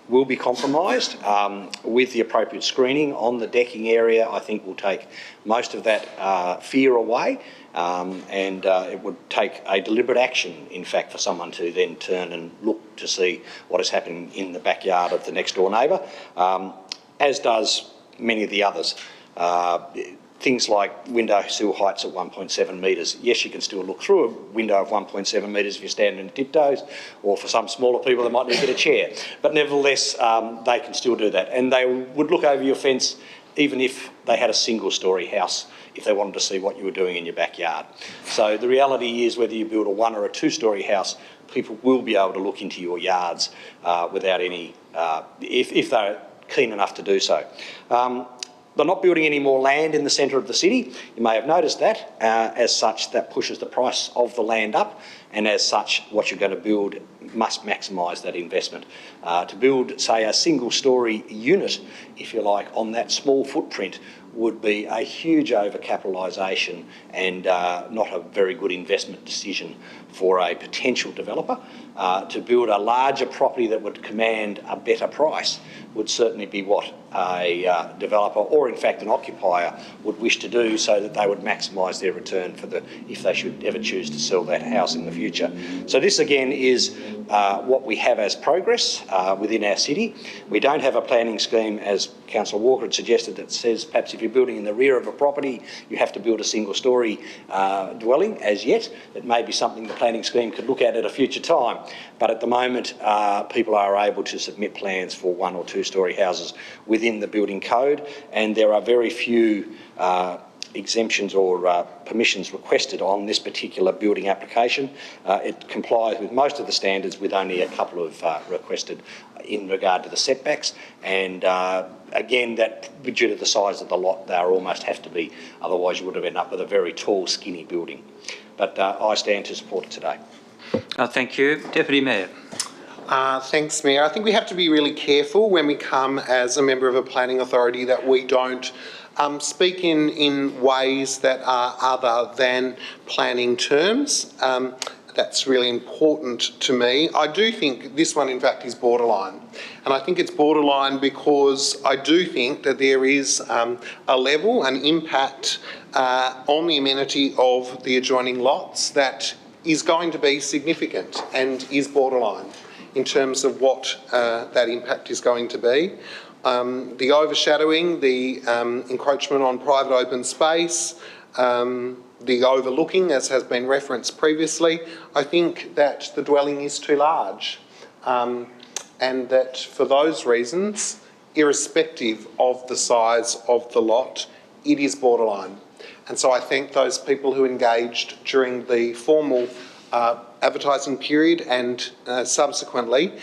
S16: will be compromised, with the appropriate screening on the decking area, I think will take most of that fear away, and it would take a deliberate action, in fact, for someone to then turn and look to see what is happening in the backyard of the next door neighbour, as does many of the others. Things like window sill heights at 1.7 metres. Yes, you can still look through a window of 1.7 metres if you're standing in tiptoes, or for some smaller people they might need to get a chair. But nevertheless, they can still do that. And they would look over your fence even if they had a single-storey house, if they wanted to see what you were doing in your backyard. So the reality is, whether you build a one or a two-storey house, people will be able to look into your yards without any, if they're keen enough to do so. They're not building any more land in the centre of the city. You may have noticed that. As such, that pushes the price of the land up, and as such, what you're going to build must maximise that investment. To build, say, a single-storey unit, if you like, on that small footprint would be a huge overcapitalisation and not a very good investment decision for a potential developer. To build a larger property that would command a better price would certainly be what a developer, or in fact an occupier, would wish to do, so that they would maximise their return for if they should ever choose to sell that house in the future. So this again is what we have as progress within our city. We don't have a planning scheme, as Councillor Walker had suggested, that says perhaps if you're building in the rear of a property you have to build a single-storey dwelling as yet. It may be something the planning scheme could look at a future time, but at the moment people are able to submit plans for one or two-storey houses within the building code, and there are very few exemptions or permissions requested on this particular building application. It complies with most of the standards, with only a couple of requested in regard to the setbacks, and again, that due to the size of the lot, they almost have to be, otherwise you would have ended up with a very tall, skinny building. But I stand to support it today.
S2: Thank you. Deputy Mayor.
S6: Thanks, Mayor. I think we have to be really careful when we come as a member of a planning authority that we don't speak in ways that are other than planning terms. That's really important to me. I do think this one, in fact, is borderline. And I think it's borderline because I do think that there is a level, an impact on the amenity of the adjoining lots that is going to be significant and is borderline in terms of what that impact is going to be. The overshadowing, the encroachment on private open space, the overlooking, as has been referenced previously, I think that the dwelling is too large, and that for those reasons, irrespective of the size of the lot, it is borderline. And so I thank those people who engaged during the formal advertising period and subsequently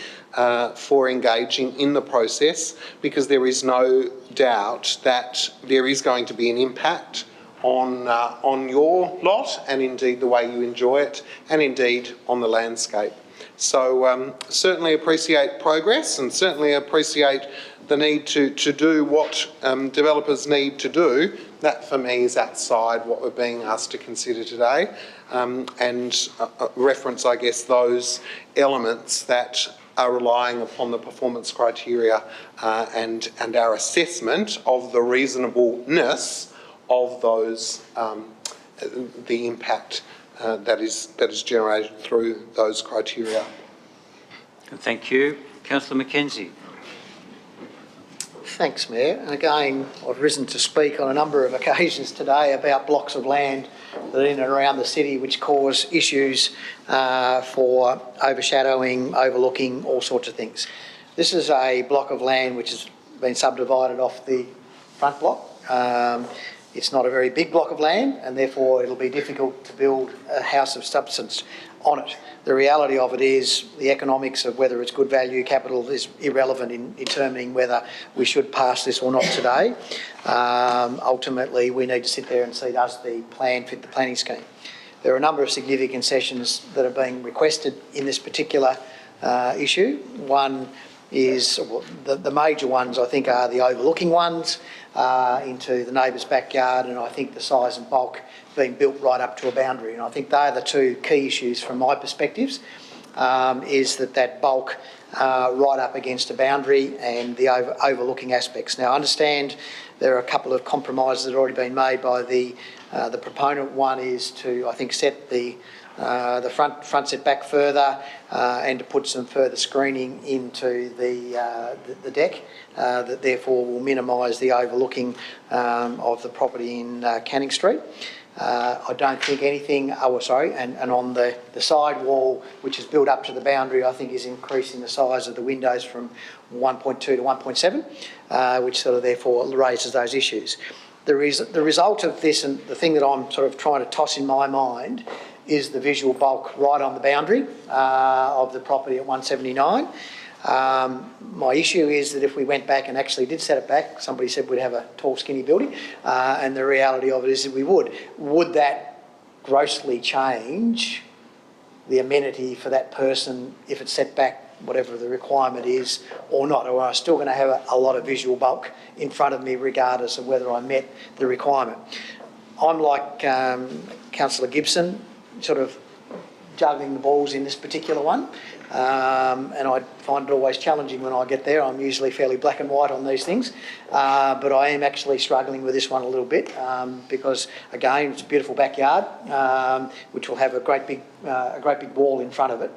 S6: for engaging in the process, because there is no doubt that there is going to be an impact on your lot and indeed the way you enjoy it and indeed on the landscape. So certainly appreciate progress and certainly appreciate the need to do what developers need to do. That for me is outside what we're being asked to consider today, and reference, I guess, those elements that are relying upon the performance criteria and our assessment of the reasonableness of those, the impact that is generated through those criteria.
S2: Thank you. Councillor Mackenzie.
S5: Thanks, Mayor. And again, I've risen to speak on a number of occasions today about blocks of land that are in and around the city which cause issues for overshadowing, overlooking, all sorts of things. This is a block of land which has been subdivided off the front block. It's not a very big block of land, and therefore it'll be difficult to build a house of substance on it. The reality of it is the economics of whether it's good value capital is irrelevant in determining whether we should pass this or not today. Ultimately, we need to sit there and see, does the plan fit the planning scheme? There are a number of significant concessions that are being requested in this particular issue. One is, well, the major ones I think are the overlooking ones into the neighbour's backyard, and I think the size and bulk being built right up to a boundary. And I think they are the two key issues from my perspectives, is that bulk right up against a boundary and the overlooking aspects. Now, I understand there are a couple of compromises that have already been made by the proponent. One is to, I think, set the front setback further and to put some further screening into the deck that therefore will minimise the overlooking of the property in Canning Street. I don't think anything, and on the side wall, which is built up to the boundary, I think is increasing the size of the windows from 1.2 to 1.7, which sort of therefore raises those issues. The result of this, and the thing that I'm sort of trying to toss in my mind, is the visual bulk right on the boundary of the property at 179. My issue is that if we went back and actually did set it back, somebody said we'd have a tall, skinny building, and the reality of it is that we would. Would that grossly change the amenity for that person if it's set back, whatever the requirement is, or not? Or am I still going to have a lot of visual bulk in front of me regardless of whether I met the requirement? I'm like Councillor Gibson, sort of juggling the balls in this particular one. And I find it always challenging when I get there. I'm usually fairly black and white on these things, but I am actually struggling with this one a little bit because, again, it's a beautiful backyard which will have a great big wall in front of it,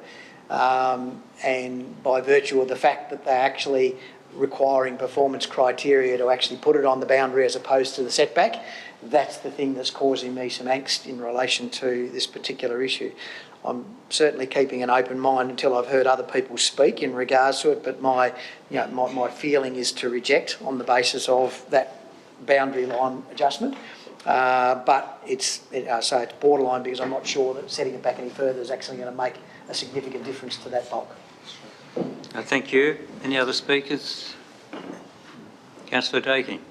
S5: and by virtue of the fact that they're actually requiring performance criteria to actually put it on the boundary as opposed to the setback, that's the thing that's causing me some angst in relation to this particular issue. I'm certainly keeping an open mind until I've heard other people speak in regards to it, but my feeling is to reject on the basis of that boundary line adjustment. But it's borderline because I'm not sure that setting it back any further is actually going to make a significant difference to that bulk.
S2: Thank you. Any other speakers? Councillor Dakin.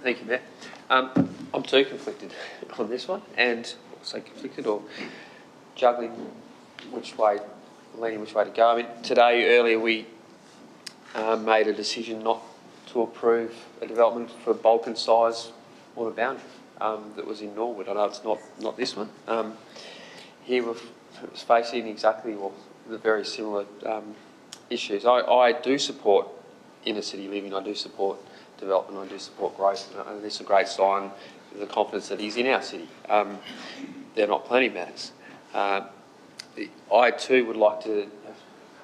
S22: Thank you, Mayor. I'm too conflicted on this one, and say conflicted or juggling leaning which way to go. I mean, earlier we made a decision not to approve a development for bulk and size on a boundary that was in Norwood. I know it's not this one. Here we're facing exactly the very similar issues. I do support inner city living. I do support development. I do support growth, and it's a great sign of the confidence that is in our city. They're not planning matters. I too would like to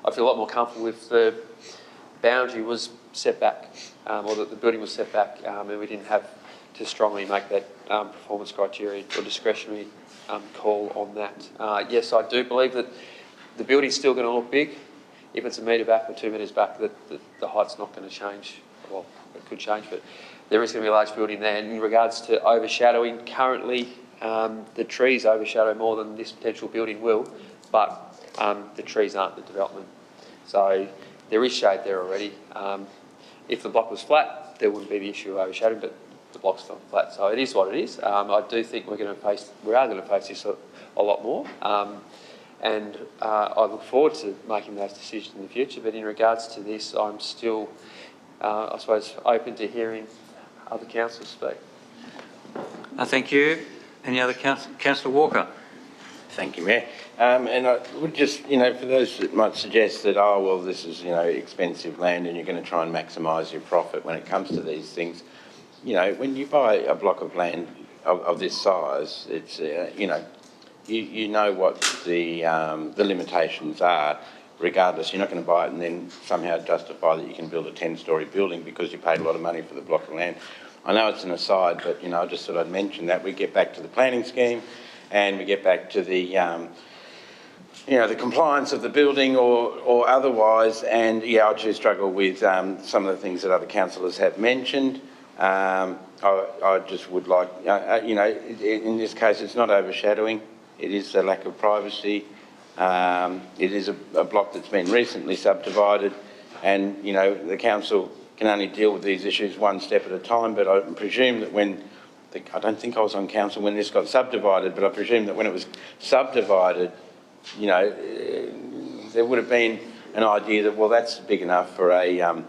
S22: I feel a lot more comfortable if the boundary was set back, or that the building was set back, and we didn't have to strongly make that performance criteria or discretionary call on that. Yes, I do believe that the building's still going to look big. If it's a metre back or 2 metres back, the height's not going to change. Well, it could change, but there is going to be a large building there. And in regards to overshadowing, currently the trees overshadow more than this potential building will, but the trees aren't the development. So there is shade there already. If the block was flat, there wouldn't be the issue of overshadowing, but the block's not flat, so it is what it is. I do think we are going to face this a lot more, and I look forward to making those decisions in the future. But in regards to this, I'm still, I suppose, open to hearing other councillors speak.
S2: Thank you. Any other Councillor Walker?
S17: Thank you, Mayor. And I would just, for those that might suggest that, oh, well, this is, expensive land and you're going to try and maximise your profit when it comes to these things, when you buy a block of land of this size, it's, you know what the limitations are. Regardless, you're not going to buy it and then somehow justify that you can build a 10-storey building because you paid a lot of money for the block of land. I know it's an aside, but, I just thought I'd mention that. We get back to the planning scheme and we get back to the, the compliance of the building or otherwise. And, I do struggle with some of the things that other councillors have mentioned. I just would like, in this case, it's not overshadowing. It is a lack of privacy. It is a block that's been recently subdivided, and the council can only deal with these issues one step at a time. But I presume that I don't think I was on council when this got subdivided, but I presume that when it was subdivided, there would have been an idea that, well, that's big enough for a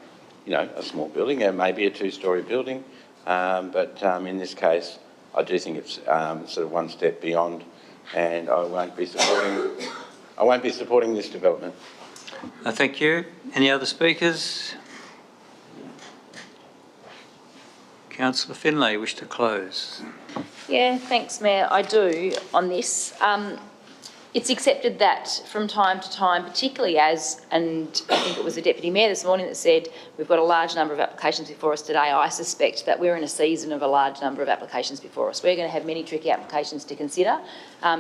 S17: small building, or maybe a 2-storey building. But in this case, I do think it's sort of one step beyond, and I won't be supporting this development.
S2: Thank you. Any other speakers? Councillor Finlay, wish to close?
S11: Yeah, thanks, Mayor. I do on this. It's accepted that from time to time, particularly and I think it was the Deputy Mayor this morning that said we've got a large number of applications before us today. I suspect that we're in a season of a large number of applications before us. We're going to have many tricky applications to consider.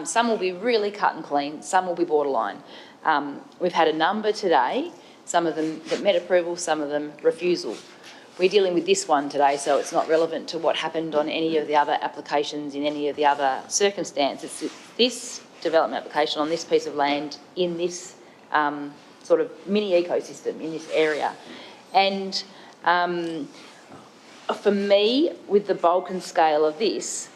S11: Some will be really cut and clean, some will be borderline. We've had a number today, some of them that met approval, some of them refusal. We're dealing with this one today, so it's not relevant to what happened on any of the other applications in any of the other circumstances. It's this development application on this piece of land in this sort of mini ecosystem in this area. And for me, with the bulk and scale of this,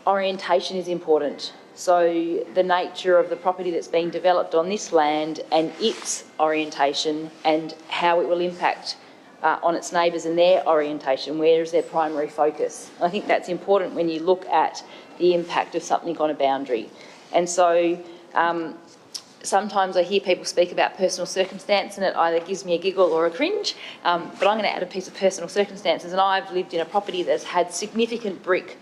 S11: orientation is important. So the nature of the property that's being developed on this land and its orientation and how it will impact on its neighbours and their orientation, where is their primary focus? And I think that's important when you look at the impact of something on a boundary. And so sometimes I hear people speak about personal circumstance and it either gives me a giggle or a cringe, but I'm going to add a piece of personal circumstances. And I've lived in a property that's had significant brick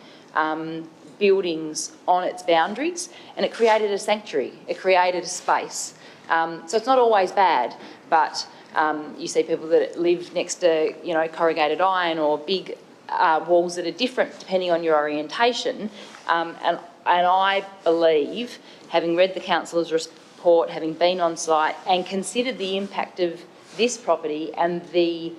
S11: buildings on its boundaries, and it created a sanctuary, it created a space. So it's not always bad, but you see people that live next to, corrugated iron or big walls that are different depending on your orientation. And I believe, having read the councillor's report, having been on site and considered the impact of this property and the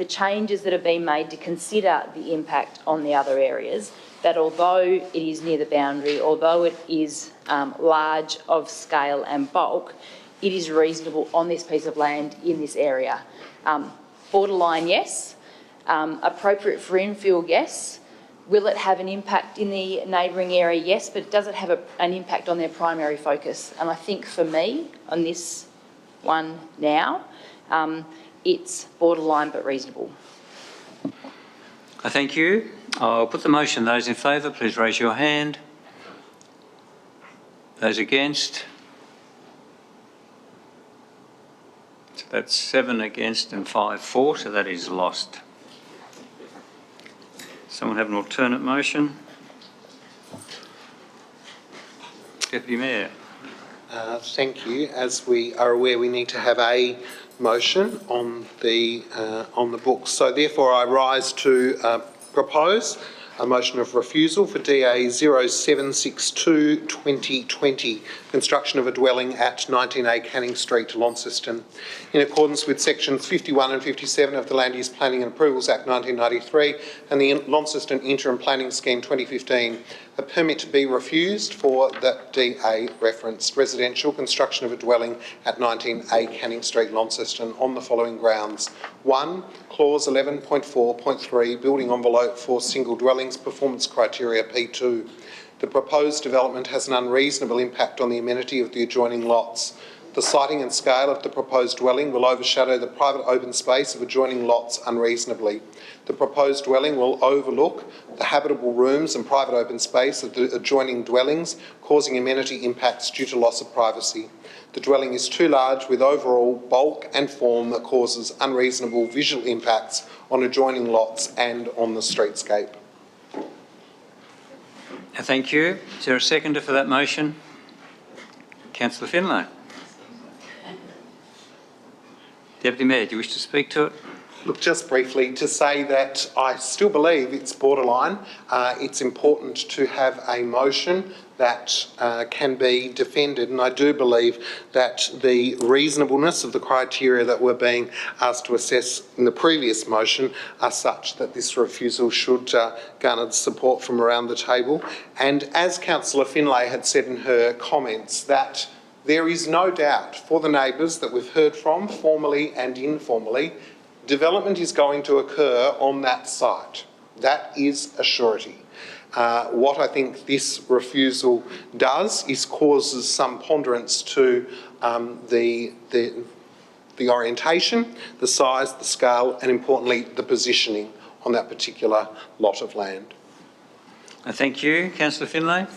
S11: changes that have been made to consider the impact on the other areas, that although it is near the boundary, although it is large of scale and bulk, it is reasonable on this piece of land in this area. Borderline, yes. Appropriate for infill, yes. Will it have an impact in the neighbouring area? Yes, but does it have an impact on their primary focus? And I think for me, on this one now, it's borderline but reasonable.
S2: Thank you. I'll put the motion. Those in favour, please raise your hand. Those against? So that's 7 against and 5 for, so that is lost. Someone have an alternate motion? Deputy Mayor.
S6: Thank you. As we are aware, we need to have a motion on the books. So therefore, I rise to propose a motion of refusal for DA 0762-2020, construction of a dwelling at 19A Canning Street, Launceston. In accordance with sections 51 and 57 of the Land Use Planning and Approvals Act 1993 and the Launceston Interim Planning Scheme 2015, a permit to be refused for the DA referenced residential construction of a dwelling at 19A Canning Street, Launceston on the following grounds. 1. Clause 11.4.3, building envelope for single dwellings, performance criteria P2. The proposed development has an unreasonable impact on the amenity of the adjoining lots. The siting and scale of the proposed dwelling will overshadow the private open space of adjoining lots unreasonably. The proposed dwelling will overlook the habitable rooms and private open space of the adjoining dwellings, causing amenity impacts due to loss of privacy. The dwelling is too large with overall bulk and form that causes unreasonable visual impacts on adjoining lots and on the streetscape.
S2: Thank you. Is there a seconder for that motion? Councillor Finlay. Deputy Mayor, do you wish to speak to it?
S6: Look, just briefly to say that I still believe it's borderline. It's important to have a motion that can be defended, and I do believe that the reasonableness of the criteria that were being asked to assess in the previous motion are such that this refusal should garner support from around the table. And as Councillor Finlay had said in her comments, that there is no doubt for the neighbours that we've heard from, formally and informally, development is going to occur on that site. That is a surety. What I think this refusal does is causes some ponderance to the orientation, the size, the scale, and importantly, the positioning on that particular lot of land.
S2: Thank you. Councillor Finlay.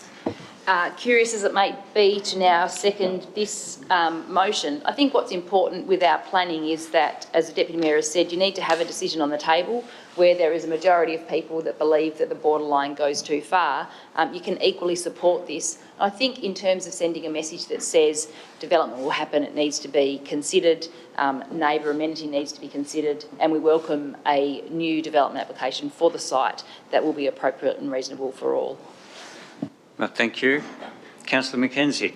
S11: Curious as it may be to now second this motion, I think what's important with our planning is that, as the Deputy Mayor has said, you need to have a decision on the table where there is a majority of people that believe that the borderline goes too far. You can equally support this. I think in terms of sending a message that says development will happen, it needs to be considered, neighbour amenity needs to be considered, and we welcome a new development application for the site that will be appropriate and reasonable for all.
S2: Well, thank you. Councillor Mackenzie.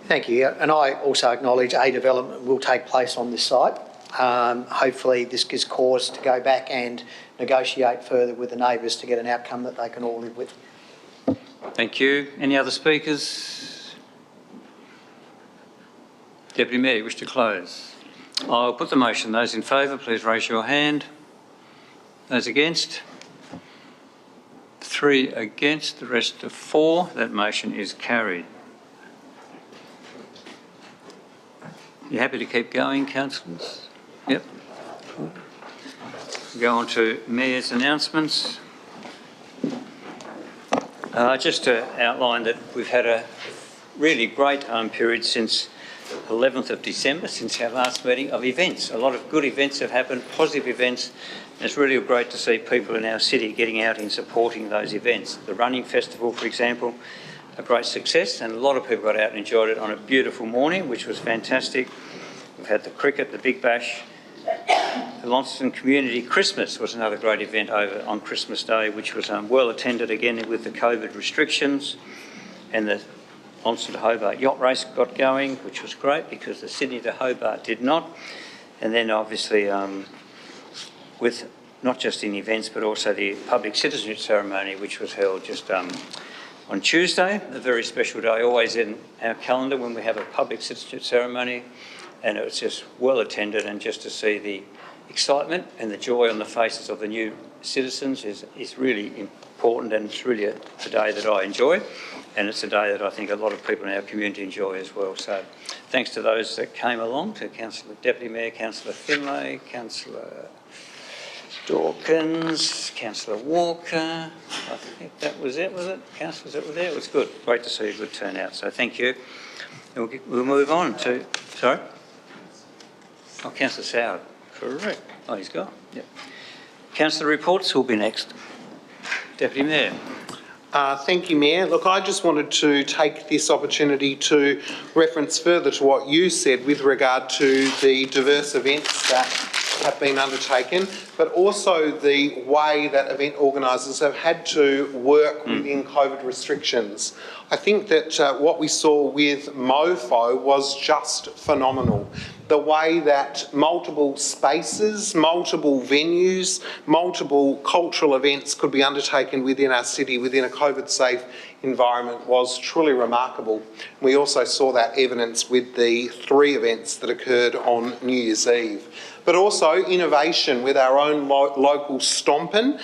S5: Thank you. And I also acknowledge a development will take place on this site. Hopefully this gives cause to go back and negotiate further with the neighbours to get an outcome that they can all live with.
S2: Thank you. Any other speakers? Deputy Mayor, you wish to close? I'll put the motion. Those in favour, please raise your hand. Those against? 3 against, the rest of 4. That motion is carried. You happy to keep going, councillors? Yep. Go on to Mayor's announcements. Just to outline that we've had a really great period since 11th of December, since our last meeting, of events. A lot of good events have happened, positive events. And it's really great to see people in our city getting out and supporting those events. The running festival, for example, a great success, and a lot of people got out and enjoyed it on a beautiful morning, which was fantastic. We've had the cricket, the Big Bash. The Launceston Community Christmas was another great event over on Christmas Day, which was well attended again with the COVID restrictions. And the Launceston to Hobart yacht race got going, which was great because the Sydney to Hobart did not. And then obviously with not just in events but also the public citizenship ceremony, which was held just on Tuesday, a very special day always in our calendar when we have a public citizenship ceremony, and it was just well attended, and just to see the excitement and the joy on the faces of the new citizens is really important, and it's really a day that I enjoy, and it's a day that I think a lot of people in our community enjoy as well. So thanks to those that came along, to Councillor Deputy Mayor, Councillor Finlay, Councillor Dawkins, Councillor Walker. I think that was it, was it? Councillors that were there? It was good. Great to see a good turnout. So thank you. And we'll move on to... Sorry? Oh, Councillor Soward. Correct. Oh, he's gone. Yep. Councillor reports will be next. Deputy Mayor.
S6: Thank you, Mayor. Look, I just wanted to take this opportunity to reference further to what you said with regard to the diverse events that have been undertaken, but also the way that event organisers have had to work within COVID restrictions. I think that what we saw with MoFo was just phenomenal. The way that multiple spaces, multiple venues, multiple cultural events could be undertaken within our city within a COVID-safe environment was truly remarkable. We also saw that evidence with the 3 events that occurred on New Year's Eve. But also innovation with our own local Stompen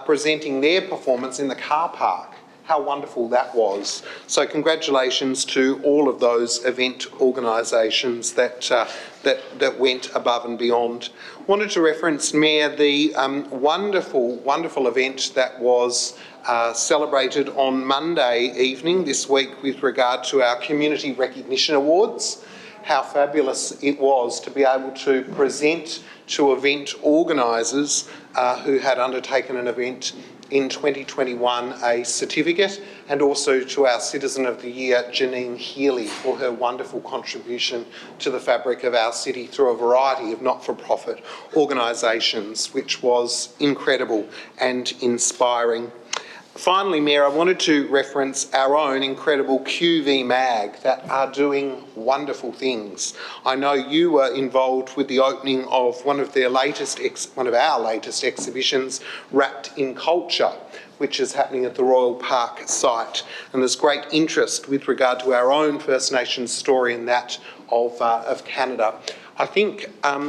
S6: presenting their performance in the car park. How wonderful that was. So congratulations to all of those event organisations that went above and beyond. Wanted to reference, Mayor, the wonderful event that was celebrated on Monday evening this week with regard to our Community Recognition Awards. How fabulous it was to be able to present to event organisers who had undertaken an event in 2021 a certificate, and also to our Citizen of the Year, Janine Healy, for her wonderful contribution to the fabric of our city through a variety of not-for-profit organisations, which was incredible and inspiring. Finally, Mayor, I wanted to reference our own incredible QV Mag that are doing wonderful things. I know you were involved with the opening of one of our latest exhibitions, Wrapped in Culture, which is happening at the Royal Park site. And there's great interest with regard to our own First Nations story and that of Canada. I think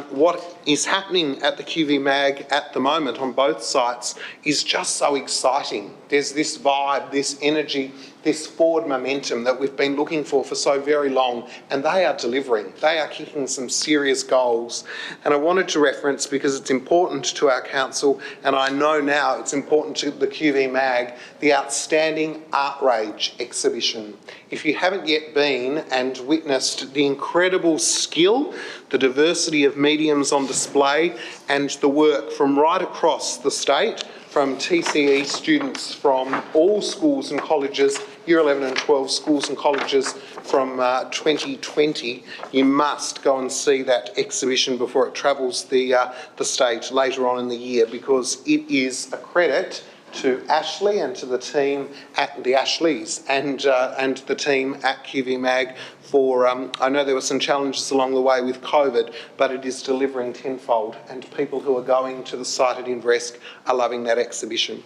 S6: what is happening at the QV Mag at the moment on both sites is just so exciting. There's this vibe, this energy, this forward momentum that we've been looking for so very long, and they are delivering. They are kicking some serious goals. And I wanted to reference, because it's important to our council, and I know now it's important to the QV Mag, the outstanding Art Rage exhibition. If you haven't yet been and witnessed the incredible skill, the diversity of mediums on display, and the work from right across the state, from TCE students from all schools and colleges, Year 11 and 12 schools and colleges from 2020, you must go and see that exhibition before it travels the state later on in the year, because it is a credit to Ashley and to the team at the Ashleys and the team at QV Mag for, I know there were some challenges along the way with COVID, but it is delivering tenfold, and people who are going to the site at Inveresk are loving that exhibition.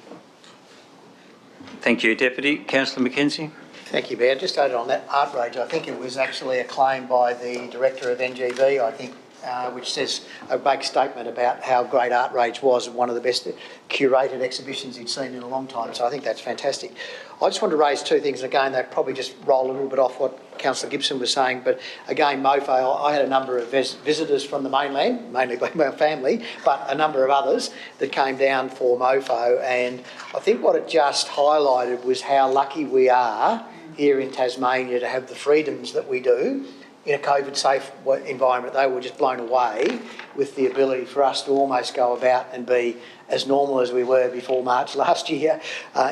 S2: Thank you, Deputy. Councillor McKenzie.
S5: Thank you, Mayor. Just added on that Art Rage, I think it was actually a claim by the Director of NGV, I think, which says a big statement about how great Art Rage was and one of the best curated exhibitions he'd seen in a long time. So I think that's fantastic. I just want to raise 2 things. Again, they probably just roll a little bit off what Councillor Gibson was saying, but again, MoFo, I had a number of visitors from the mainland, mainly by my family, but a number of others that came down for MoFo, and I think what it just highlighted was how lucky we are here in Tasmania to have the freedoms that we do in a COVID-safe environment. They were just blown away with the ability for us to almost go about and be as normal as we were before March last year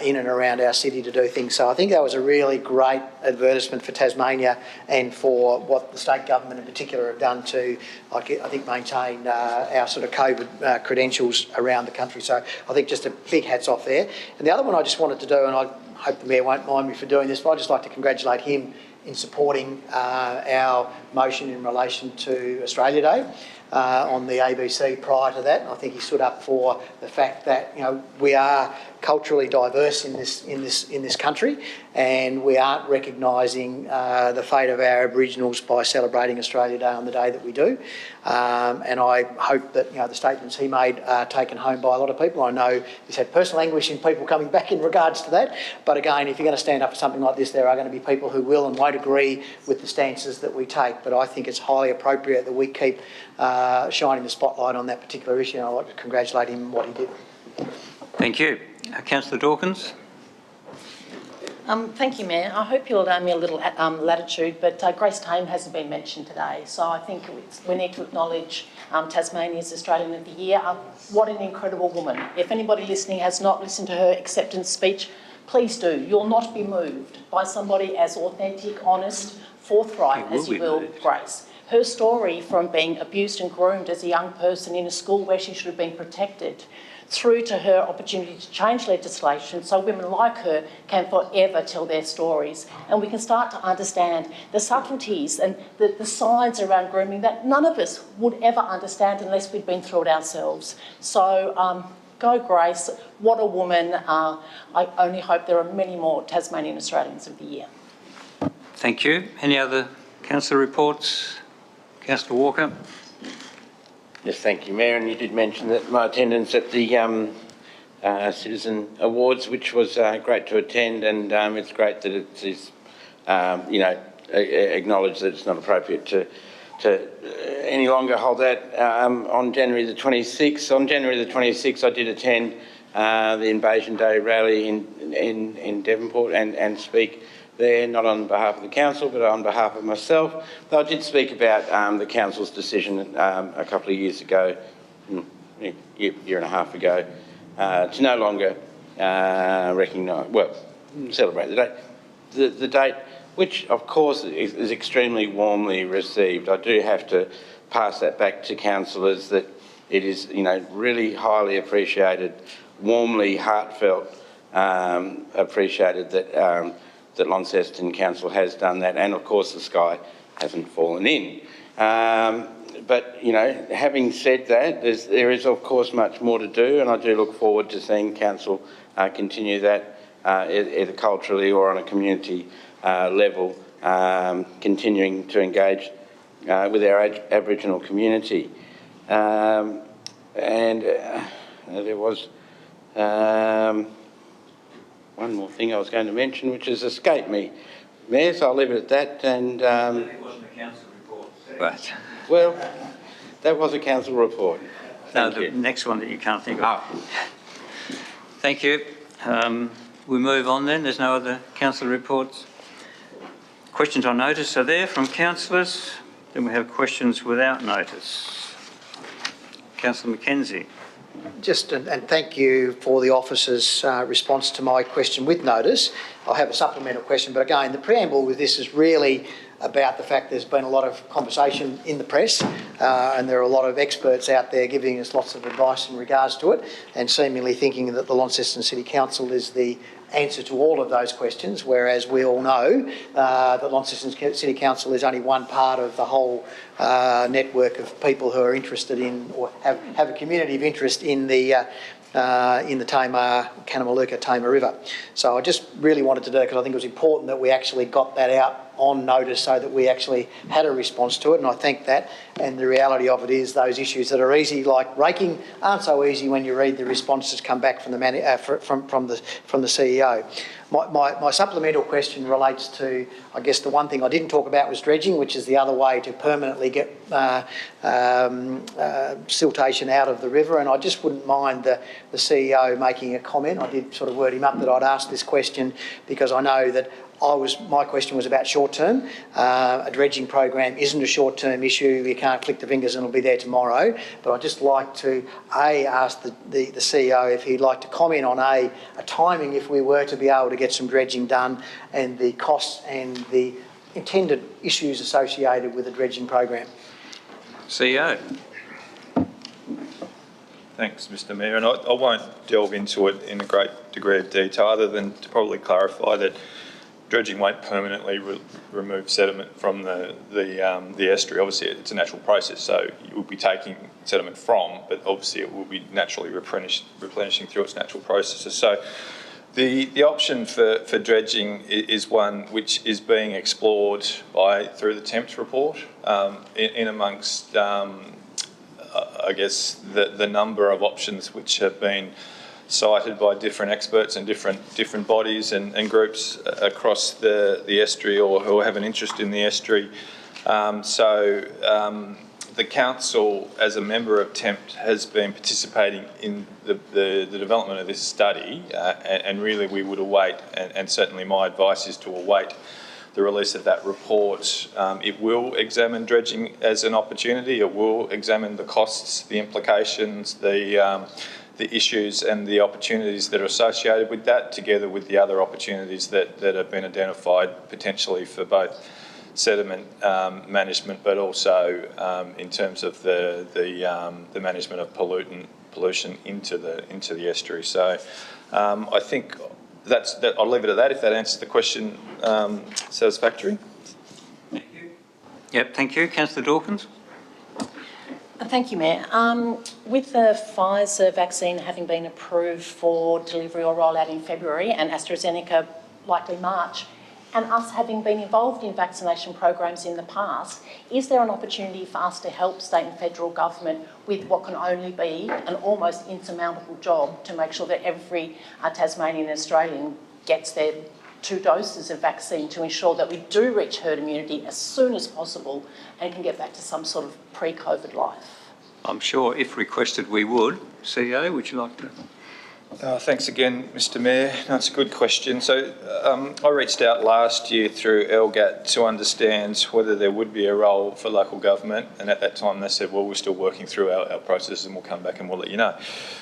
S5: in and around our city to do things. So I think that was a really great advertisement for Tasmania and for what the state government in particular have done to, I think, maintain our sort of COVID credentials around the country. So I think just a big hats off there. And the other one I just wanted to do, and I hope the Mayor won't mind me for doing this, but I'd just like to congratulate him in supporting our motion in relation to Australia Day on the ABC prior to that. And I think he stood up for the fact that, you know, we are culturally diverse in this country, and we aren't recognising the fate of our Aboriginals by celebrating Australia Day on the day that we do. And I hope that, you know, the statements he made are taken home by a lot of people. I know he's had personal anguish in people coming back in regards to that. But again, if you're going to stand up for something like this, there are going to be people who will and won't agree with the stances that we take. But I think it's highly appropriate that we keep shining the spotlight on that particular issue. And I'd like to congratulate him on what he did.
S2: Thank you. Councillor Dawkins.
S12: Thank you, Mayor. I hope you'll allow me a little latitude, but Grace Tame hasn't been mentioned today, so I think we need to acknowledge Tasmania's Australian of the Year. What an incredible woman. If anybody listening has not listened to her acceptance speech, please do. You'll not be moved by somebody as authentic, honest, forthright as you will Grace. Her story from being abused and groomed as a young person in a school where she should have been protected, through to her opportunity to change legislation so women like her can forever tell their stories. And we can start to understand the subtleties and the signs around grooming that none of us would ever understand unless we'd been through it ourselves. So go Grace, what a woman. I only hope there are many more Tasmanian Australians of the year.
S2: Thank you. Any other councillor reports? Councillor Walker.
S17: Yes, thank you, Mayor. And you did mention that my attendance at the Citizen Awards, which was great to attend, and it's great that it is, acknowledged that it's not appropriate to any longer hold that on January the 26th. On January the 26th, I did attend the Invasion Day rally in Devonport and speak there, not on behalf of the council, but on behalf of myself. Though I did speak about the council's decision a couple of years ago, year and a half ago, to no longer celebrate the date. The date, which of course is extremely warmly received. I do have to pass that back to councillors that it is, really highly appreciated, warmly heartfelt, appreciated that Launceston Council has done that, and of course the sky hasn't fallen in. But, having said that, there is of course much more to do, and I do look forward to seeing Council continue that either culturally or on a community level, continuing to engage with our Aboriginal community. And there was one more thing I was going to mention, which has escaped me, Mayor, so I'll leave it at that. And
S2: it wasn't a council report. But
S17: well, that was a council report.
S2: The next one that you can't think of. Thank you. We move on then. There's no other council reports. Questions on notice are there from councillors. Then we have questions without notice. Councillor Mackenzie.
S5: And thank you for the officer's response to my question with notice. I'll have a supplemental question, but again, the preamble with this is really about the fact there's been a lot of conversation in the press and there are a lot of experts out there giving us lots of advice in regards to it and seemingly thinking that the Launceston City Council is the answer to all of those questions, whereas we all know that Launceston City Council is only one part of the whole network of people who are interested in or have a community of interest in the Tamar, Canamalooka, Tamar River. So I just really wanted to do it because I think it was important that we actually got that out on notice so that we actually had a response to it, and I think that. And the reality of it is those issues that are easy, like raking, aren't so easy when you read the responses come back from the CEO. My supplemental question relates to, I guess the one thing I didn't talk about was dredging, which is the other way to permanently get siltation out of the river, and I just wouldn't mind the CEO making a comment. I did sort of word him up that I'd ask this question because I know that my question was about short-term. A dredging program isn't a short-term issue. You can't click the fingers and it'll be there tomorrow. But I'd just like to, ask the CEO if he'd like to comment on, a timing if we were to be able to get some dredging done and the costs and the intended issues associated with a dredging program.
S2: CEO.
S8: Thanks, Mr Mayor. And I won't delve into it in a great degree of detail other than to probably clarify that dredging won't permanently remove sediment from the estuary. Obviously, it's a natural process, so you will be taking sediment from, but obviously it will be naturally replenishing through its natural processes. So the option for dredging is one which is being explored through the TEMPT report in amongst, I guess, the number of options which have been cited by different experts and different bodies and groups across the estuary or who have an interest in the estuary. The council, as a member of TEMPT, has been participating in the development of this study, and really we would await, and certainly my advice is to await the release of that report. It will examine dredging as an opportunity. It will examine the costs, the implications, the issues and the opportunities that are associated with that, together with the other opportunities that have been identified potentially for both sediment management, but also in terms of the management of pollution into the estuary. So I think I'll leave it at that. If that answers the question satisfactorily.
S2: Thank you. Yep, thank you. Councillor Dawkins.
S12: Thank you, Mayor. With the Pfizer vaccine having been approved for delivery or rollout in February and AstraZeneca likely March, and us having been involved in vaccination programs in the past, is there an opportunity for us to help state and federal government with what can only be an almost insurmountable job to make sure that every Tasmanian Australian gets their 2 doses of vaccine to ensure that we do reach herd immunity as soon as possible and can get back to some sort of pre-COVID life?
S2: I'm sure if requested we would. CEO, would you like to?
S8: Thanks again, Mr Mayor. That's a good question. So I reached out last year through LGAT to understand whether there would be a role for local government, and at that time they said, well, we're still working through our processes and we'll come back and we'll let you know.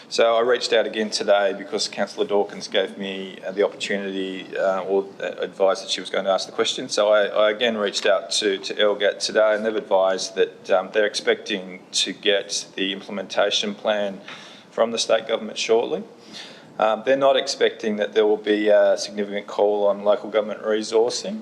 S8: So I reached out again today because Councillor Dawkins gave me the opportunity or advised that she was going to ask the question. So I again reached out to LGAT today, and they've advised that they're expecting to get the implementation plan from the state government shortly. They're not expecting that there will be a significant call on local government resourcing.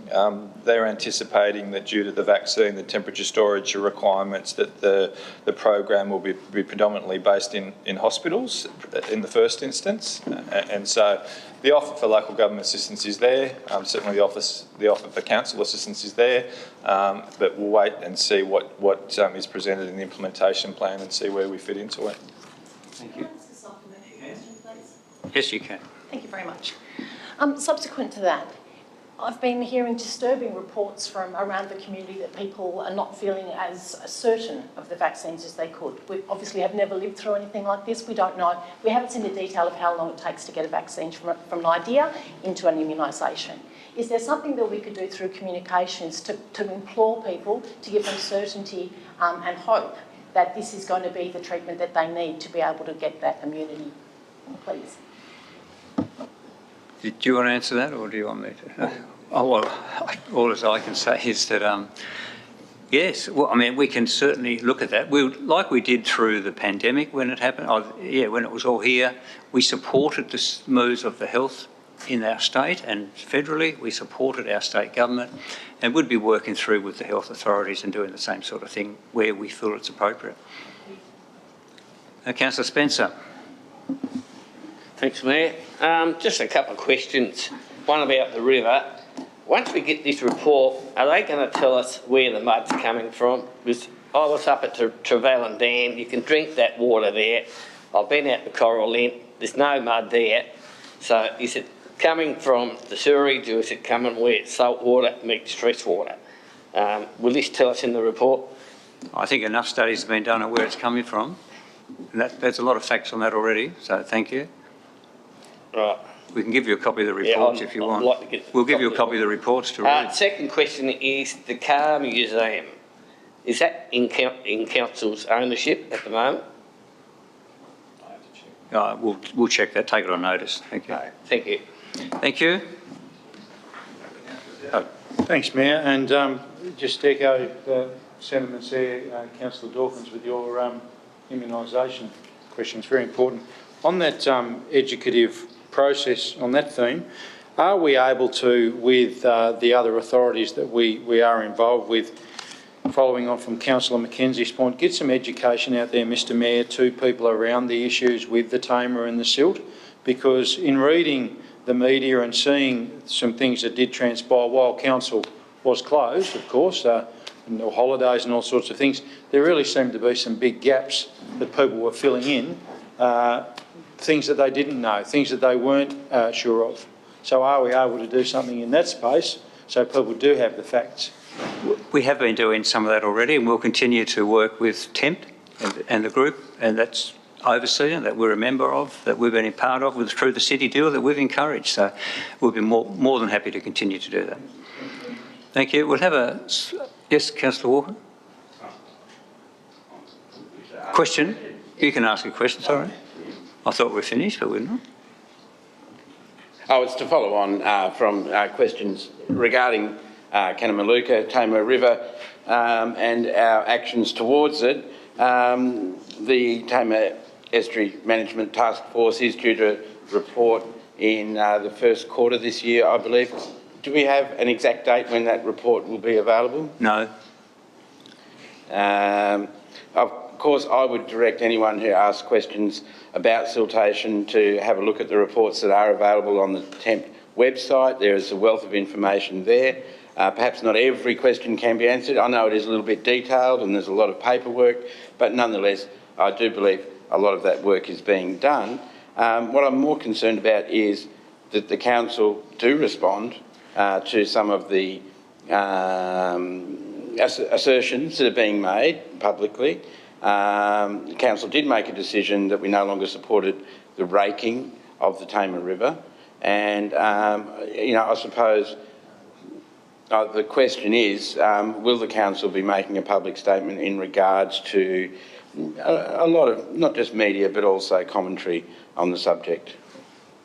S8: They're anticipating that due to the vaccine, the temperature storage requirements, that the program will be predominantly based in hospitals in the first instance. And so the offer for local government assistance is there. Certainly the offer for council assistance is there. But we'll wait and see what is presented in the implementation plan and see where we fit into it.
S2: Thank you. Yes, you can.
S12: Thank you very much. Subsequent to that, I've been hearing disturbing reports from around the community that people are not feeling as certain of the vaccines as they could. We obviously have never lived through anything like this. We don't know. We haven't seen the detail of how long it takes to get a vaccine from an idea into an immunisation. Is there something that we could do through communications to implore people, to give them certainty and hope that this is going to be the treatment that they need to be able to get that immunity, please?
S2: Do you want to answer that, or do you want me to? Oh, well, all I can say is that, yes, well, I mean, we can certainly look at that. Like we did through the pandemic when it happened, when it was all here, we supported the moves of the health in our state, and federally we supported our state government, and would be working through with the health authorities and doing the same sort of thing where we feel it's appropriate. Councillor Spencer.
S3: Thanks, Mayor. Just a couple of questions. One about the river. Once we get this report, are they going to tell us where the mud's coming from? Because I was up at Trevellyn Dam. You can drink that water there. I've been out to Coral Lint. There's no mud there. So is it coming from the sewerage, or is it coming where it's salt water meets fresh water? Will this tell us in the report?
S2: I think enough studies have been done on where it's coming from. And there's a lot of facts on that already, so thank you.
S3: Right.
S2: We can give you a copy of the reports if you want.
S3: Like to get
S2: we'll give you a copy of the reports to read.
S3: Second question is the car museum. Is that in council's ownership at the moment?
S2: We'll check that. Take it on notice. Thank you.
S3: Right. Thank you.
S2: Thank you.
S19: Thanks, Mayor. And just echo the sentiments there, Councillor Dawkins, with your immunisation question. It's very important. On that educative process, on that theme, are we able to, with the other authorities that we are involved with, following on from Councillor Mackenzie's point, get some education out there, Mr Mayor, to people around the issues with the tamer and the silt? Because in reading the media and seeing some things that did transpire while council was closed, of course, and there were holidays and all sorts of things, there really seemed to be some big gaps that people were filling in, things that they didn't know, things that they weren't sure of. So are we able to do something in that space so people do have the facts?
S2: We have been doing some of that already, and we'll continue to work with TEMP and the group, and that's overseen, that we're a member of, that we've been a part of through the city deal that we've encouraged. So we'll be more than happy to continue to do that. Thank you. We'll have yes, Councillor Walker. Question? You can ask a question, sorry. I thought we were finished, but we're not.
S17: Oh, it's to follow on from questions regarding Kanamaluka, Tamar River, and our actions towards it. The Tamar Estuary Management Task Force is due to report in the first quarter this year, I believe. Do we have an exact date when that report will be available?
S2: No.
S17: Of course, I would direct anyone who asks questions about siltation to have a look at the reports that are available on the TEMP website. There is a wealth of information there. Perhaps not every question can be answered. I know it is a little bit detailed and there's a lot of paperwork, but nonetheless, I do believe a lot of that work is being done. What I'm more concerned about is that the council do respond to some of the assertions that are being made publicly. The council did make a decision that we no longer supported the raking of the Tamar River, and I suppose the question is, will the council be making a public statement in regards to a lot of not just media but also commentary on the subject?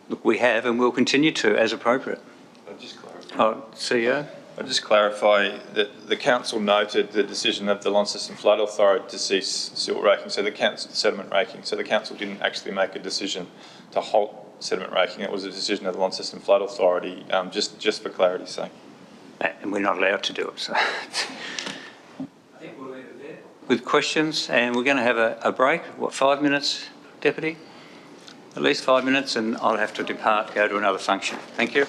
S2: Look, we have and will continue to as appropriate.
S8: I'll just clarify.
S2: Oh, CEO?
S8: I'll just clarify that the council noted the decision of the Launceston Flood Authority to cease silt raking, so the sediment raking. So the council didn't actually make a decision to halt sediment raking. It was a decision of the Launceston Flood Authority, just for clarity's sake.
S2: And we're not allowed to do it. So I think we'll leave it there. With questions, and we're going to have a break. What, 5 minutes, Deputy? At least 5 minutes, and I'll have to depart, go to another function. Thank you.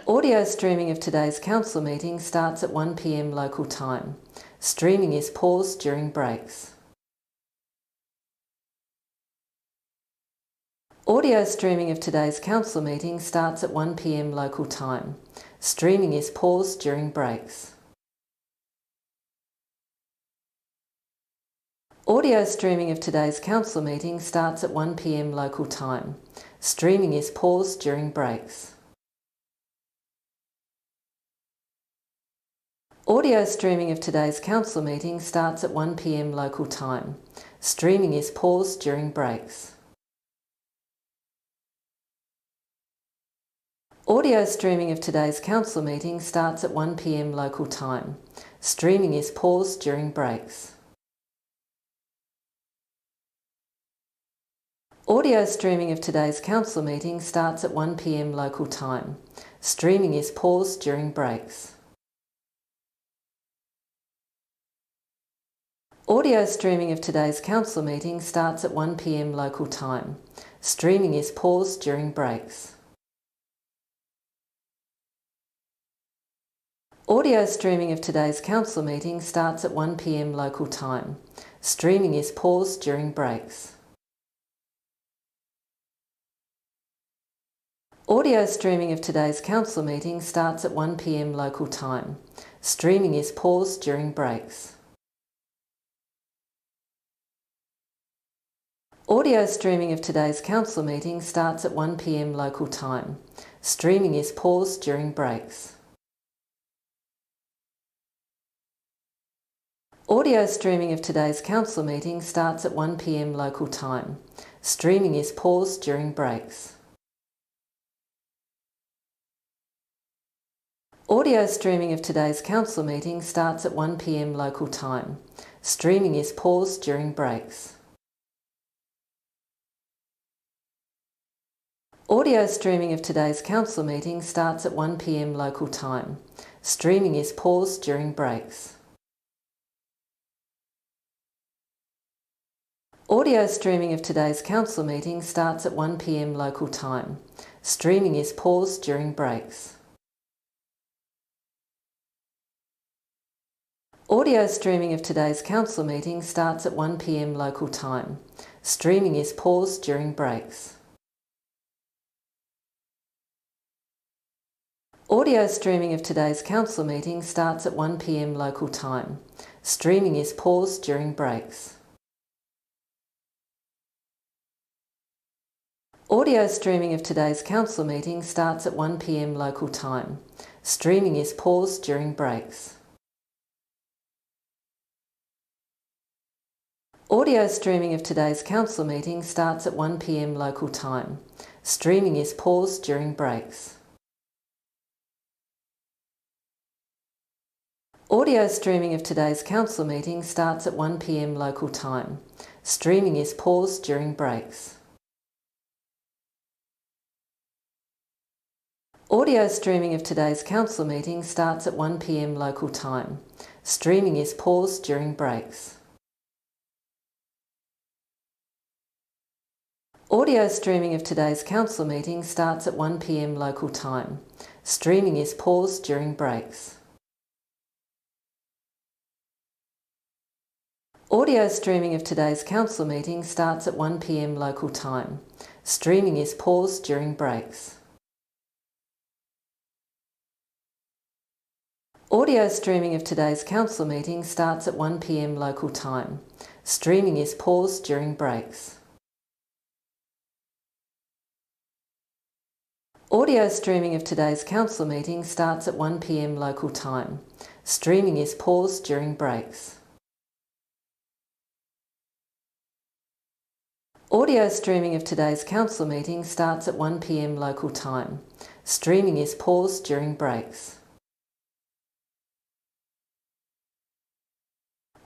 S20: Audio streaming of today's council meeting starts at 1 p.m. local time. Streaming is paused during breaks. Audio streaming of today's council meeting starts at 1 p.m. local time. Streaming is paused during breaks. Audio streaming of today's council meeting starts at 1 p.m. local time. Streaming is paused during breaks. Audio streaming of today's council meeting starts at 1 p.m. local time. Streaming is paused during breaks. Audio streaming of today's council meeting starts at 1 p.m. local time. Streaming is paused during breaks. Audio streaming of today's council meeting starts at 1 p.m. local time. Streaming is paused during breaks. Audio streaming of today's council meeting starts at 1 p.m. local time. Streaming is paused during breaks. Audio streaming of today's council meeting starts at 1 p.m. local time. Streaming is paused during breaks. Audio streaming of today's council meeting starts at 1 p.m. local time. Streaming is paused during breaks. Audio streaming of today's council meeting starts at 1 p.m. local time. Streaming is paused during breaks. Audio streaming of today's council meeting starts at 1 p.m. local time. Streaming is paused during breaks. Audio streaming of today's council meeting starts at 1 p.m. local time. Streaming is paused during breaks. Audio streaming of today's council meeting starts at 1 p.m. local time. Streaming is paused during breaks. Audio streaming of today's council meeting starts at 1 p.m. local time. Streaming is paused during breaks. Audio streaming of today's council meeting starts at 1 p.m. local time. Streaming is paused during breaks. Audio streaming of today's council meeting starts at 1 p.m. local time. Streaming is paused during breaks. Audio streaming of today's council meeting starts at 1 p.m. local time. Streaming is paused during breaks. Audio streaming of today's council meeting starts at 1 p.m. local time. Streaming is paused during breaks. Audio streaming of today's council meeting starts at 1 p.m. local time. Streaming is paused during breaks. Audio streaming of today's council meeting starts at 1 p.m. local time. Streaming is paused during breaks. Audio streaming of today's council meeting starts at 1 p.m. local time. Streaming is paused during breaks. Audio streaming of today's council meeting starts at 1 p.m. local time. Streaming is paused during breaks. Audio streaming of today's council meeting starts at 1 p.m. local time. Streaming is paused during breaks. Audio streaming of today's council meeting starts at 1 p.m. local time. Streaming is paused during breaks. Audio streaming of today's council meeting starts at 1 p.m. local time. Streaming is paused during breaks.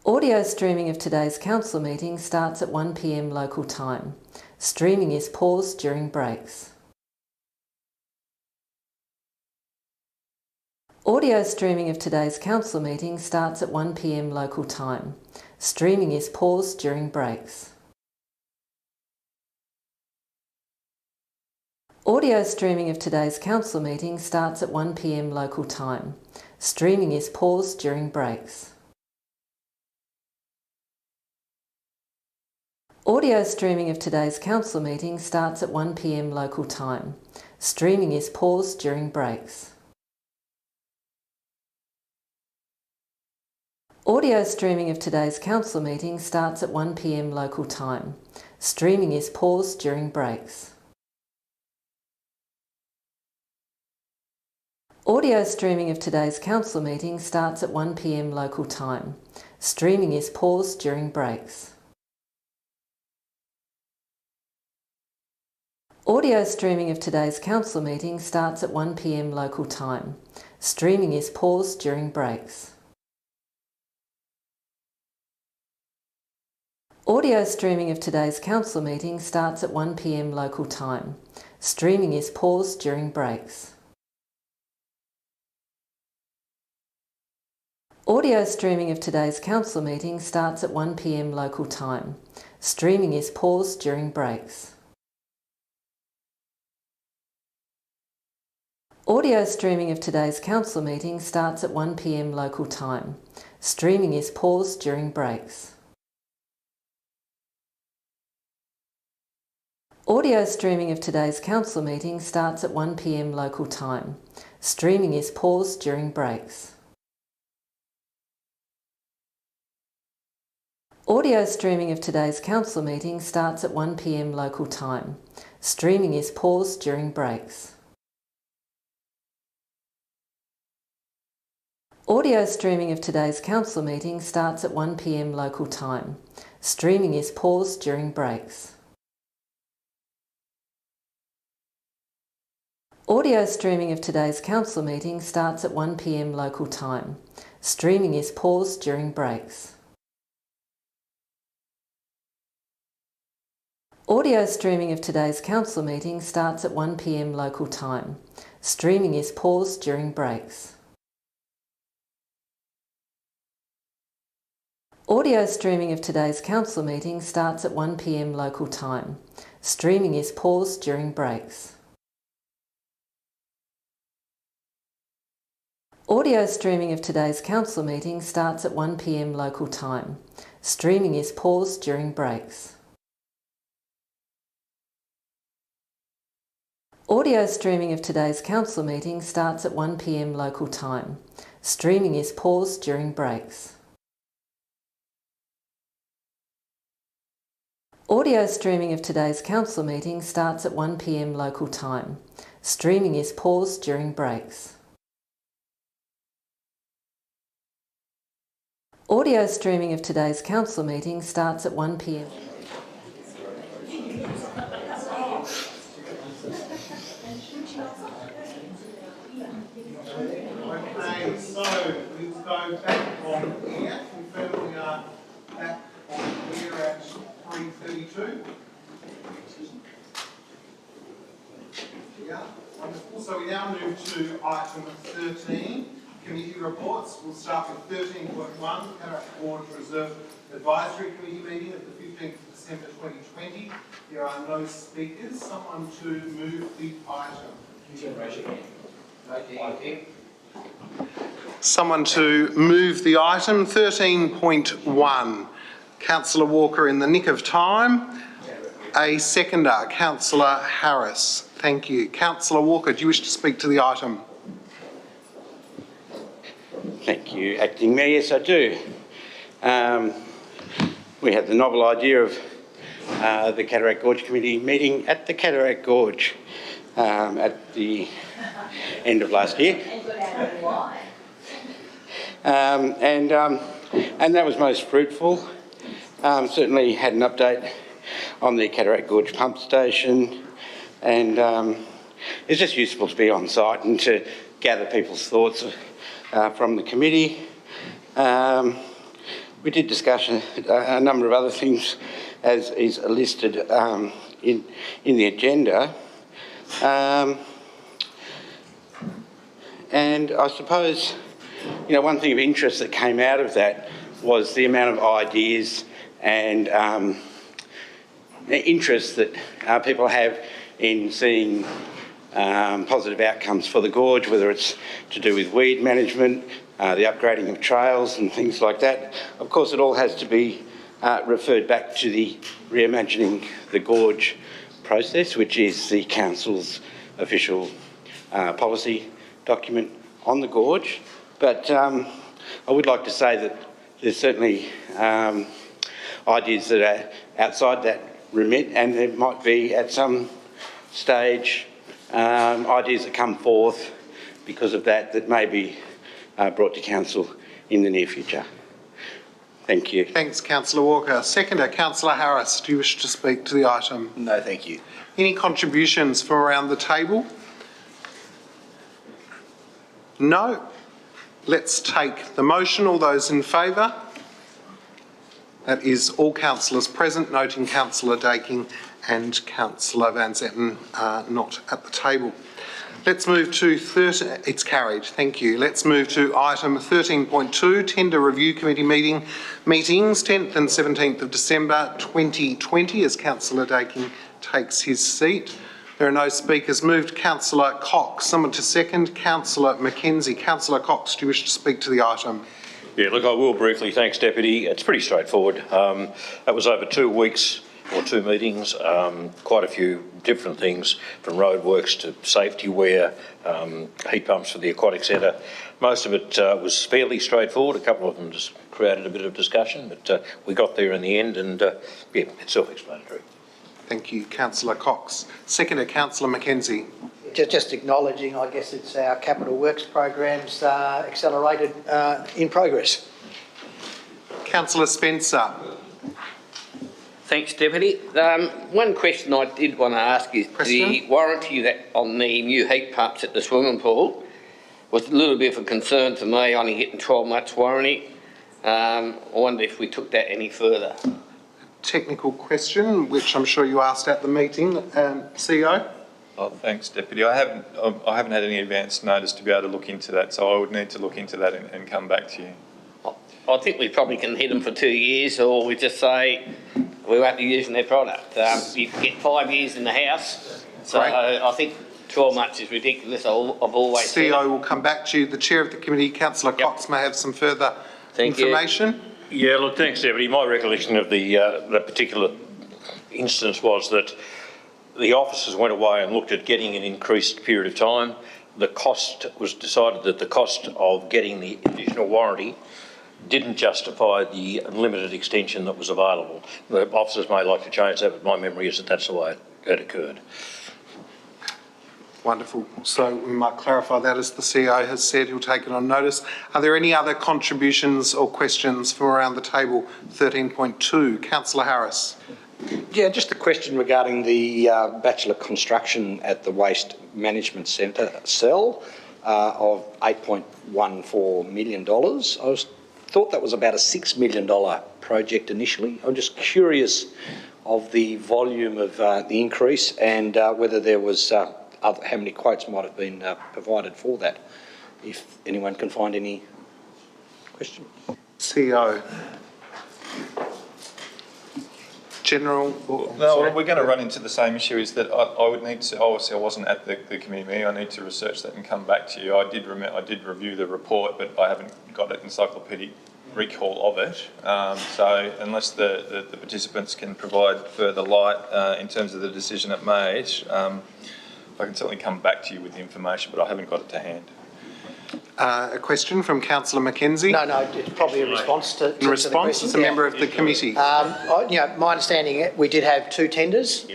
S20: Audio streaming of today's council meeting starts at 1 p.m. local time. Streaming is paused during breaks. Audio streaming of today's council meeting starts at 1 p.m. local time. Streaming is paused during breaks. Audio streaming of today's council meeting starts at 1 p.m. local time. Streaming is paused during breaks. Audio streaming of today's council meeting starts at 1 p.m. local time. Streaming is paused during breaks. Audio streaming of today's council meeting starts at 1 p.m. local time. Streaming is paused during breaks. Audio streaming of today's council meeting starts at 1 p.m. local time. Streaming is paused during breaks. Audio streaming of today's council meeting starts at 1 p.m. local time. Streaming is paused during breaks. Audio streaming of today's council meeting starts at 1 p.m. local time. Streaming is paused during breaks. Audio streaming of today's council meeting starts at 1 p.m. local time. Streaming is paused during breaks. Audio streaming of today's council meeting starts at 1 p.m. local time. Streaming is paused during breaks. Audio streaming of today's council meeting starts at 1 p.m. local time. Streaming is paused during breaks. Audio streaming of today's council meeting starts at 1 p.m. local time. Streaming is paused during breaks. Audio streaming of today's council meeting starts at 1 p.m. local time. Streaming is paused during breaks. Audio streaming of today's council meeting starts at 1 p.m. local time. Streaming is paused during breaks. Audio streaming of today's council meeting starts at 1 p.m. local time. Streaming is paused during breaks. Audio streaming of today's council meeting starts at 1 p.m. local time. Streaming is paused during breaks. Audio streaming of today's council meeting starts at 1 p.m. local time. Streaming is paused during breaks. Audio streaming of today's council meeting starts at 1 p.m. local time. Streaming is paused during breaks. Audio streaming of today's council meeting starts at 1 p.m. local time. Streaming is paused during breaks. Audio streaming of today's council meeting starts at 1 p.m.
S6: Okay, so let's go back on here, confirm we are back on here at 3:32. Yeah, wonderful. So we now move to item 13, committee reports. We'll start with 13.1, Cataract Gorge Reserve Advisory Committee meeting of the 15th of December 2020. There are no speakers. Someone to move the item. Someone to move the item. 13.1. Councillor Walker in the nick of time. A seconder, Councillor Harris. Thank you. Councillor Walker, do you wish to speak to the item?
S17: Thank you, Acting Mayor. Yes, I do. We had the novel idea of the Cataract Gorge Committee meeting at the Cataract Gorge at the end of last year. And that was most fruitful. Certainly had an update on the Cataract Gorge pump station, and it's just useful to be on site and to gather people's thoughts from the committee. We did discuss a number of other things as is listed in the agenda. And I suppose, you know, one thing of interest that came out of that was the amount of ideas and interest that people have in seeing positive outcomes for the gorge, whether it's to do with weed management, the upgrading of trails and things like that. Of course, it all has to be referred back to the Reimagining the Gorge process, which is the council's official policy document on the gorge. But I would like to say that there's certainly ideas that are outside that remit, and there might be at some stage ideas that come forth because of that may be brought to council in the near future. Thank you.
S6: Thanks, Councillor Walker. Seconder, Councillor Harris, do you wish to speak to the item?
S1: No, thank you.
S6: Any contributions from around the table? No. Let's take the motion. All those in favour? That is all councillors present, noting Councillor Daking and Councillor Van Zetten are not at the table. Let's move to it's carried, thank you. Let's move to item 13.2, Tender Review Committee meetings, 10th and 17th of December 2020, as Councillor Daking takes his seat. There are no speakers. Moved Councillor Cox. Someone to second, Councillor Mackenzie. Councillor Cox, do you wish to speak to the item?
S1: Yeah, look, I will briefly. Thanks, Deputy. It's pretty straightforward. That was over 2 weeks or 2 meetings, quite a few different things from roadworks to safety wear, heat pumps for the aquatic centre. Most of it was fairly straightforward. A couple of them just created a bit of discussion, but we got there in the end, and yeah, it's self-explanatory.
S6: Thank you, Councillor Cox. Seconder, Councillor Mackenzie.
S5: Just acknowledging, I guess it's our capital works programs accelerated in progress.
S6: Councillor Spencer.
S3: Thanks, Deputy. One question I did want to ask is the warranty that on the new heat pumps at the swimming pool was a little bit of a concern to me, only getting 12 months warranty. I wonder if we took that any further.
S6: Technical question, which I'm sure you asked at the meeting, CEO.
S8: Oh, thanks, Deputy. I haven't had any advance notice to be able to look into that, so I would need to look into that and come back to you.
S3: I think we probably can hit them for 2 years, or we just say we won't be using their product. You can get 5 years in the house, so I think 12 months is ridiculous. I've always said
S6: CEO will come back to you. The chair of the committee, Councillor Cox, may have some further information.
S1: Yeah, look, thanks, Deputy. My recollection of that particular instance was that the officers went away and looked at getting an increased period of time. The cost was decided that the cost of getting the additional warranty didn't justify the limited extension that was available. The officers may like to change that, but my memory is that that's the way it occurred.
S6: Wonderful. So we might clarify that, as the CEO has said, he'll take it on notice. Are there any other contributions or questions from around the table? 13.2, Councillor Harris.
S16: Yeah, just a question regarding the bachelor construction at the Waste Management Centre cell of $8.14 million. I thought that was about a $6 million project initially. I'm just curious of the volume of the increase and whether there was how many quotes might have been provided for that, if anyone can find any question.
S6: CEO. General?
S8: No, we're going to run into the same issue, is that I would need to, obviously I wasn't at the committee meeting, I need to research that and come back to you. I did review the report, but I haven't got an encyclopedic recall of it. So unless the participants can provide further light in terms of the decision it made, I can certainly come back to you with the information, but I haven't got it to hand.
S6: A question from Councillor Mackenzie.
S5: No, it's probably a response to
S6: in response as a member of the committee.
S5: My understanding, we did have two tenders.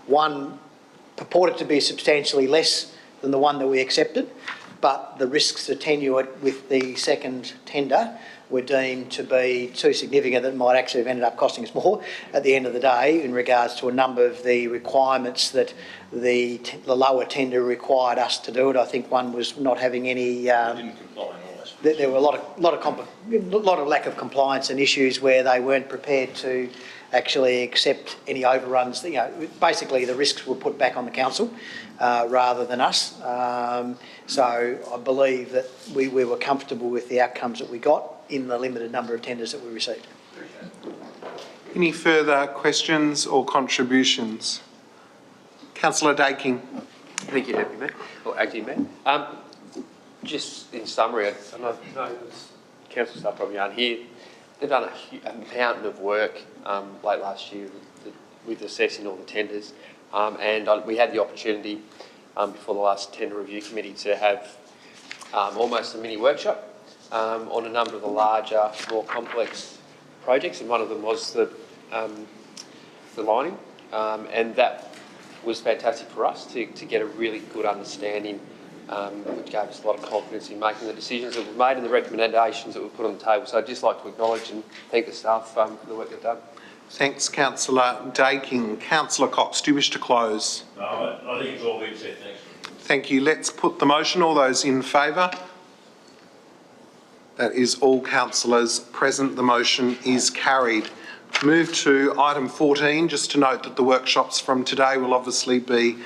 S5: One purported to be substantially less than the one that we accepted, but the risks attenuate with the second tender were deemed to be too significant that it might actually have ended up costing us more at the end of the day in regards to a number of the requirements that the lower tender required us to do it. I think one was not having any... didn't comply there were a lot of lack of compliance and issues where they weren't prepared to actually accept any overruns. Basically the risks were put back on the council rather than us. So I believe that we were comfortable with the outcomes that we got in the limited number of tenders that we received.
S6: Any further questions or contributions? Councillor Daking.
S22: Thank you, Deputy Mayor, or Acting Mayor. Just in summary, I know council staff probably aren't here. They've done a mountain of work late last year with assessing all the tenders, and we had the opportunity before the last tender review committee to have almost a mini workshop on a number of the larger, more complex projects, and one of them was the lining, and that was fantastic for us to get a really good understanding, which gave us a lot of confidence in making the decisions that we've made and the recommendations that we've put on the table. So I'd just like to acknowledge and thank the staff for the work they've done.
S6: Thanks, Councillor Daking. Councillor Cox, do you wish to close?
S1: No, I think it's all been said, thanks.
S6: Thank you. Let's put the motion. All those in favour? That is all councillors present. The motion is carried. Move to item 14, just to note that the workshops from today will obviously be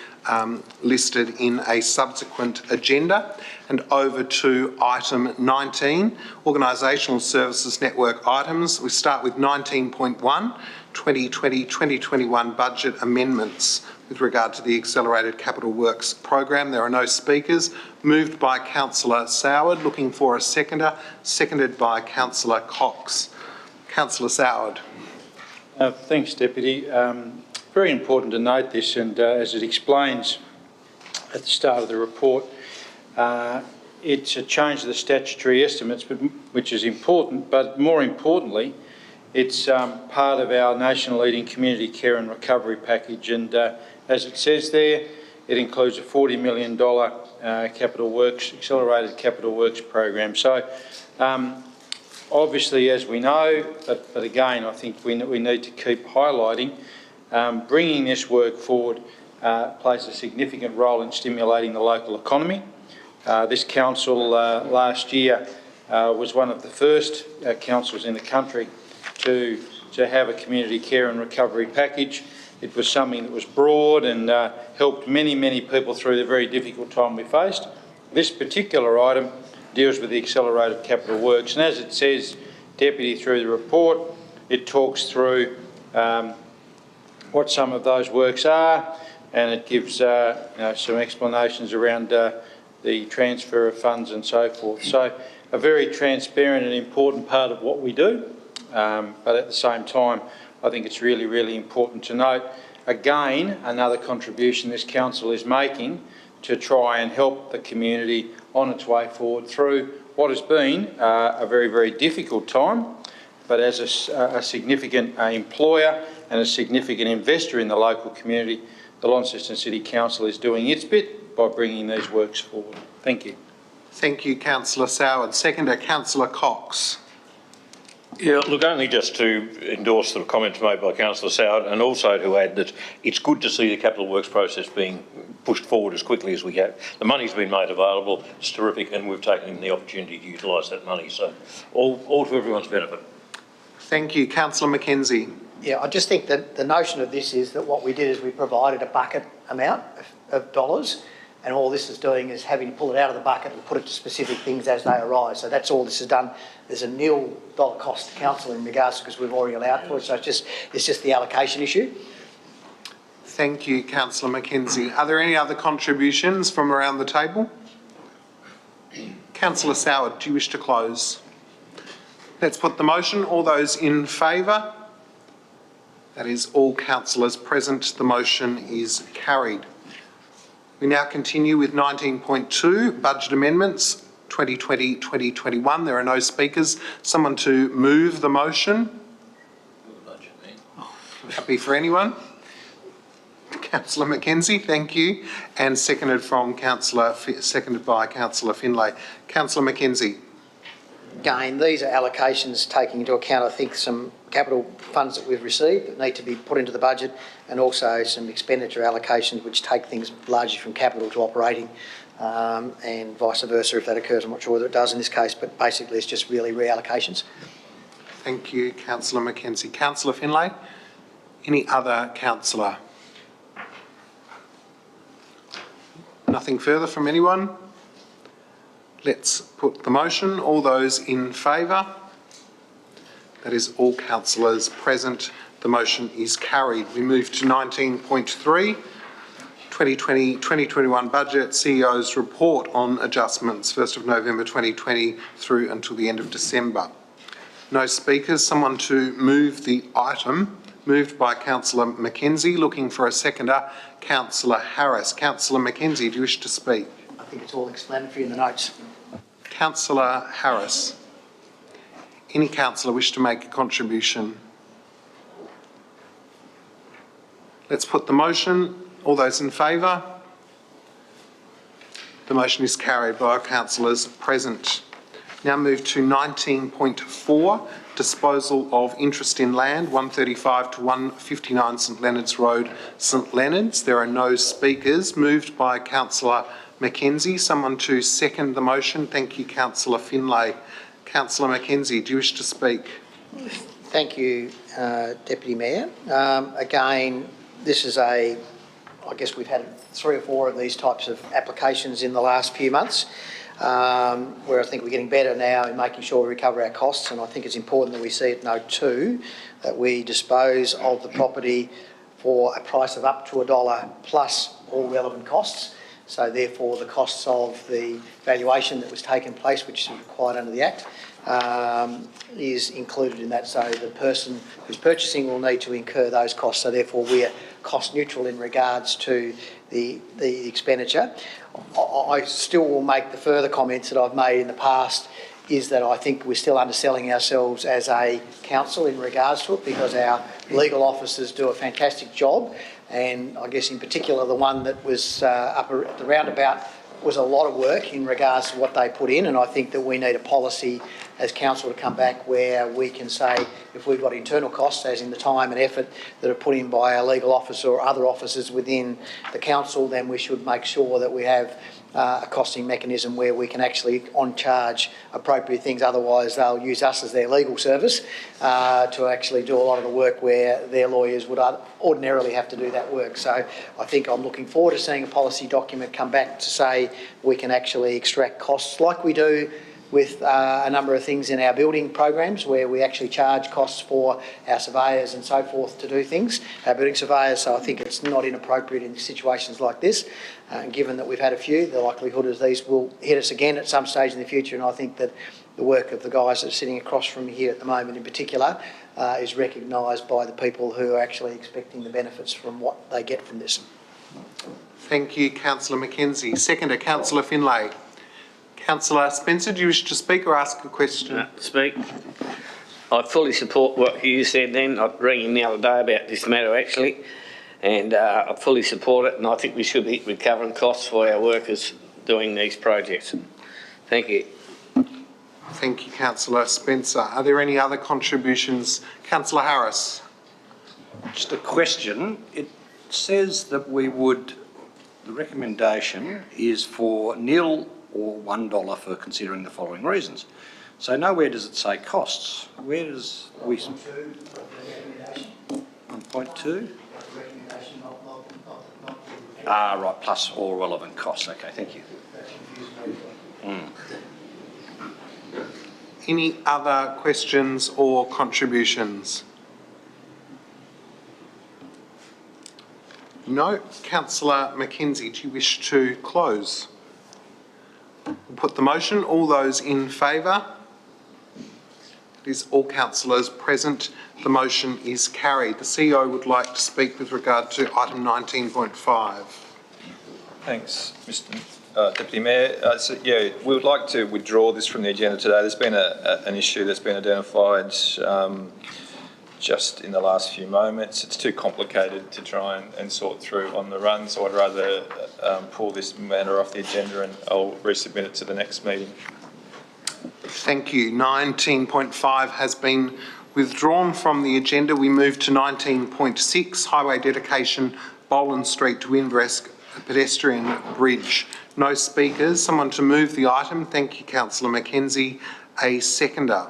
S6: listed in a subsequent agenda. And over to item 19, Organisational Services Network items. We start with 19.1, 2020-2021 budget amendments with regard to the Accelerated Capital Works program. There are no speakers. Moved by Councillor Soward. Looking for a seconder. Seconded by Councillor Cox. Councillor Soward.
S19: Thanks, Deputy. Very important to note this, and as it explains at the start of the report, it's a change of the statutory estimates, which is important, but more importantly, it's part of our national leading community care and recovery package, and as it says there, it includes a $40 million accelerated capital works program. So obviously, as we know, but again, I think we need to keep highlighting, bringing this work forward plays a significant role in stimulating the local economy. This council last year was one of the first councils in the country to have a community care and recovery package. It was something that was broad and helped many, many people through the very difficult time we faced. This particular item deals with the accelerated capital works, and as it says, Deputy, through the report, it talks through what some of those works are, and it gives some explanations around the transfer of funds and so forth. So a very transparent and important part of what we do, but at the same time, I think it's really, really important to note, again, another contribution this council is making to try and help the community on its way forward through what has been a very, very difficult time, but as a significant employer and a significant investor in the local community, the Launceston City Council is doing its bit by bringing these works forward. Thank you.
S6: Thank you, Councillor Soward. Seconder, Councillor Cox.
S1: Yeah, look, only just to endorse the comments made by Councillor Soward, and also to add that it's good to see the capital works process being pushed forward as quickly as we have. The money's been made available, it's terrific, and we've taken the opportunity to utilise that money, so all to everyone's benefit.
S6: Thank you. Councillor Mackenzie.
S5: Yeah, I just think that the notion of this is that what we did is we provided a bucket amount of dollars, and all this is doing is having to pull it out of the bucket and put it to specific things as they arise. So that's all this has done. There's a nil dollar cost to council in regards to, because we've already allowed for it. So it's just the allocation issue.
S6: Thank you, Councillor Mackenzie. Are there any other contributions from around the table? Councillor Soward, do you wish to close? Let's put the motion. All those in favour? That is all councillors present. The motion is carried. We now continue with 19.2, Budget Amendments 2020-2021. There are no speakers. Someone to move the motion? Happy for anyone? Councillor Mackenzie, thank you. And seconded by Councillor Finlay. Councillor Mackenzie.
S5: Again, these are allocations taking into account, I think, some capital funds that we've received that need to be put into the budget, and also some expenditure allocations which take things largely from capital to operating, and vice versa if that occurs. I'm not sure whether it does in this case, but basically it's just really reallocations.
S6: Thank you, Councillor Mackenzie. Councillor Finlay, any other councillor? Nothing further from anyone? Let's put the motion. All those in favour? That is all councillors present. The motion is carried. We move to 19.3, 2020-2021 Budget, CEO's Report on Adjustments, 1st of November 2020 through until the end of December. No speakers. Someone to move the item. Moved by Councillor Mackenzie. Looking for a seconder, Councillor Harris. Councillor Mackenzie, do you wish to speak?
S5: I think it's all explanatory in the notes.
S6: Councillor Harris. Any councillor wish to make a contribution? Let's put the motion. All those in favour? The motion is carried by our councillors present. Now move to 19.4, disposal of interest in land, 135 to 159 St Leonard's Road, St Leonard's. There are no speakers. Moved by Councillor Mackenzie. Someone to second the motion. Thank you, Councillor Finlay. Councillor Mackenzie, do you wish to speak?
S5: Thank you, Deputy Mayor. Again, this is I guess we've had 3 or 4 of these types of applications in the last few months, where I think we're getting better now in making sure we recover our costs, and I think it's important that we see at note 2 that we dispose of the property for a price of up to $1 plus all relevant costs. So therefore the costs of the valuation that was taken place, which is required under the Act, is included in that. So the person who's purchasing will need to incur those costs. So therefore we're cost neutral in regards to the expenditure. I still will make the further comments that I've made in the past, is that I think we're still underselling ourselves as a council in regards to it, because our legal officers do a fantastic job. And I guess in particular the one that was up at the roundabout was a lot of work in regards to what they put in, and I think that we need a policy as council to come back where we can say if we've got internal costs, as in the time and effort that are put in by our legal officer or other officers within the council, then we should make sure that we have a costing mechanism where we can actually on-charge appropriate things. Otherwise they'll use us as their legal service to actually do a lot of the work where their lawyers would ordinarily have to do that work. So I think I'm looking forward to seeing a policy document come back to say we can actually extract costs like we do with a number of things in our building programs, where we actually charge costs for our surveyors and so forth to do things, our building surveyors. So I think it's not inappropriate in situations like this. Given that we've had a few, the likelihood is these will hit us again at some stage in the future, and I think that the work of the guys that are sitting across from here at the moment in particular is recognised by the people who are actually expecting the benefits from what they get from this.
S6: Thank you, Councillor Mackenzie. Seconder, Councillor Finlay. Councillor Spencer, do you wish to speak or ask a question?
S7: Speak.
S3: I fully support what you said then. I rang him the other day about this matter actually, and I fully support it, and I think we should be recovering costs for our workers doing these projects. Thank you.
S6: Thank you, Councillor Spencer. Are there any other contributions? Councillor Harris.
S16: Just a question. It says that the recommendation is for nil or $1 for considering the following reasons. So nowhere does it say costs. Where does we... 1.2? Ah, right, plus all relevant costs. Okay, thank you.
S6: Any other questions or contributions? No. Councillor Mackenzie, do you wish to close? We'll put the motion. All those in favour? It is all councillors present. The motion is carried. The CEO would like to speak with regard to item 19.5.
S8: Thanks, Mr. Deputy Mayor. Yeah, we would like to withdraw this from the agenda today. There's been an issue that's been identified just in the last few moments. It's too complicated to try and sort through on the run, so I'd rather pull this matter off the agenda, and I'll resubmit it to the next meeting.
S6: Thank you. 19.5 has been withdrawn from the agenda. We move to 19.6, highway dedication, Boland Street to Inverest pedestrian bridge. No speakers. Someone to move the item. Thank you, Councillor Mackenzie. A seconder.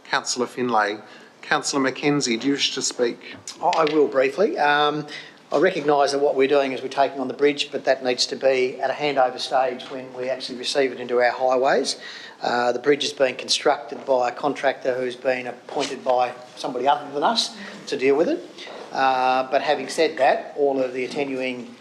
S6: Councillor Finlay. Councillor Mackenzie, do you wish to speak?
S5: I will briefly. I recognise that what we're doing is we're taking on the bridge, but that needs to be at a handover stage when we actually receive it into our highways. The bridge is being constructed by a contractor who's been appointed by somebody other than us to deal with it. But having said that, all of the attenuating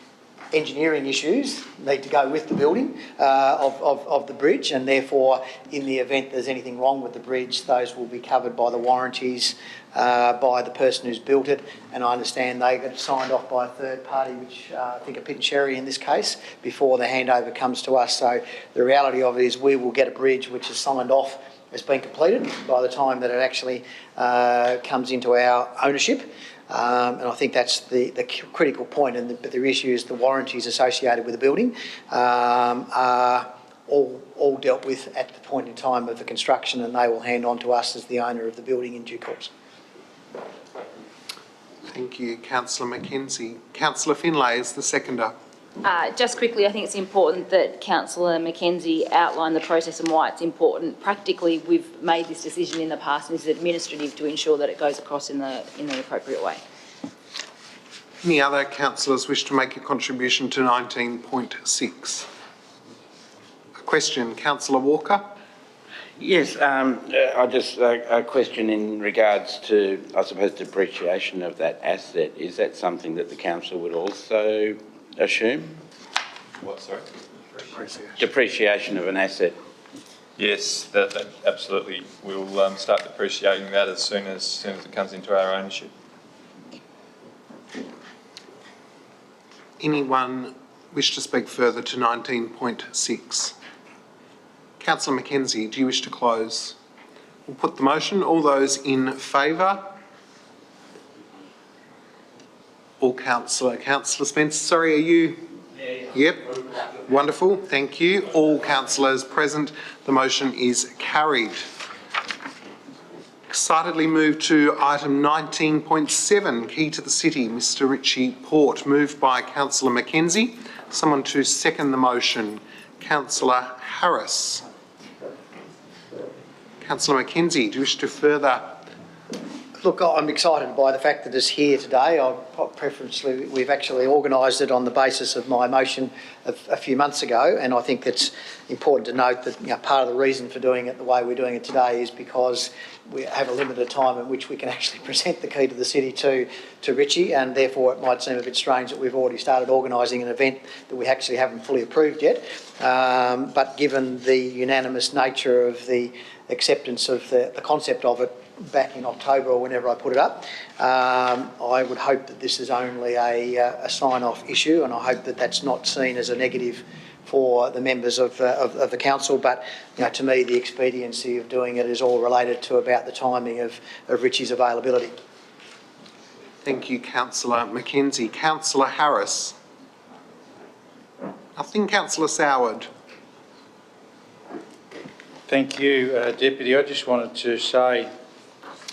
S5: engineering issues need to go with the building of the bridge, and therefore in the event there's anything wrong with the bridge, those will be covered by the warranties by the person who's built it, and I understand they get signed off by a third party, which I think a Pitt and Sherry in this case, before the handover comes to us. So the reality of it is we will get a bridge which is signed off as being completed by the time that it actually comes into our ownership. And I think that's the critical point, but the issue is the warranties associated with the building are all dealt with at the point in time of the construction, and they will hand on to us as the owner of the building in due course.
S6: Thank you, Councillor Mackenzie. Councillor Finlay is the seconder.
S11: Just quickly, I think it's important that Councillor Mackenzie outline the process and why it's important. Practically, we've made this decision in the past, and it's administrative to ensure that it goes across in the appropriate way.
S6: Any other councillors wish to make a contribution to 19.6? A question, Councillor Walker.
S17: Yes, a question in regards to, I suppose, depreciation of that asset. Is that something that the council would also assume?
S8: What, sorry?
S17: Depreciation of an asset.
S8: Yes, that absolutely. We'll start depreciating that as soon as it comes into our ownership.
S6: Anyone wish to speak further to 19.6? Councillor Mackenzie, do you wish to close? We'll put the motion. All those in favour? All Councillor Spencer, sorry, are you? Yeah. Yep. Wonderful, thank you. All councillors present. The motion is carried. Excitedly move to item 19.7, Key to the City, Mr Richie Port, moved by Councillor Mackenzie. Someone to second the motion. Councillor Harris. Councillor Mackenzie, do you wish to further?
S5: Look, I'm excited by the fact that it's here today. Preferentially, we've actually organised it on the basis of my motion a few months ago, and I think it's important to note that part of the reason for doing it the way we're doing it today is because we have a limited time in which we can actually present the Key to the City to Richie, and therefore it might seem a bit strange that we've already started organising an event that we actually haven't fully approved yet. But given the unanimous nature of the acceptance of the concept of it, back in October or whenever I put it up. I would hope that this is only a sign-off issue, and I hope that that's not seen as a negative for the members of the council. But to me, the expediency of doing it is all related to about the timing of Richie's availability.
S6: Thank you, Councillor Mackenzie. Councillor Harris. Nothing. Councillor Soward.
S19: Thank you, Deputy. I just wanted to say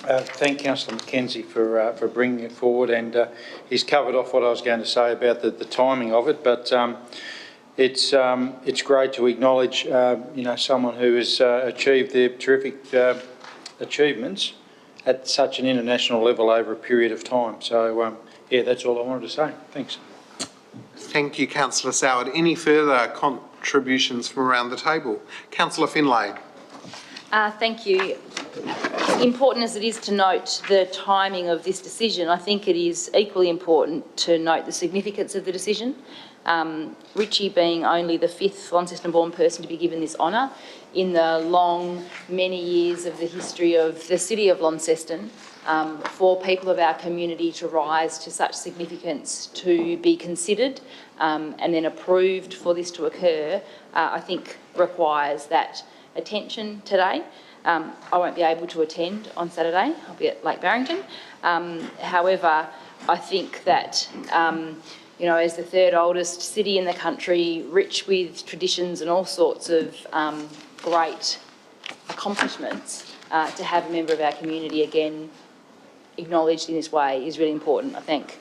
S19: thank Councillor Mackenzie for bringing it forward, and he's covered off what I was going to say about the timing of it. But it's great to acknowledge someone who has achieved their terrific achievements at such an international level over a period of time. So yeah, that's all I wanted to say. Thanks.
S6: Thank you, Councillor Soward. Any further contributions from around the table? Councillor Finlay.
S11: Thank you. Important as it is to note the timing of this decision, I think it is equally important to note the significance of the decision. Richie being only the 5th Launceston-born person to be given this honour in the long, many years of the history of the city of Launceston, for people of our community to rise to such significance, to be considered and then approved for this to occur, I think requires that attention today. I won't be able to attend on Saturday. I'll be at Lake Barrington. However, I think that as the 3rd oldest city in the country, rich with traditions and all sorts of great accomplishments, to have a member of our community again acknowledged in this way is really important. I thank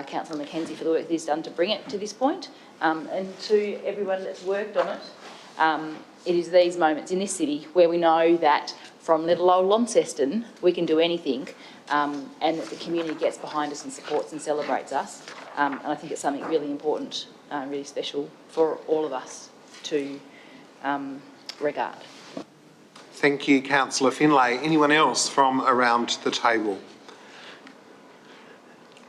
S11: Councillor Mackenzie for the work that he's done to bring it to this point, and to everyone that's worked on it. It is these moments in this city where we know that from little old Launceston we can do anything, and that the community gets behind us and supports and celebrates us. And I think it's something really important, really special for all of us to regard.
S6: Thank you, Councillor Finlay. Anyone else from around the table?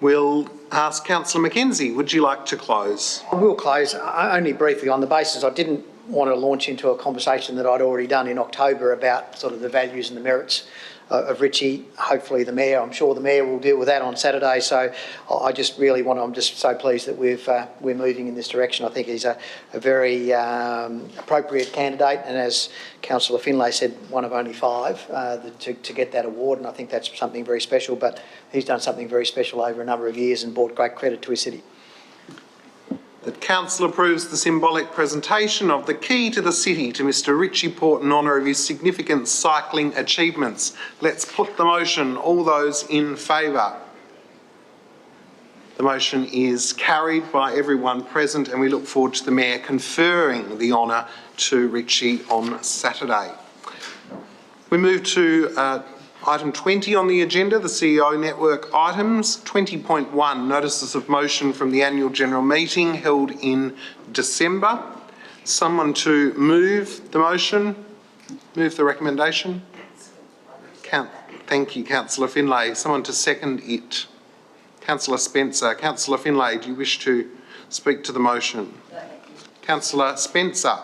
S6: We'll ask Councillor Mackenzie, would you like to close?
S5: I will close, only briefly on the basis I didn't want to launch into a conversation that I'd already done in October about sort of the values and the merits of Richie. Hopefully the Mayor, I'm sure the Mayor will deal with that on Saturday. So I just really I'm just so pleased that we're moving in this direction. I think he's a very appropriate candidate, and as Councillor Finlay said, one of only 5 to get that award, and I think that's something very special. But he's done something very special over a number of years and brought great credit to his city.
S6: That Council approves the symbolic presentation of the key to the city to Mr Richie Port in honour of his significant cycling achievements. Let's put the motion. All those in favour? The motion is carried by everyone present, and we look forward to the Mayor conferring the honour to Richie on Saturday. We move to item 20 on the agenda, the CEO Network items. 20.1, notices of motion from the annual general meeting held in December. Someone to move the motion, move the recommendation? Thank you, Councillor Finlay. Someone to second it? Councillor Spencer. Councillor Finlay, do you wish to speak to the motion? Councillor Spencer.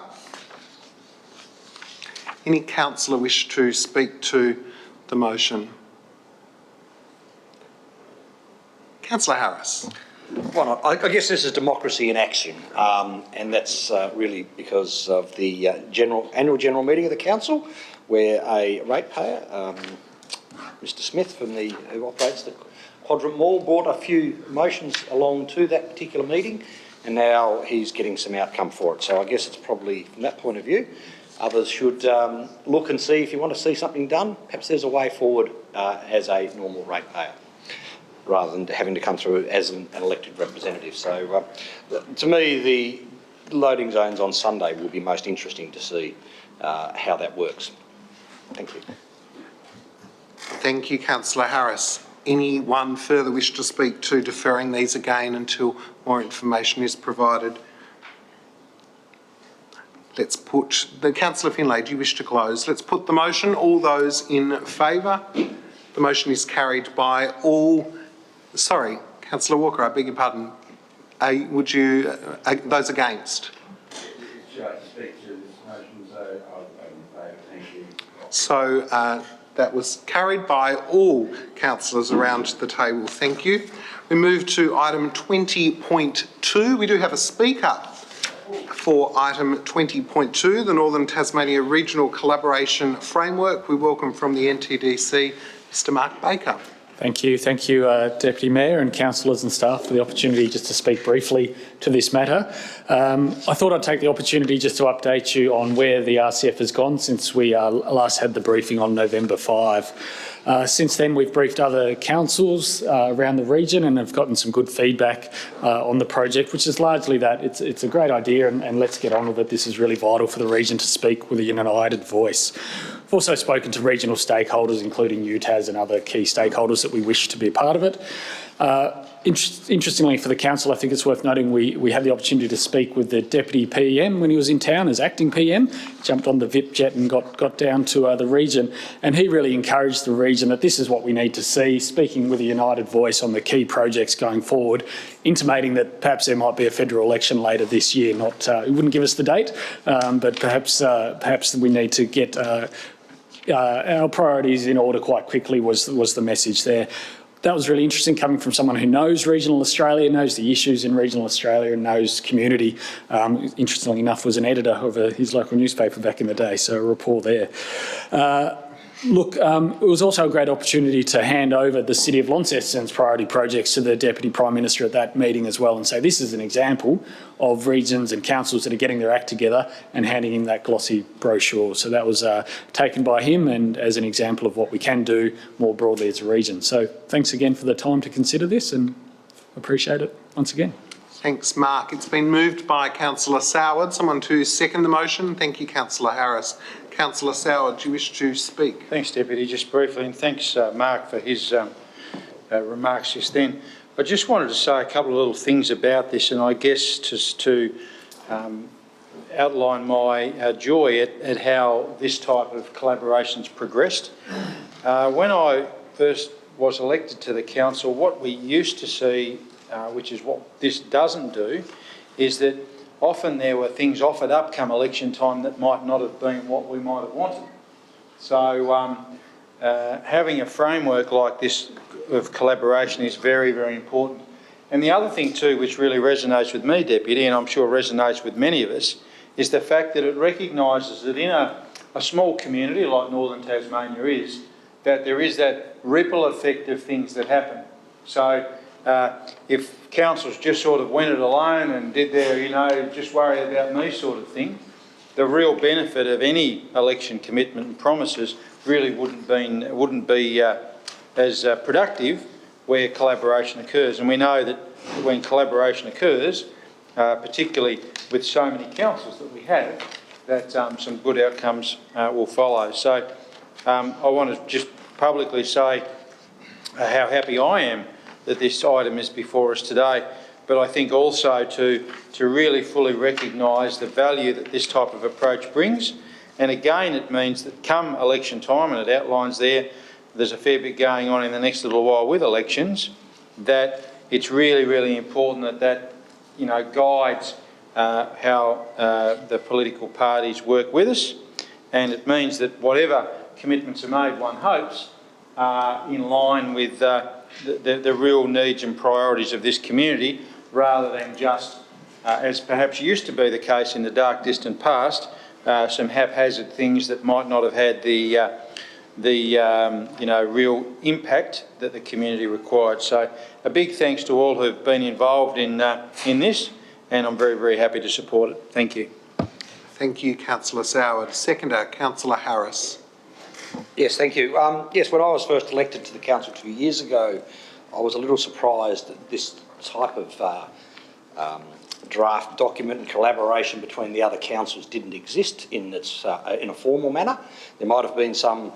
S6: Any councillor wish to speak to the motion? Councillor Harris.
S16: Well, I guess this is democracy in action, and that's really because of the annual general meeting of the council, where a ratepayer, Mr Smith, who operates the Quadrant Mall, brought a few motions along to that particular meeting, and now he's getting some outcome for it. So I guess it's probably, from that point of view, others should look and see if you want to see something done. Perhaps there's a way forward as a normal ratepayer, rather than having to come through as an elected representative. So to me, the loading zones on Sunday will be most interesting to see how that works. Thank you.
S6: Thank you, Councillor Harris. Anyone further wish to speak to deferring these again until more information is provided? Let's put, Councillor Finlay, do you wish to close? Let's put the motion. All those in favour? The motion is carried by all. Sorry, Councillor Walker, I beg your pardon. Would you, those against?
S7: Should I speak to this motion? So I'm in favour, thank you.
S6: So That was carried by all councillors around the table. Thank you. We move to item 20.2. We do have a speaker for item 20.2, the Northern Tasmania Regional Collaboration Framework. We welcome from the NTDC, Mr. Mark Baker.
S7: Thank you, Deputy Mayor and councillors and staff for the opportunity just to speak briefly to this matter. I thought I'd take the opportunity just to update you on where the RCF has gone since we last had the briefing on November 5. Since then, we've briefed other councils around the region and have gotten some good feedback on the project, which is largely that it's a great idea and let's get on with it. This is really vital for the region to speak with a united voice. We've also spoken to regional stakeholders, including UTAS and other key stakeholders that we wish to be a part of it. Interestingly for the council, I think it's worth noting we had the opportunity to speak with the Deputy PM when he was in town as acting PM, jumped on the VIP jet and got down to the region, and he really encouraged the region that this is what we need to see, speaking with a united voice on the key projects going forward, intimating that perhaps there might be a federal election later this year. He wouldn't give us the date, but perhaps we need to get our priorities in order quite quickly was the message there. That was really interesting coming from someone who knows regional Australia, knows the issues in regional Australia and knows community. Interestingly enough, was an editor of his local newspaper back in the day, so a rapport there. It was also a great opportunity to hand over the City of Launceston's priority projects to the Deputy Prime Minister at that meeting as well and say this is an example of regions and councils that are getting their act together and handing him that glossy brochure. So that was taken by him and as an example of what we can do more broadly as a region. So thanks again for the time to consider this and appreciate it once again.
S6: Thanks, Mark. It's been moved by Councillor Soward. Someone to second the motion. Thank you, Councillor Harris. Councillor Soward, do you wish to speak?
S19: Thanks, Deputy. Just briefly, and thanks, Mark, for his remarks just then. I just wanted to say a couple of little things about this, and I guess just to outline my joy at how this type of collaboration's progressed. When I first was elected to the council, what we used to see, which is what this doesn't do, is that often there were things offered up come election time that might not have been what we might have wanted. So having a framework like this of collaboration is very, very important. And the other thing too, which really resonates with me, Deputy, and I'm sure resonates with many of us, is the fact that it recognises that in a small community like Northern Tasmania is, that there is that ripple effect of things that happen. So if councils just sort of went it alone and did their, just worry about me sort of thing, the real benefit of any election commitment and promises really wouldn't be as productive where collaboration occurs. And we know that when collaboration occurs, particularly with so many councils that we have, that some good outcomes will follow. So I want to just publicly say how happy I am that this item is before us today, but I think also to really fully recognise the value that this type of approach brings. And again, it means that come election time, and it outlines there's a fair bit going on in the next little while with elections, that it's really, really important that guides how the political parties work with us. And it means that whatever commitments are made, one hopes, are in line with the real needs and priorities of this community, rather than just, as perhaps used to be the case in the dark distant past, some haphazard things that might not have had the real impact that the community required. So a big thanks to all who've been involved in this, and I'm very, very happy to support it. Thank you.
S6: Thank you, Councillor Soward. Seconder, Councillor Harris.
S16: Yes, thank you. Yes, when I was first elected to the council 2 years ago, I was a little surprised that this type of draft document and collaboration between the other councils didn't exist in a formal manner. There might have been some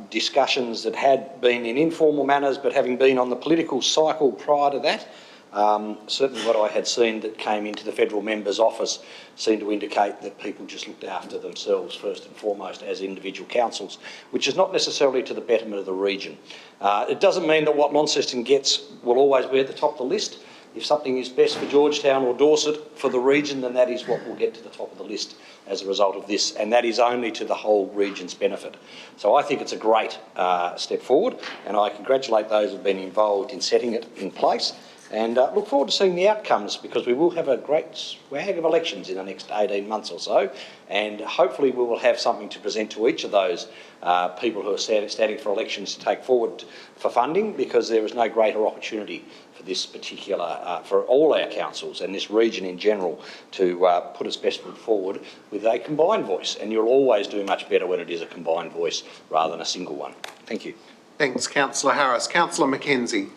S16: discussions that had been in informal manners, but having been on the political cycle prior to that, certainly what I had seen that came into the federal member's office seemed to indicate that people just looked after themselves first and foremost as individual councils, which is not necessarily to the betterment of the region. It doesn't mean that what Launceston gets will always be at the top of the list, If something is best for Georgetown or Dorset for the region, then that is what will get to the top of the list as a result of this, and that is only to the whole region's benefit. So I think it's a great step forward, and I congratulate those who have been involved in setting it in place, and look forward to seeing the outcomes, because we will have a great swag of elections in the next 18 months or so, and hopefully we will have something to present to each of those people who are standing for elections to take forward for funding, because there is no greater opportunity for this particular, for all our councils and this region in general to put its best foot forward with a combined voice, and you'll always do much better when it is a combined voice rather than a single one. Thank you.
S6: Thanks, Councillor Harris. Councillor Mackenzie.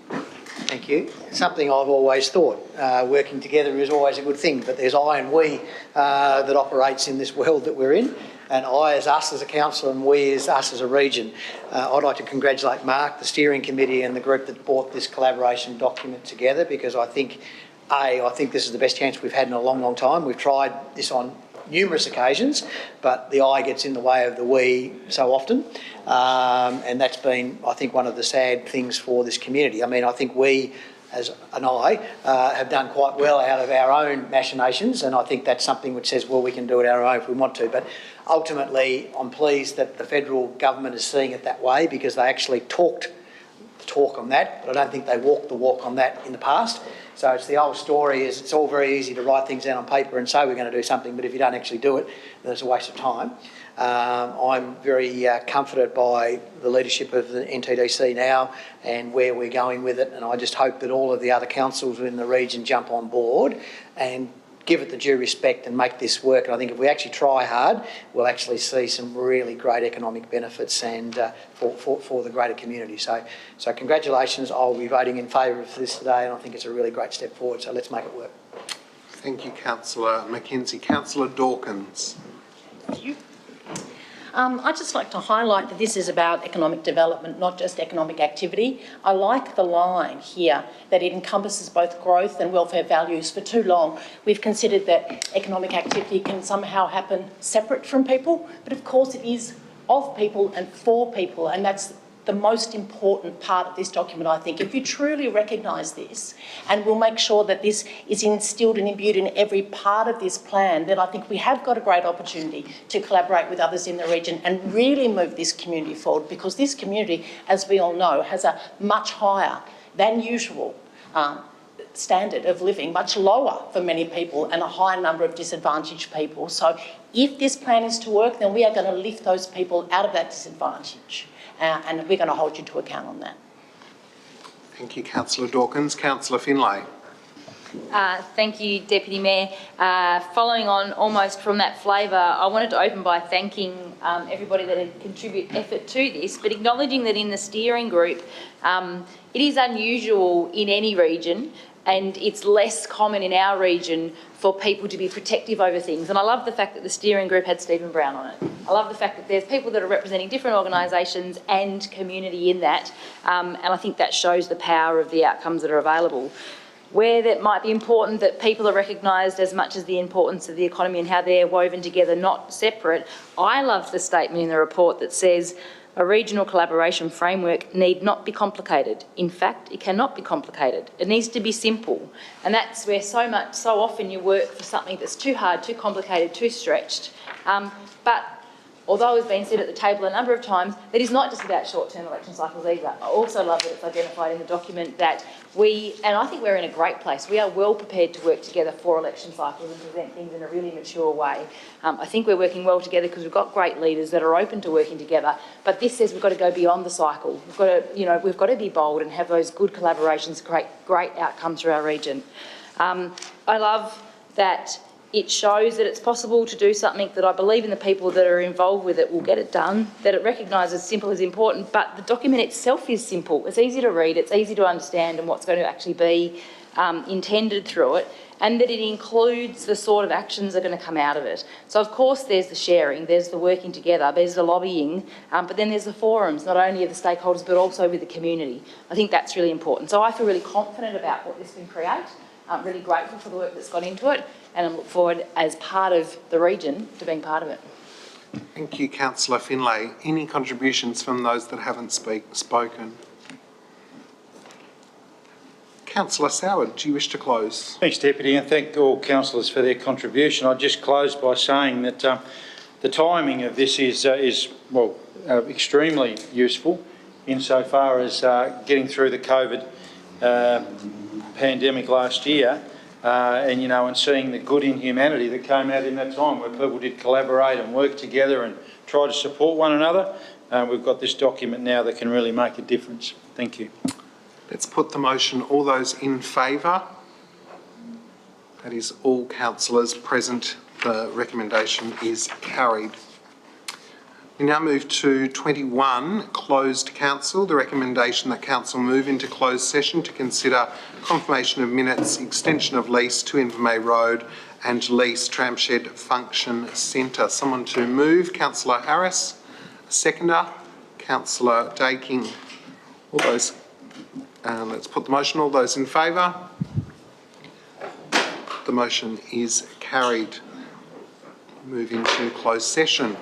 S5: Thank you. Something I've always thought, working together is always a good thing, but there's I and we that operates in this world that we're in, and I as us as a council and we as us as a region. I'd like to congratulate Mark, the steering committee and the group that brought this collaboration document together, because I think this is the best chance we've had in a long, long time. We've tried this on numerous occasions, but the I gets in the way of the we so often. And that's been, I think, one of the sad things for this community. I mean, I think we, as an I, have done quite well out of our own machinations, and I think that's something which says, well, we can do it our own if we want to. But ultimately, I'm pleased that the federal government is seeing it that way, because they actually talked the talk on that, but I don't think they walked the walk on that in the past. So it's the old story, is it's all very easy to write things down on paper and say we're going to do something, but if you don't actually do it, then it's a waste of time. I'm very comforted by the leadership of the NTDC now and where we're going with it, and I just hope that all of the other councils in the region jump on board and give it the due respect and make this work. And I think if we actually try hard, we'll actually see some really great economic benefits and for the greater community. So congratulations. I'll be voting in favour of this today, and I think it's a really great step forward. So let's make it work.
S6: Thank you, Councillor Mackenzie. Councillor Dawkins.
S12: Thank you. I'd just like to highlight that this is about economic development, not just economic activity. I like the line here that it encompasses both growth and welfare values. For too long, we've considered that economic activity can somehow happen separate from people, but of course it is of people and for people, and that's the most important part of this document, I think. If you truly recognise this, and we'll make sure that this is instilled and imbued in every part of this plan, then I think we have got a great opportunity to collaborate with others in the region and really move this community forward, because this community, as we all know, has a much higher than usual standard of living, much lower for many people, and a high number of disadvantaged people. So if this plan is to work, then we are going to lift those people out of that disadvantage. And we're going to hold you to account on that.
S6: Thank you, Councillor Dawkins. Councillor Finlay.
S11: Thank you, Deputy Mayor. Following on almost from that flavour, I wanted to open by thanking everybody that had contributed effort to this, but acknowledging that in the steering group, it is unusual in any region, and it's less common in our region for people to be protective over things. And I love the fact that the steering group had Stephen Brown on it. I love the fact that there's people that are representing different organisations and community in that, and I think that shows the power of the outcomes that are available. Where that might be important that people are recognised as much as the importance of the economy and how they're woven together, not separate, I love the statement in the report that says, a regional collaboration framework need not be complicated. In fact, it cannot be complicated. It needs to be simple. And that's where so often you work for something that's too hard, too complicated, too stretched. But although it's been said at the table a number of times, it is not just about short-term election cycles either. I also love that it's identified in the document that and I think we're in a great place, we are well prepared to work together for election cycles and present things in a really mature way. I think we're working well together because we've got great leaders that are open to working together, but this says we've got to go beyond the cycle. We've got to be bold and have those good collaborations, create great outcomes for our region. I love that it shows that it's possible to do something that I believe in the people that are involved with it will get it done, that it recognises simple is important, but the document itself is simple. It's easy to read, it's easy to understand and what's going to actually be intended through it, and that it includes the sort of actions that are going to come out of it. So of course there's the sharing, there's the working together, there's the lobbying, but then there's the forums, not only of the stakeholders but also with the community. I think that's really important. So I feel really confident about what this can create. I'm really grateful for the work that's gone into it, and I look forward, as part of the region, to being part of it.
S6: Thank you, Councillor Finlay. Any contributions from those that haven't spoken? Councillor Soward, do you wish to close?
S19: Thanks, Deputy, and thank all councillors for their contribution. I'll just close by saying that the timing of this is extremely useful insofar as getting through the COVID pandemic last year, and seeing the good in humanity that came out in that time, where people did collaborate and work together and try to support one another. We've got this document now that can really make a difference. Thank you.
S6: Let's put the motion. All those in favour? That is all councillors present. The recommendation is carried. We now move to 21, closed council. The recommendation that council move into closed session to consider confirmation of minutes, extension of lease to Invermay Road and lease Tramshed Function Centre. Someone to move? Councillor Harris. A seconder? Councillor Daking. All those, let's put the motion. All those in favour? The motion is carried. Move into closed session.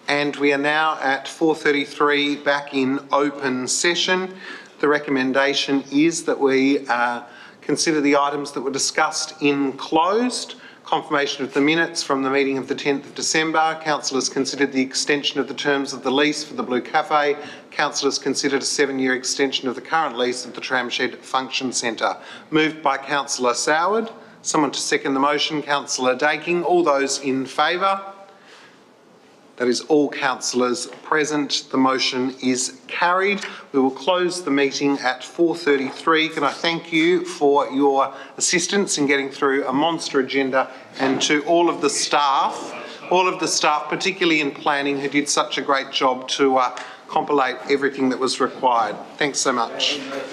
S6: And we are now at 4:33 back in open session. The recommendation is that we consider the items that were discussed in closed. Confirmation of the minutes from the meeting of the 10th of December. Councillors considered the extension of the terms of the lease for the Blue Cafe. Councillors considered a 7-year extension of the current lease of the Tramshed Function Centre. Moved by Councillor Soward. Someone to second the motion. Councillor Daking. All those in favour? That is all councillors present. The motion is carried. We will close the meeting at 4:33. Can I thank you for your assistance in getting through a monster agenda, and to all of the staff, particularly in planning, who did such a great job to compilate everything that was required. Thanks so much.